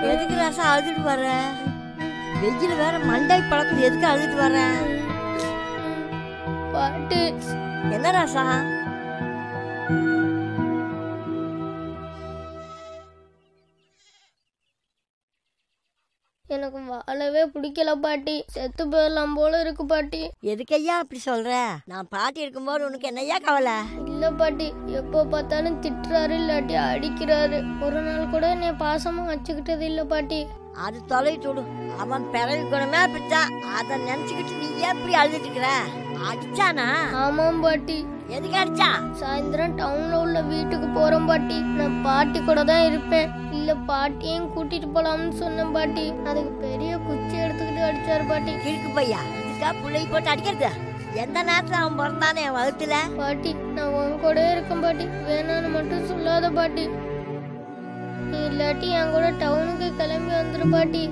எதுக்கு ராசா அழுதுட்டு வர? வெயில் வேற மண்டை பழக்குது. எதுக்கு அழுதுட்டு வர? பாட்டு. என்ன ராசா? எனக்கு வாழவே பிடிக்கல பாட்டி. செத்து போயிடலாம் போல இருக்கு பாட்டி. எதுக்கையா அப்படி சொல்ற? நான் பாட்டி இருக்கும்போது உனக்கு என்னையா கவலை? இல்ல பாட்டி, எப்போ பார்த்தாலும் திட்டுறாரு இல்லாட்டி அடிக்கிறாரு. ஒரு நாள் கூட என்னை பாசமா வச்சுக்கிட்டது இல்ல பாட்டி. அது தொலைவிட்டு அவன் பிறவி குணமே அப்படித்தான். அதை நினைச்சுக்கிட்டு நீ எப்படி அழுதுட்டு இருக்கிற? அடிச்சானா? ஆமாம் பாட்டி. எதுக்கு அடிச்சா? சாயந்தரம் டவுன்ல உள்ள வீட்டுக்கு போறோம் பாட்டி. நான் பாட்டி கூட தான் இருப்பேன். இல்ல பாட்டியையும் கூட்டிட்டு போலாம்னு சொன்னேன் பாட்டி. அதுக்கு பெரிய குச்சி எடுத்துக்கிட்டு அடிச்சாரு பாட்டி. கிழக்கு பையா இதுக்கா பிள்ளை போட்டு அடிக்கிறது? எந்த நேரத்துல அவன் பிறந்தானே என் வகுத்துல? பாட்டி நான் உன் கூட இருக்கேன் பாட்டி. வேணான்னு மட்டும் சொல்லாத பாட்டி. நீ இல்லாட்டி என் கூட டவுனுக்கு கிளம்பி வந்துரு பாட்டி.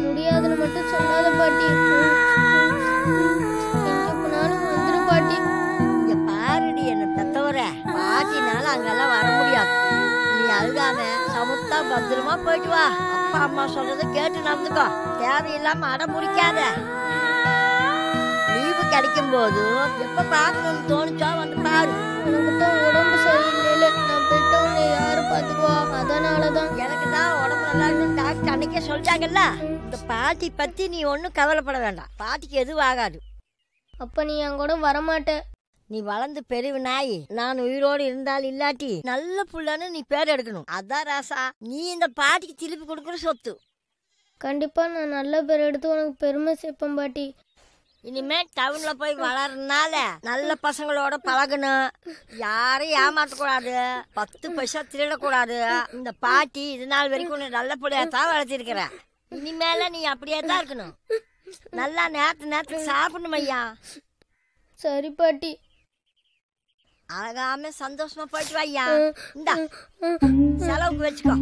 முடியாதுன்னு மட்டும் சொல்லாத பாட்டி. எங்கனாலும் வந்துரு பாட்டி. இங்க பாருடி என்ன பெத்தவர. பாட்டினால அங்கெல்லாம் வர முடியாது. நீ அழுகாம சமுத்தா பத்திரமா போயிட்டு வா. அப்பா அம்மா சொல்றதை கேட்டு நடந்துக்கோ. தேவையில்லாம அடம் முடிக்காத. லீவு கிடைக்கும் போது எப்ப பாக்கணும்னு தோணுச்சோ வந்து பாரு. எனக்கு தான் உடம்பு சரியில்லை. நான் போயிட்டு உன்னை யாரு பாத்துக்குவா? அதனாலதான். எனக்கு தான் உடம்பு நல்லா இருக்குன்னு டாக்டர் அன்னைக்கே சொல்லிட்டாங்கல்ல. இந்த பாட்டி பத்தி நீ ஒன்னும் கவலைப்பட வேண்டாம். பாட்டிக்கு எதுவும் ஆகாது. அப்ப நீ என் கூட வரமாட்ட. நீ வளர்ந்து பெரிய நாய். நான் உயிரோடு இருந்தால் இல்லாட்டி நல்ல புள்ளன்னு நீ பேர் எடுக்கணும். அதான் ராசா நீ இந்த பாட்டிக்கு திருப்பி கொடுக்குற சொத்து. கண்டிப்பா நான் நல்ல பேர் எடுத்து உனக்கு பெருமை சேர்ப்பேன் பாட்டி. இனிமே டவுன்ல போய் வளர்றதுனால நல்ல பசங்களோட பழகணும். யாரையும் ஏமாற்றக்கூடாது. 10 பைசா திருடக்கூடாது. இந்த பாட்டி இது நாள் வரைக்கும் நல்ல பிள்ளையாத்தான் வளர்த்திருக்கிற. இனிமேல நீ அப்படியே தான் இருக்கணும். நல்லா நேரத்துக்கு சாப்பிடணும் ஐயா. சரி பாட்டி. அழகாம சந்தோஷமா போயிட்டு வாய்யா. இந்தா செலவுக்கு வச்சுக்கோ.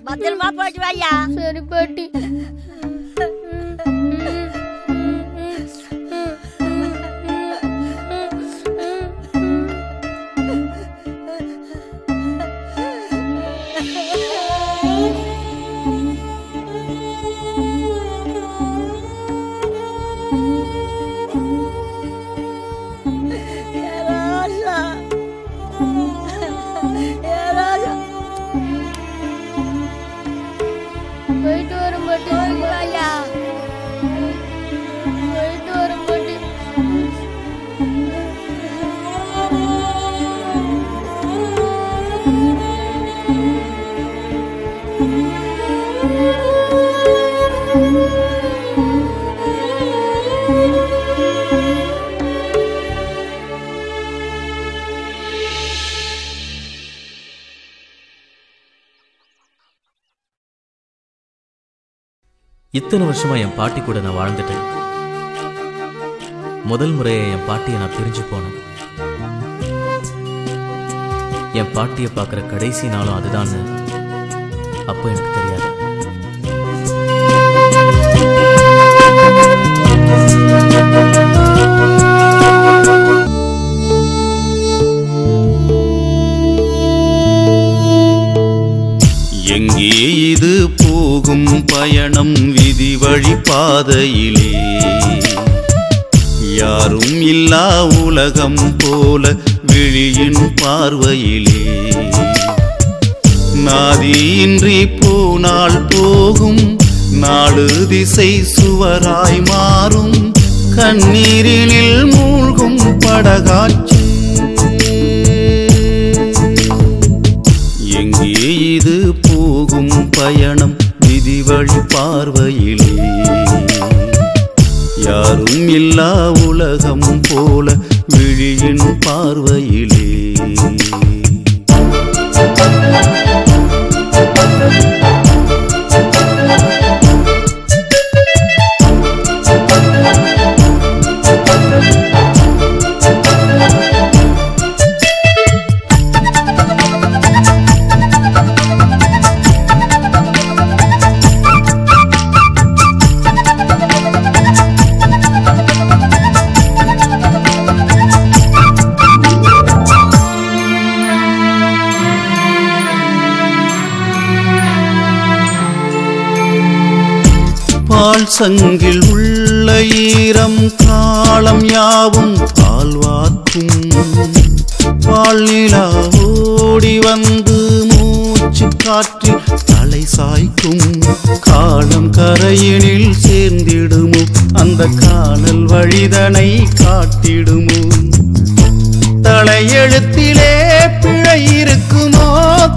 பத்திரமா போயிட்டு வாய்யா. சரி பாட்டி. போயிட்டு வரும் பாட்டி. போயிட்டு வரும் பாட்டி. இத்தனை வருஷமா என் பாட்டி கூட நான் வாழ்ந்துட்டேன். முதல் முறையை என் பாட்டியை நான் பிரிஞ்சு போனேன். என் பாட்டியை பார்க்குற கடைசி நாளும் அதுதான்னு அப்போ எனக்கு தெரியாது. எங்கே இது போகும் பயணம் விதி வழி பாதையிலே, யாரும் இல்லா உலகம் போல விழியின் பார்வையிலே, நாதியின்றி போனால் போகும் நாடு திசை சுவராய் மாறும் கண்ணீரினில் மூழ்கும் படகாட்சி. எங்கே இது போகும் பயணம் விதி வழி பார்வையிலே, யாரும் இல்லா உலகம் போல விழியின் பார்வையிலே. பால் சங்கில் உள்ள ஈரம் காலம் யாவும் பால்வாக்கும், பால் நிலா ஓடி வந்து மூச்சு காற்றில் தலை சாய்க்கும். காலம் கரையினில் சேர்ந்திடுமோ அந்த காணல் வழிதனை காட்டிடுமோ, தலையெழுத்திலே பிழை இருக்குமோ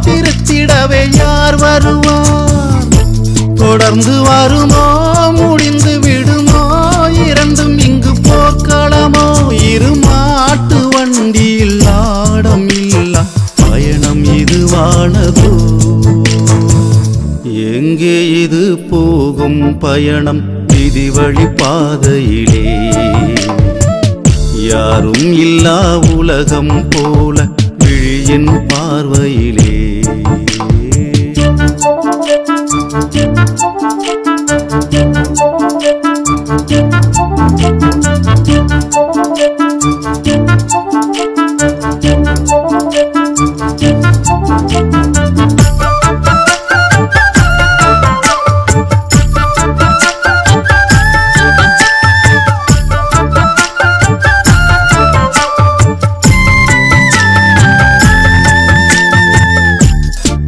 திருத்திடவே யார் வருவார், தொடர்ந்து வருமோ முடிந்து விடுமோ இரண்டும் இங்கு போர்க்களமோ, இரு மாட்டு வண்டியில் ஆடம் இல்லா பயணம் இதுவானதோ. எங்கே இது போகும் பயணம் விதி வழி பாதையிலே, யாரும் இல்லா உலகம் போல விழியின் பார்வையிலே.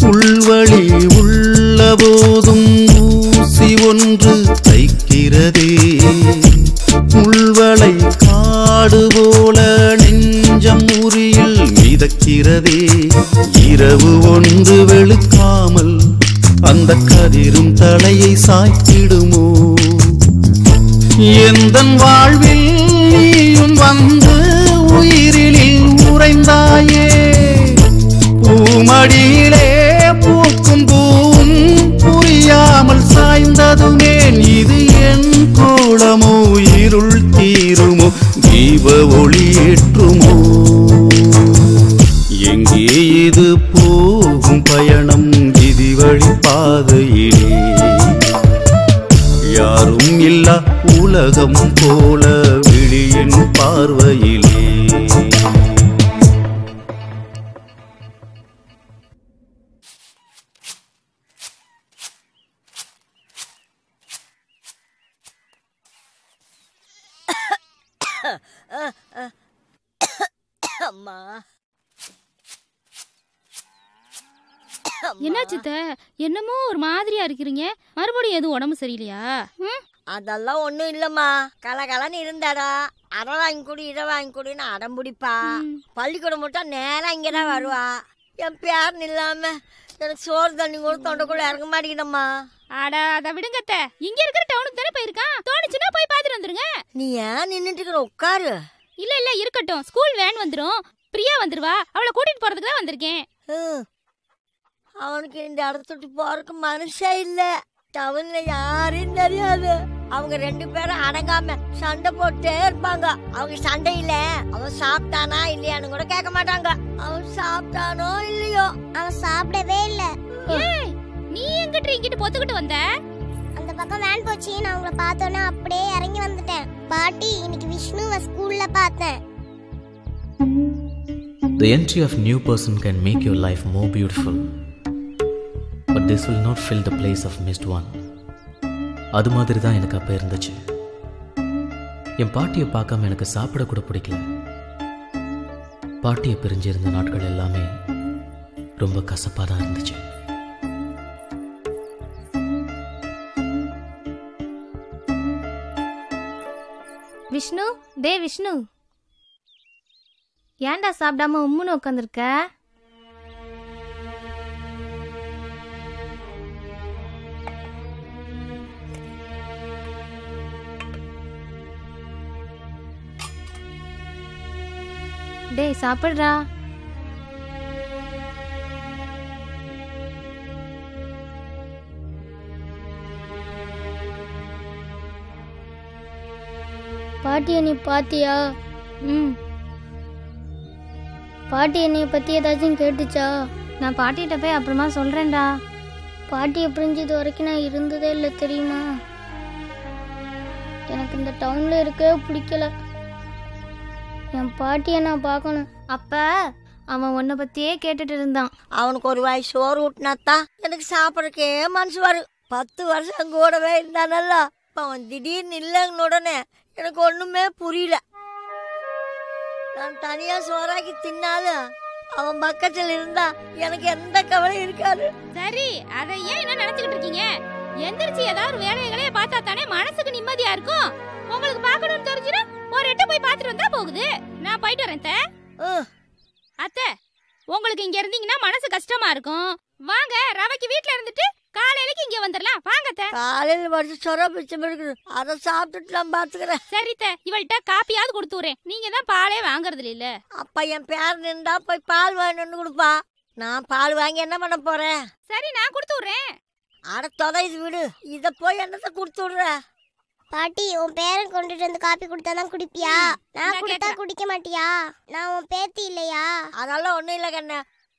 உள்வழி உள்ள போதும் ஊசி ஒன்று தைக்கிறதே, உள்வளை காடு போல நெஞ்சம் உரியில் மிதக்கிறதே. இரவு ஒன்று வெளுக்காமல் அந்த கதிரும் தலையை சாய்த்திடுமோ, எந்தன் வாழ்வில் நீயும் வந்து உயிரினில் உறைந்தாயே. பூமடியிலே பூக்கும் பூவும் புரியாமல் சாய்ந்ததுமேன், இது என் கோலமோ இருள் தீருமோ தீப ஒளி ஏற்றுமோ. எங்கே இது போகும் பயணம் விதி வழி பாதையிலே, யாரும் இல்லா உலகம் போல விழியின் பார்வையிலே. அம்மா என்னாச்சு அத்தை? என்னமோ ஒரு மாதிரியா இருக்கிறீங்க, மறுபடியும் எதுவும் உடம்பு சரியில்லையா? அதெல்லாம் ஒண்ணும் இல்லம்மா, கலகலன்னு இருந்தாடா அரை வாங்கி கொடு இதை வாங்கி கொடுன்னு அடம் பிடிப்பா. பள்ளிக்கூடம் மட்டும் நேரம் இங்கதான் வருவா. என் பேரன் இல்லாம எனக்கு சோறு தண்ணி கூட தொண்டைக்குள்ள இறங்க மாட்டேங்கிட்டம்மா. அட அதை விடுங்க அத்தை, இங்க இருக்கிற டவுனுக்கு தானே போயிருக்கான், தோணுச்சுன்னா போய் பாத்துட்டு வந்துருங்க. நீ ஏன் நின்னுட்டு இருக்கிற, உட்காரு. இல்ல இல்ல இருக்கட்டும், ஸ்கூல் வேன் வந்துரும், பிரியா வந்துருவா, அவளை கூட்டிட்டு போறதுக்கு தான் வந்திருக்கேன். அவனுக்கு இந்த இடத்த விட்டு போறதுக்கு மனுஷா இல்ல, டவுன்ல யாரையும் தெரியாது. அவங்க 2 பேரும் அடங்காம சண்டை போட்டே இருப்பாங்க. அவங்க சண்டையில அவன் சாப்பிட்டானா இல்லையான்னு கூட கேட்க மாட்டாங்க. அவன் சாப்பிட்டானோ இல்லையோ. அவன் சாப்பிடவே இல்ல. நீ எங்கிட்ட இங்கிட்டு பொத்துக்கிட்டு வந்த? அந்த பக்கம் வேன் போச்சு. நான் உங்களை பார்த்தோன்னே அப்படியே இறங்கி வந்துட்டேன். பாட்டி, இன்னைக்கு விஷ்ணுவை ஸ்கூல்ல பார்த்தேன். The entry of new person can make your life more beautiful, but this will not fill the place of missed one. அது மாதிரி தான் எனக்கு அப்போ இருந்துச்சு. என் பாட்டியை பார்க்காம எனக்கு சாப்பிட கூட பிடிக்கல. பாட்டியை பிரிஞ்சிருந்த நாட்கள் எல்லாமே ரொம்ப கசப்பாக தான் இருந்துச்சு. விஷ்ணு, விஷ்ணு, ஏன்டா சாப்பிடாம உம்முன்னு உட்காந்துருக்க? டேய் சாப்பிடுறா. பாட்டி, நீ பாத்தியா? பாட்டி என்னைய பத்தி ஏதாச்சும் கேட்டுச்சா? நான் பாட்டிகிட்ட போய் அப்புறமா சொல்றேன்டா. பாட்டியை பிரிஞ்சது வரைக்கும் நான் இருந்ததே இல்லை தெரியுமா? எனக்கு இந்த டவுன்ல இருக்கவே பிடிக்கல. என் பாட்டியை நான் பார்க்கணும். அப்ப அவன் உன்னை பத்தியே கேட்டுட்டு இருந்தான். அவனுக்கு ஒரு வாய் சோறு ஊட்டினாத்தான் எனக்கு சாப்பிட்றக்கே மனசு வரும். 10 வருஷம் கூடவே இருந்தானல்ல. அவன் திடீர்னு இல்லைன்னு உடனே எனக்கு ஒண்ணுமே புரியல. நான் தனியா சோறாக்கி தின்னாலும் அவன் பக்கத்தில் இருந்தா எனக்கு எந்த கவலையும் இருக்காது. சரி, அதை ஏன் என்ன நினைச்சுக்கிட்டு இருக்கீங்க? எந்திரிச்சு ஏதாவது வேலைகளே பார்த்தா தானே மனசுக்கு நிம்மதியா இருக்கும். உங்களுக்கு பார்க்கணும்னு தெரிஞ்சுனா ஒரு எட்டு போய் பார்த்துட்டு வந்தா போகுது. நான் போயிட்டு வரேன். அத்தை, உங்களுக்கு இங்க இருந்தீங்கன்னா மனசு கஷ்டமா இருக்கும். வாங்க, ரவைக்கு வீட்டுல இருந்துட்டு காலையிலக்கு இங்க வந்துடலாம். வாங்க அத்தை. காலையில வச்சு சொர பிச்சம் இருக்குது, அதை சாப்பிட்டுட்டு நான் பாத்துக்கிறேன். சரித்த, இவள்கிட்ட காப்பியாவது கொடுத்துறேன். நீங்க தான் பாலே வாங்குறது இல்ல. அப்ப என் பேர் நின்றா போய் பால் வாங்கிட்டு கொடுப்பா. நான் பால் வாங்கி என்ன பண்ண போறேன்? சரி, நான் கொடுத்து விடுறேன். அட தொதை விடு, இத போய் என்னத்த கொடுத்து விடுற? பாட்டி, உன் பேரன் கொண்டுட்டு வந்து காப்பி கொடுத்தாதான் குடிப்பியா? நான் கொடுத்தா குடிக்க மாட்டியா? நான் உன் பேத்தி இல்லையா? அதெல்லாம் ஒண்ணும் இல்ல கண்ணு.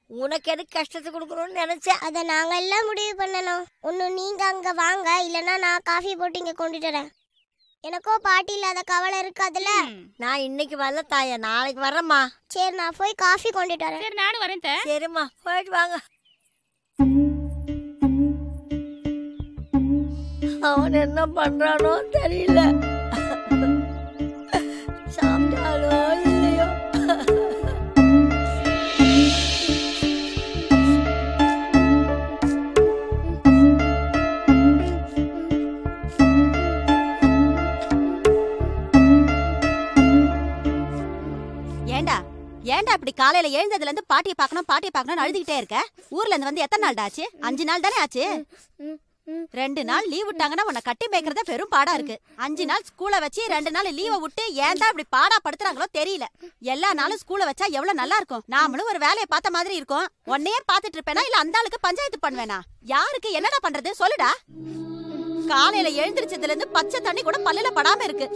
உனக்கு எது கஷ்டத்தை கொடுக்கணும்னு நினைச்சேன். அதை நாங்க எல்லாம் முடிவு பண்ணணும். ஒன்னு நீங்க அங்க வாங்க, இல்லன்னா நான் காஃபி போட்டு இங்க கொண்டுட்டு வரேன். எனக்கோ பாட்டி இல்லாத கவலை இருக்காதுல்ல. நான் இன்னைக்கு வரல தாயா, நாளைக்கு வரேம்மா. சரி, நான் போய் காஃபி கொண்டுட்டு வரேன். சரி, நானும் வரேன். சரிம்மா, போயிட்டு வாங்க. அவன் என்ன பண்றானோ தெரியல. சாப்பிட்டாலோ இல்லையோ. ஏன்டா இப்படி காலையில எழுந்ததுல இருந்து பாட்டியை பார்க்கணும் அழுதுகிட்டே இருக்க? ஊர்ல இருந்து வந்து எத்தனை நாள் ஆச்சு? 5 நாள் தானே ஆச்சு. 2 நாள் லீவ் விட்டாங்கன்னா உன்னை கட்டி மேய்க்கிறத பெரும் பாடா இருக்கு. 5 நாள் ஸ்கூல வச்சு 2 நாள் லீவை விட்டு ஏன்டா இப்படி பாடா படுத்துறாங்களோ தெரியல. எல்லா நாளும் ஸ்கூல வச்சா எவ்வளவு நல்லா இருக்கும். நாமளும் ஒரு வேலையை பார்த்த மாதிரி இருக்கும். உன்னையே பாத்துட்டு இருப்பேனா இல்ல அந்த ஆளுக்கு பஞ்சாயத்து பண்ணுவேனா? யாருக்கு என்னடா பண்றது சொல்லுடா. காலையில எழுந்திரிச்சதுல இருந்து பச்சை தண்ணி கூட பல்லுல படாம இருக்கு.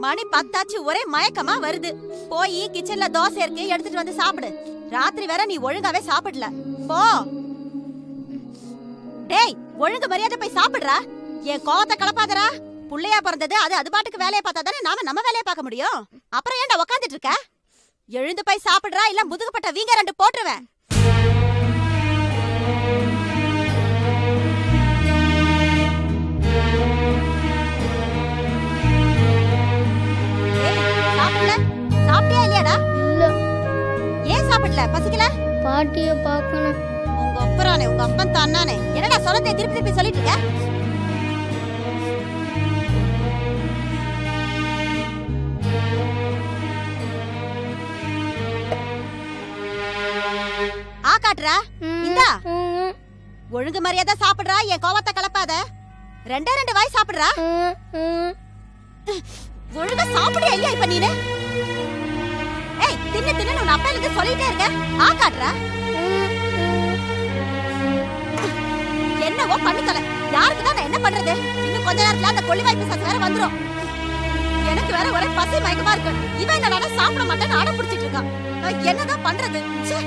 மணி 10 ஆச்சு, ஒரே மயக்கமா வருது. போய் கிச்சன்ல தோசை இருக்கு, எடுத்துட்டு வந்து சாப்பிடு. ராத்திரி வேற நீ ஒழுங்காவே சாப்பிடல. போ. டேய், ஒழுங்கு மரியாதை போய் சாப்பிடுறா. என் கோவத்தை கலப்பாதரா. புள்ளையா பிறந்தது, அது பாட்டுக்கு வேலையை பார்த்தா தானே நாம நம்ம வேலையை பார்க்க முடியும். அப்புறம் ஏன்டா உக்காந்துட்டு இருக்க? எழுந்து போய் சாப்பிடுறா, இல்ல முதுகுப்பட்ட வீங்க 2 போட்டுருவேன். சாப்பிட்டியா இல்லையாடா? இல்ல. ஏன் சாப்பிடல? பசிக்கல? பாட்டிய பார்க்கணும். உங்க அப்பறானே, உங்க அப்பன் தானானே. என்னடா சொல்லதே திருப்பி சொல்லிட்டு இருக்க? ஆ காட்டுறா. இந்தா. ஒழுங்கு மரியாதை சாப்பிடுறா, என் கோவத்தை கலப்பாத. 2 வாய் சாப்பிடுறா. ஒழுங்கா சாப்பிடுறியா இல்லையா இப்ப நீனு? ஏய், தின்னு நான் அப்பையில இருந்து சொல்லிட்டே இருக்க. ஆ காட்டுறா. என்னவோ பண்ணிக்கல. யாருக்கு தான் நான் என்ன பண்றது? இன்னும் இன்னும் கொஞ்ச நேரத்துல அந்த கொள்ளிவாய் பிசாசு வேற வந்துரும். எனக்கு வேற ஒரே பசி மயக்கமா இருக்கு. இவன் என்னடா சாப்பிட மாட்டேன்னு அடம் பிடிச்சிட்டு இருக்கான். நான் என்னதான் பண்றது? ச்சே.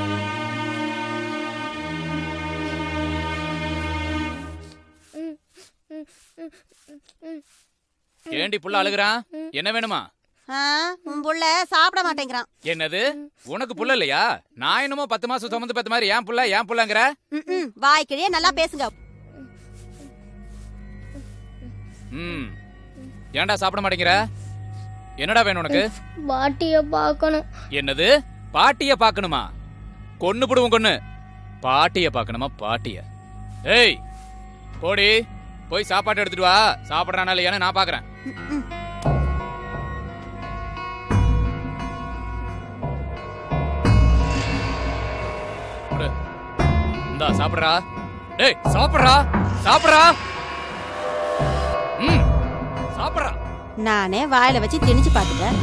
ஏண்டி புள்ள அழுகுறான்? என்ன வேணுமா? உன் புள்ள சாப்பிட மாட்டேங்கிறான். என்னது? உனக்கு புள்ள இல்லையா? நான் என்னமோ 10 மாசம் சுமந்து பெத்த மாதிரி ஏன் புள்ளங்கிற? வாய்க்கிழியே நல்லா பேசுங்க. ஏன்டா சாப்பிட மாட்டேங்கிற? என்னடா வேணும் உனக்கு? பாட்டிய பார்க்கணும். என்னது? பாட்டிய பார்க்கணுமா? கொன்னு புடுவோம் கொன்னு. பாட்டிய பார்க்கணுமா? பாட்டிய? ஏய் போடி, போய் சாப்பாடு எடுத்துட்டு வா. சாப்பிடறானா இல்லையான்னு நான் பாக்குறேன். இந்தா சாப்பிடுறா. டேய் சாப்பிடுறா, சாப்பிடுறா. சாப்பிடுறா. நானே வாயில வச்சு திணிச்சு பாத்துட்டேன்.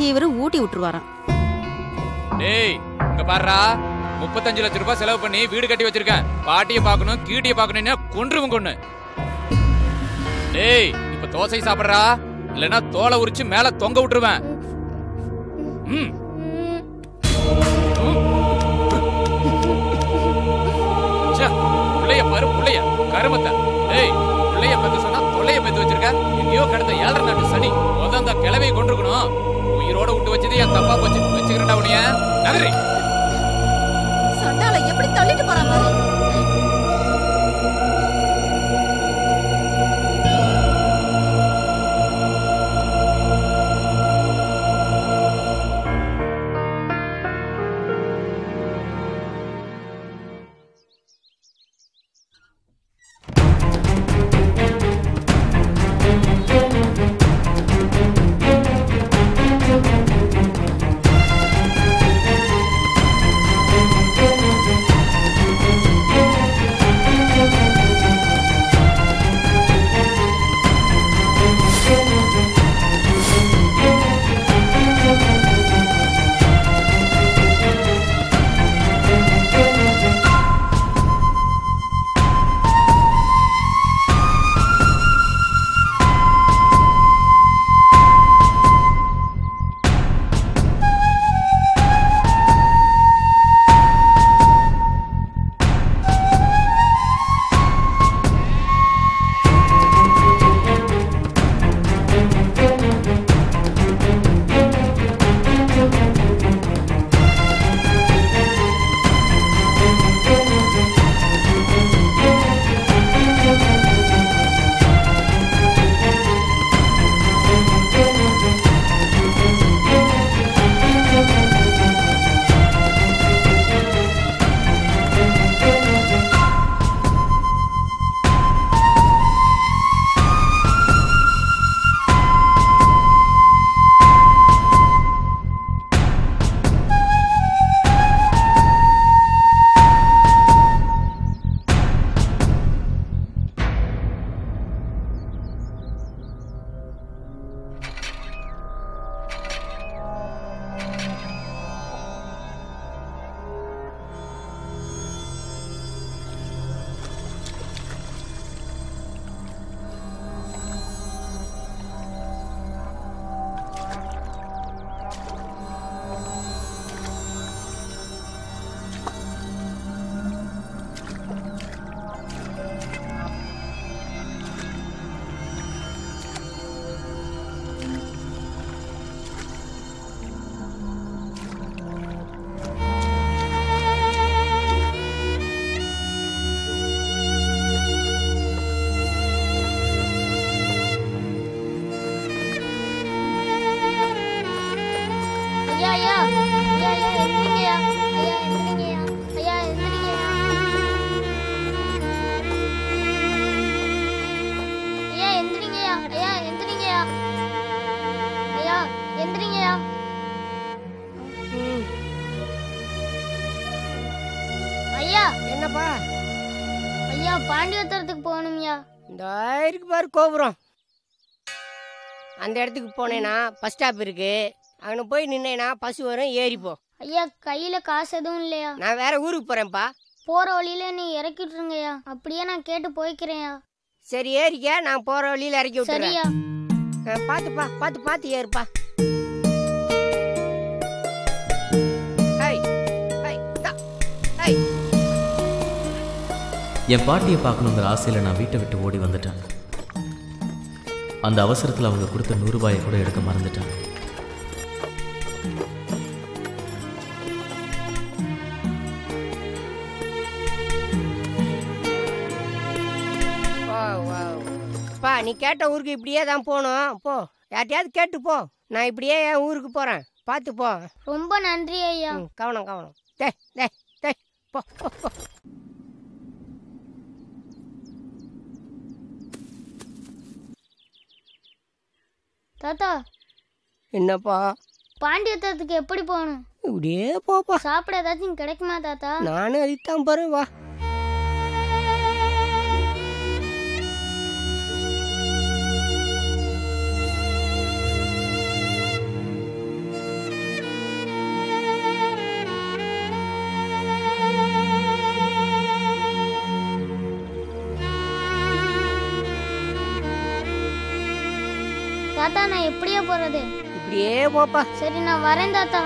இவரு ஊட்டி விட்டுருவாராம். டேய் இங்க பாருடா, 35 லட்சம் ரூபாய் செலவு பண்ணி வீடு கட்டி வச்சிருக்கேன். பாட்டிய பார்க்கணும், கீட்டிய பார்க்கணும்னா கொன்றுவும் கொன்னு. டேய் இப்ப தோசை சாப்பிடுறா, இல்லனா தோலை உரிச்சு மேல தொங்க விட்டுருவேன். புள்ளைய பாரு, புள்ளைய கருமத்தை. டேய் புள்ளைய பத்தி சொன்னா தொல்லைய பத்தி வச்சிருக்க. எங்கேயோ கடந்த 7 நாட்டு சனி அந்த கிளவையை கொண்டிருக்கணும். உயிரோட விட்டு வச்சது என் தப்பா போச்சு. வச்சுக்கிறேன்டா உனிய நகரி. சண்டால எப்படி தள்ளிட்டு போற மாதிரி. என்னப்பா? ஐயா பாண்டியத்தரத்துக்கு போகணும்யா. இந்த இருக்கு பாரு கோபுரம், அந்த இடத்துக்கு போனேன்னா பஸ் ஸ்டாப் இருக்கு. அங்கே போய் நின்னேன்னா பஸ் வரும், ஏறிப்போ. ஐயா கையில காசு எதுவும் இல்லையா? நான் வேற ஊருக்கு போறேன்ப்பா. போற வழியில நீ இறக்கி விட்டுருங்கய்யா. அப்படியே நான் கேட்டு போய்க்கிறேன்யா. சரி ஏறிக்க, நான் போற வழியில இறக்கி சரியா? விட்டுறேன். பாத்துப்பா, பார்த்து ஏறுப்பா. என் பாட்டியை பார்க்கணுங்கிற ஆசையில் நான் வீட்டை விட்டு ஓடி வந்துட்டேன். அந்த அவசரத்தில் அவங்க கொடுத்த 100 ரூபாயை கூட எடுக்க மறந்துட்டேன். பா, நீ கேட்ட ஊருக்கு இப்படியே தான் போகணும். போ, யார்ட்டையாவது கேட்டு போ. நான் இப்படியே என் ஊருக்கு போறேன். பார்த்து போ. ரொம்ப நன்றி ஐயா. கவனம். டேய் போ. தாத்தா. என்னப்பா? பாண்டியத்துக்கு எப்படி போகணும்? இப்படியே போப்பா. சாப்பிட ஏதாச்சும் கிடைக்குமா தாத்தா? நானும் அதுதான் போறேன், வா. தாத்தா நான் எப்படியே போறது? இப்படியே போப்பா. சரி நான் வரேன் தாத்தா.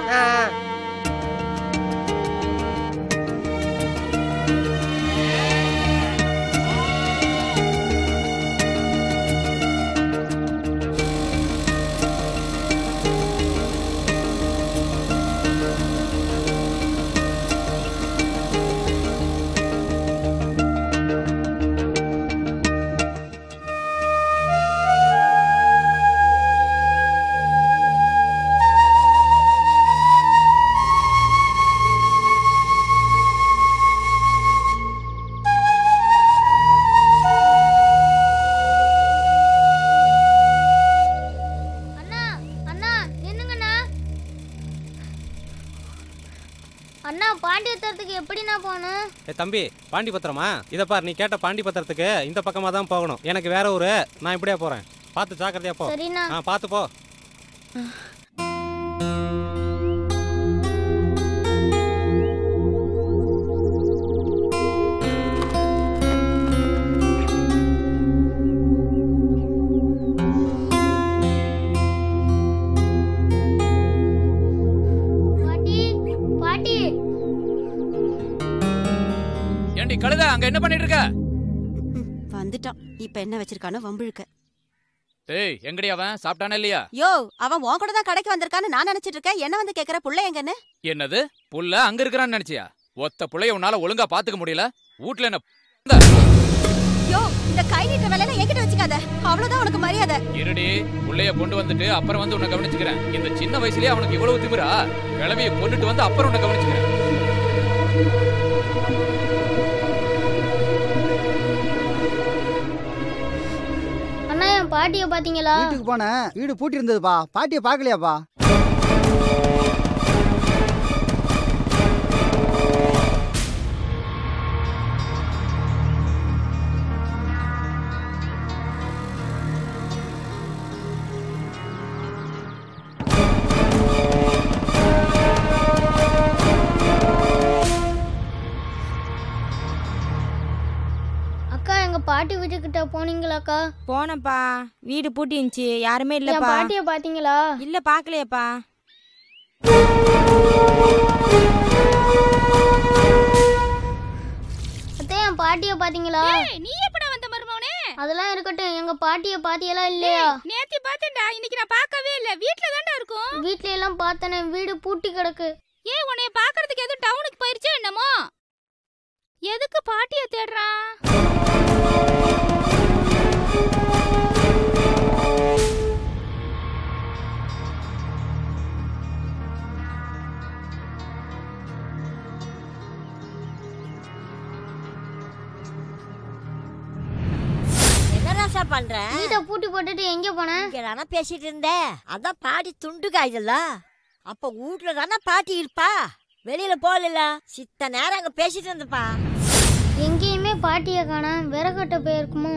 அண்ணா பாண்டியபத்திரத்துக்கு எப்படிண்ணா போகணும்? தம்பி, பாண்டிபத்திரமா? இதை பார், நீ கேட்ட பாண்டிபத்திரத்துக்கு இந்த பக்கமாக தான் போகணும். எனக்கு வேற ஊரு, நான் இப்படியே போகிறேன். பார்த்து ஜாக்கிரதையா போ. சரிண்ணா. பார்த்து போ. கழுத, அங்க என்ன பண்ணிட்டு இருக்க? வந்துட்டான். இப்ப என்ன வச்சிருக்கானோ வம்பிழுக்க. டேய், எங்கடி அவன்? சாப்பிட்டானே இல்லையா? யோ, அவன் உன் கூட தான் கடைக்கு வந்திருக்கான்னு நான் நினைச்சிட்டு இருக்கேன். என்ன வந்து கேக்குற? புள்ள எங்கன்னு? என்னது புள்ள அங்க இருக்கறான்னு நினைச்சியா? ஒத்த புள்ளைய உன்னால ஒழுங்கா பாத்துக்க முடியல. வீட்ல என்ன? யோ, இந்த கை நீட்ட வேலையில என்கிட்ட வச்சுக்காத. அவ்வளவுதான் உனக்கு மரியாதை. இருடி, புள்ளைய கொண்டு வந்துட்டு அப்புறம் வந்து உன்னை கவனிச்சுக்கிறேன். இந்த சின்ன வயசுலயே அவனுக்கு இவ்வளவு திமிரா? கிளவிய கொண்டுட்டு வந்து அப்புறம் உன்னை கவனிச்சுக்கிறேன். அண்ணா, என் பாட்டியை பாத்தீங்களா? வீட்டுக்கு போனேன், வீடு பூட்டி இருந்ததுப்பா. பாட்டியை பார்க்கலையாப்பா? பாட்டி வீட்டுக்கிட்ட போனீங்களாக்கா? போனப்பா, வீடு பூட்டி இருந்துச்சு, யாருமே இல்லப்பா. பாட்டியை பாத்தீங்களா? இல்ல, பாக்கலையப்பா. அத்தை, என் பாட்டியை பாத்தீங்களா? நீ எப்படா வந்த மருமவனே? அதெல்லாம் இருக்கட்டும், எங்க பாட்டியை பாத்தியெல்லாம் இல்லையா? நேத்தி பார்த்தேன்டா, இன்னைக்கு நான் பார்க்கவே இல்ல. வீட்ல தான்டா இருக்கும். வீட்ல எல்லாம் பார்த்தனே, வீடு பூட்டி கிடக்கு. ஏன் உன்னைய பாக்குறதுக்கு எதுவும் டவுனுக்கு போயிருச்சே என்னமோ? எதுக்கு பாட்டியை தேடுறான்? பண்ற? வீட்டை பூட்டி போட்டுட்டு எங்க போன? இங்க தானே பேசிட்டு இருந்தேன். அதான் பாட்டி துண்டு காய்தல்ல. அப்ப வீட்டுல தானே பாட்டி இருப்பா. வெளியில போகல. சித்த நேரம் அங்க பேசிட்டு இருந்தப்பா. எங்கேயுமே பாட்டியை காணோம். விறகட்ட போயிருக்குமோ?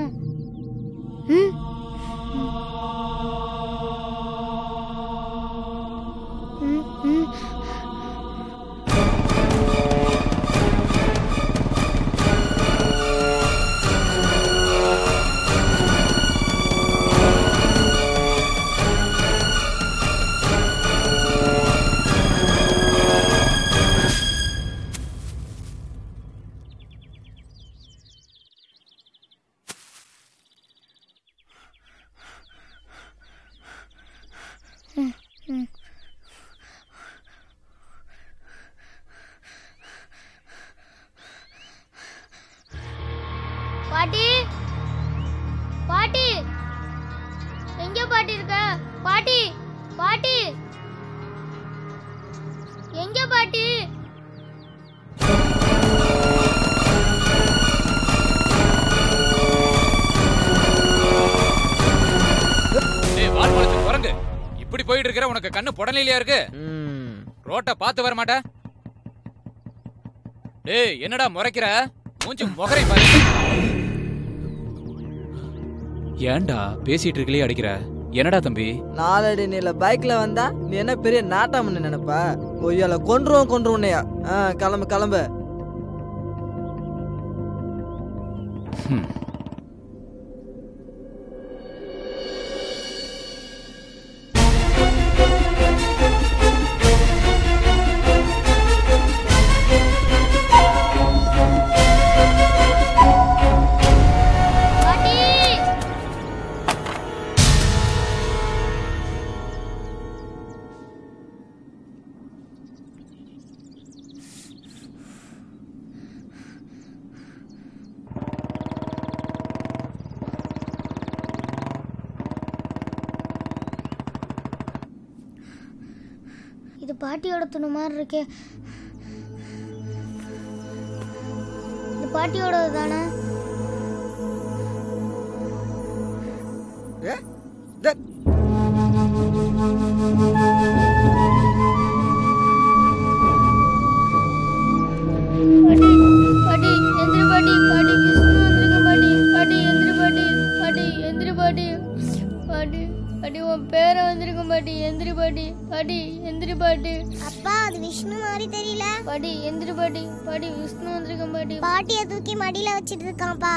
இருக்கிற உனக்கு கண்ணு புடனிலையா இருக்கு? ரோட்ட பார்த்து வர மாட்டா? டேய் என்னடா முறைக்கிற? மூஞ்சி முகரை பாரு. ஏன்டா பேசிட்டு இருக்கலையே அடிக்கிற? என்னடா தம்பி? நாலடி நீல பைக்ல வந்தா நீ என்ன பெரிய நாட்டாமன்னு நினைப்பா? ஒய்யால கொன்றுவோன்னையா. கிளம்பு கிளம்பு. இது பாட்டியோட துணி மாதிரி இருக்கே. இது பாட்டியோடது தானே? பாட்டி பாட்டி எந்திரி பாட்டி. பாட்டி விஷ்ணு வந்திருக்க பாட்டி. பாட்டி எந்திரி பாட்டி. பாட்டி எந்திரி பாட்டி. பாட்டி பாட்டி உன் பேரை வந்திருக்கும் பாட்டி. எந்திரி பாட்டி. பாட்டி எந்திரி பாட்டி. அப்பா அது விஷ்ணு மாதிரி தெரியல. பாட்டி எந்திரி பாட்டி. பாட்டி விஷ்ணு வந்திருக்கும் பாட்டி. பாட்டியை தூக்கி மடியில வச்சிட்டு இருக்கான்ப்பா.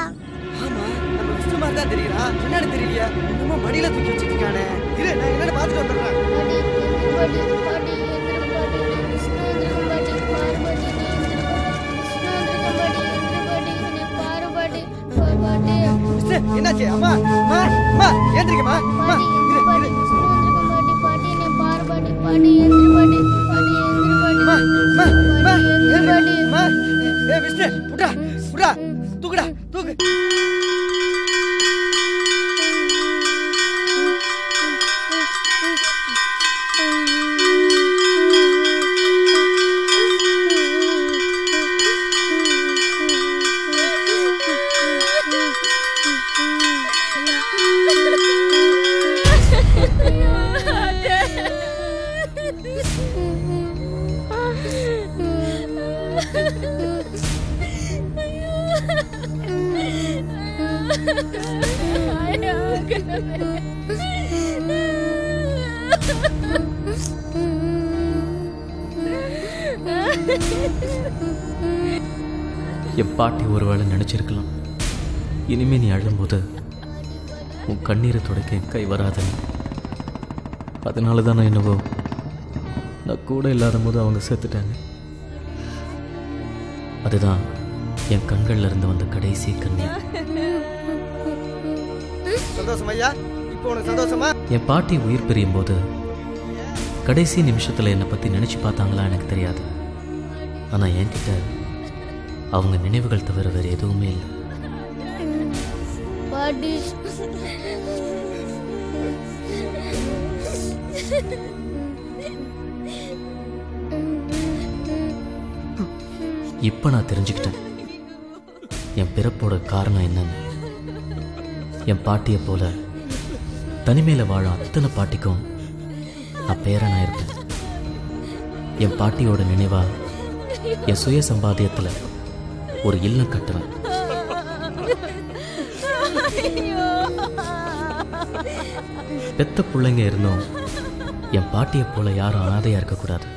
ஆமா நம்ம விஷ்ணு மாதிரி தான் தெரியுறா. என்னன்னு தெரியலையா? என்னமோ மடியில தூக்கி வச்சிருக்கானே. இரு நான் என்னன்னு பார்த்துட்டு வந்துடுறேன். பாட்டி எந்திரி பாட்டி. பாட்டி எந்திரி பாட்டி. விஷ்ணு வந்திருக்கும் பாட்டி. பாரு பாட்டி நீ எந்திரி பாட்டி. விஷ்ணு வந்திருக்கும் பாட்டி. எந்திரி பாட்டி நீ பாரு பாட்டி. பாட்டி விஷ்ணு என்னாச்சு? அம்மா அம்மா அம்மா எந்திரிக்கமா. அம்மா இரு பாட்டி விஷ்ணு வந்திருக்கும் பாட்டி. பாட்டி நீ பாரு பாட்டி. பாட்டி எந்திரி பாட்டி. பாட்டி எந்திரி பாட்டி. அம்மா அம்மா அம்மா எந்திரி பாட்டி. அம்மா ஏய் விஷ்ணு புடா புடா தூக்குடா தூக்கு. என் பாட்டி ஒருவேளை நினச்சிருக்கலாம், இனிமே நீ அழும்போது உன் கண்ணீரை துடைக்க என் கை வராதுன்னு. அதனால தான் நான் என்னவோ நான் கூட இல்லாத போது அவங்க செத்துட்டாங்க. அதுதான் என் கண்கள்ல இருந்து வந்த கடைசி கண்ணீர். சந்தோஷம் ஐயா. இப்போ உனக்கு சந்தோஷமா? என் பாட்டி உயிர் பிரியும் போது கடைசி நிமிஷத்துல என்னை பத்தி நினைச்சு பார்த்தாங்களா எனக்கு தெரியாது. ஆனா என்கிட்ட அவங்க நினைவுகள் தவிர வேற எதுவுமே இல்லை. பாட்டி இப்ப நான் தெரிஞ்சுக்கிட்டேன் என் பிறப்போட காரணம் என்னன்னு. என் பாட்டியை போல தனிமையில வாழ அத்தனை பாட்டிக்கும் நான் பேரனா இருப்பேன். என் பாட்டியோட நினைவா என் சுய சம்பாத்தியத்துல ஒரு இல்லம் கட்டுவேன். பெத்த பிள்ளைங்க இருந்தோம் என் பாட்டியை போல யாரும் அனாதையா இருக்கக்கூடாது.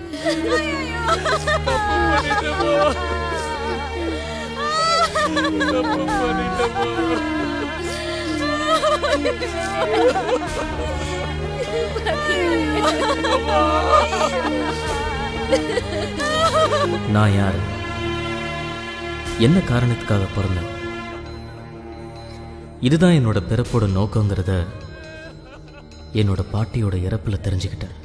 நான் யாரு, என்ன காரணத்துக்காக பிறந்தேன், இதுதான் என்னோட பிறப்போட நோக்கங்கிறத என்னோட பாட்டியோட இறப்புல தெரிஞ்சுக்கிட்டேன்.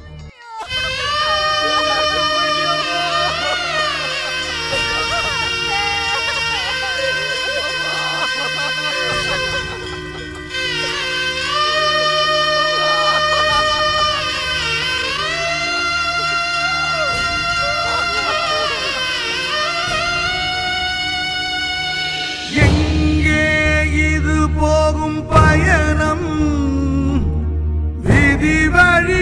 எங்கே இது போகும் பயணம், விதி வழி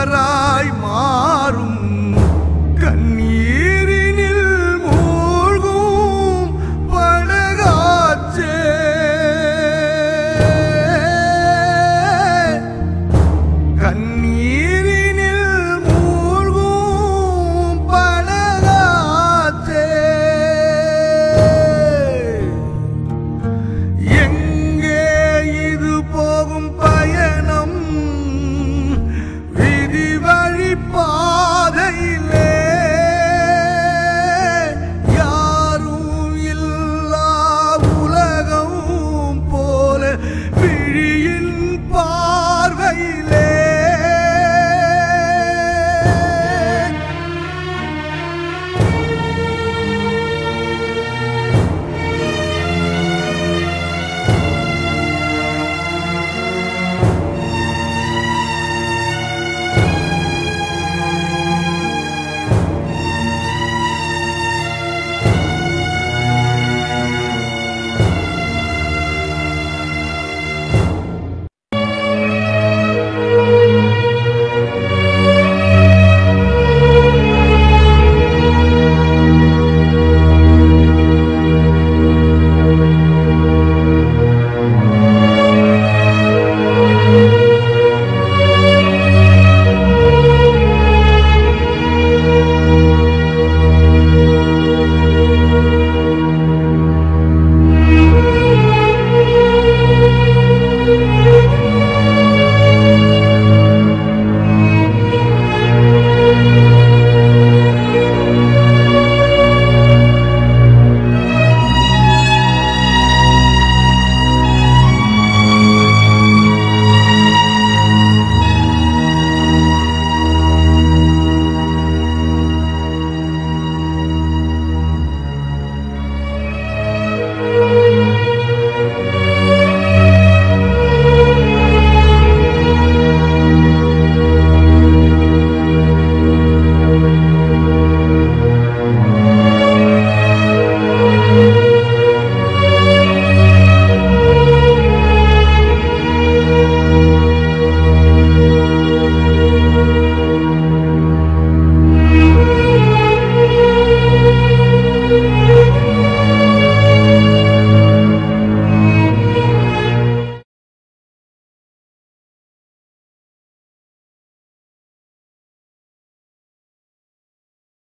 மலரா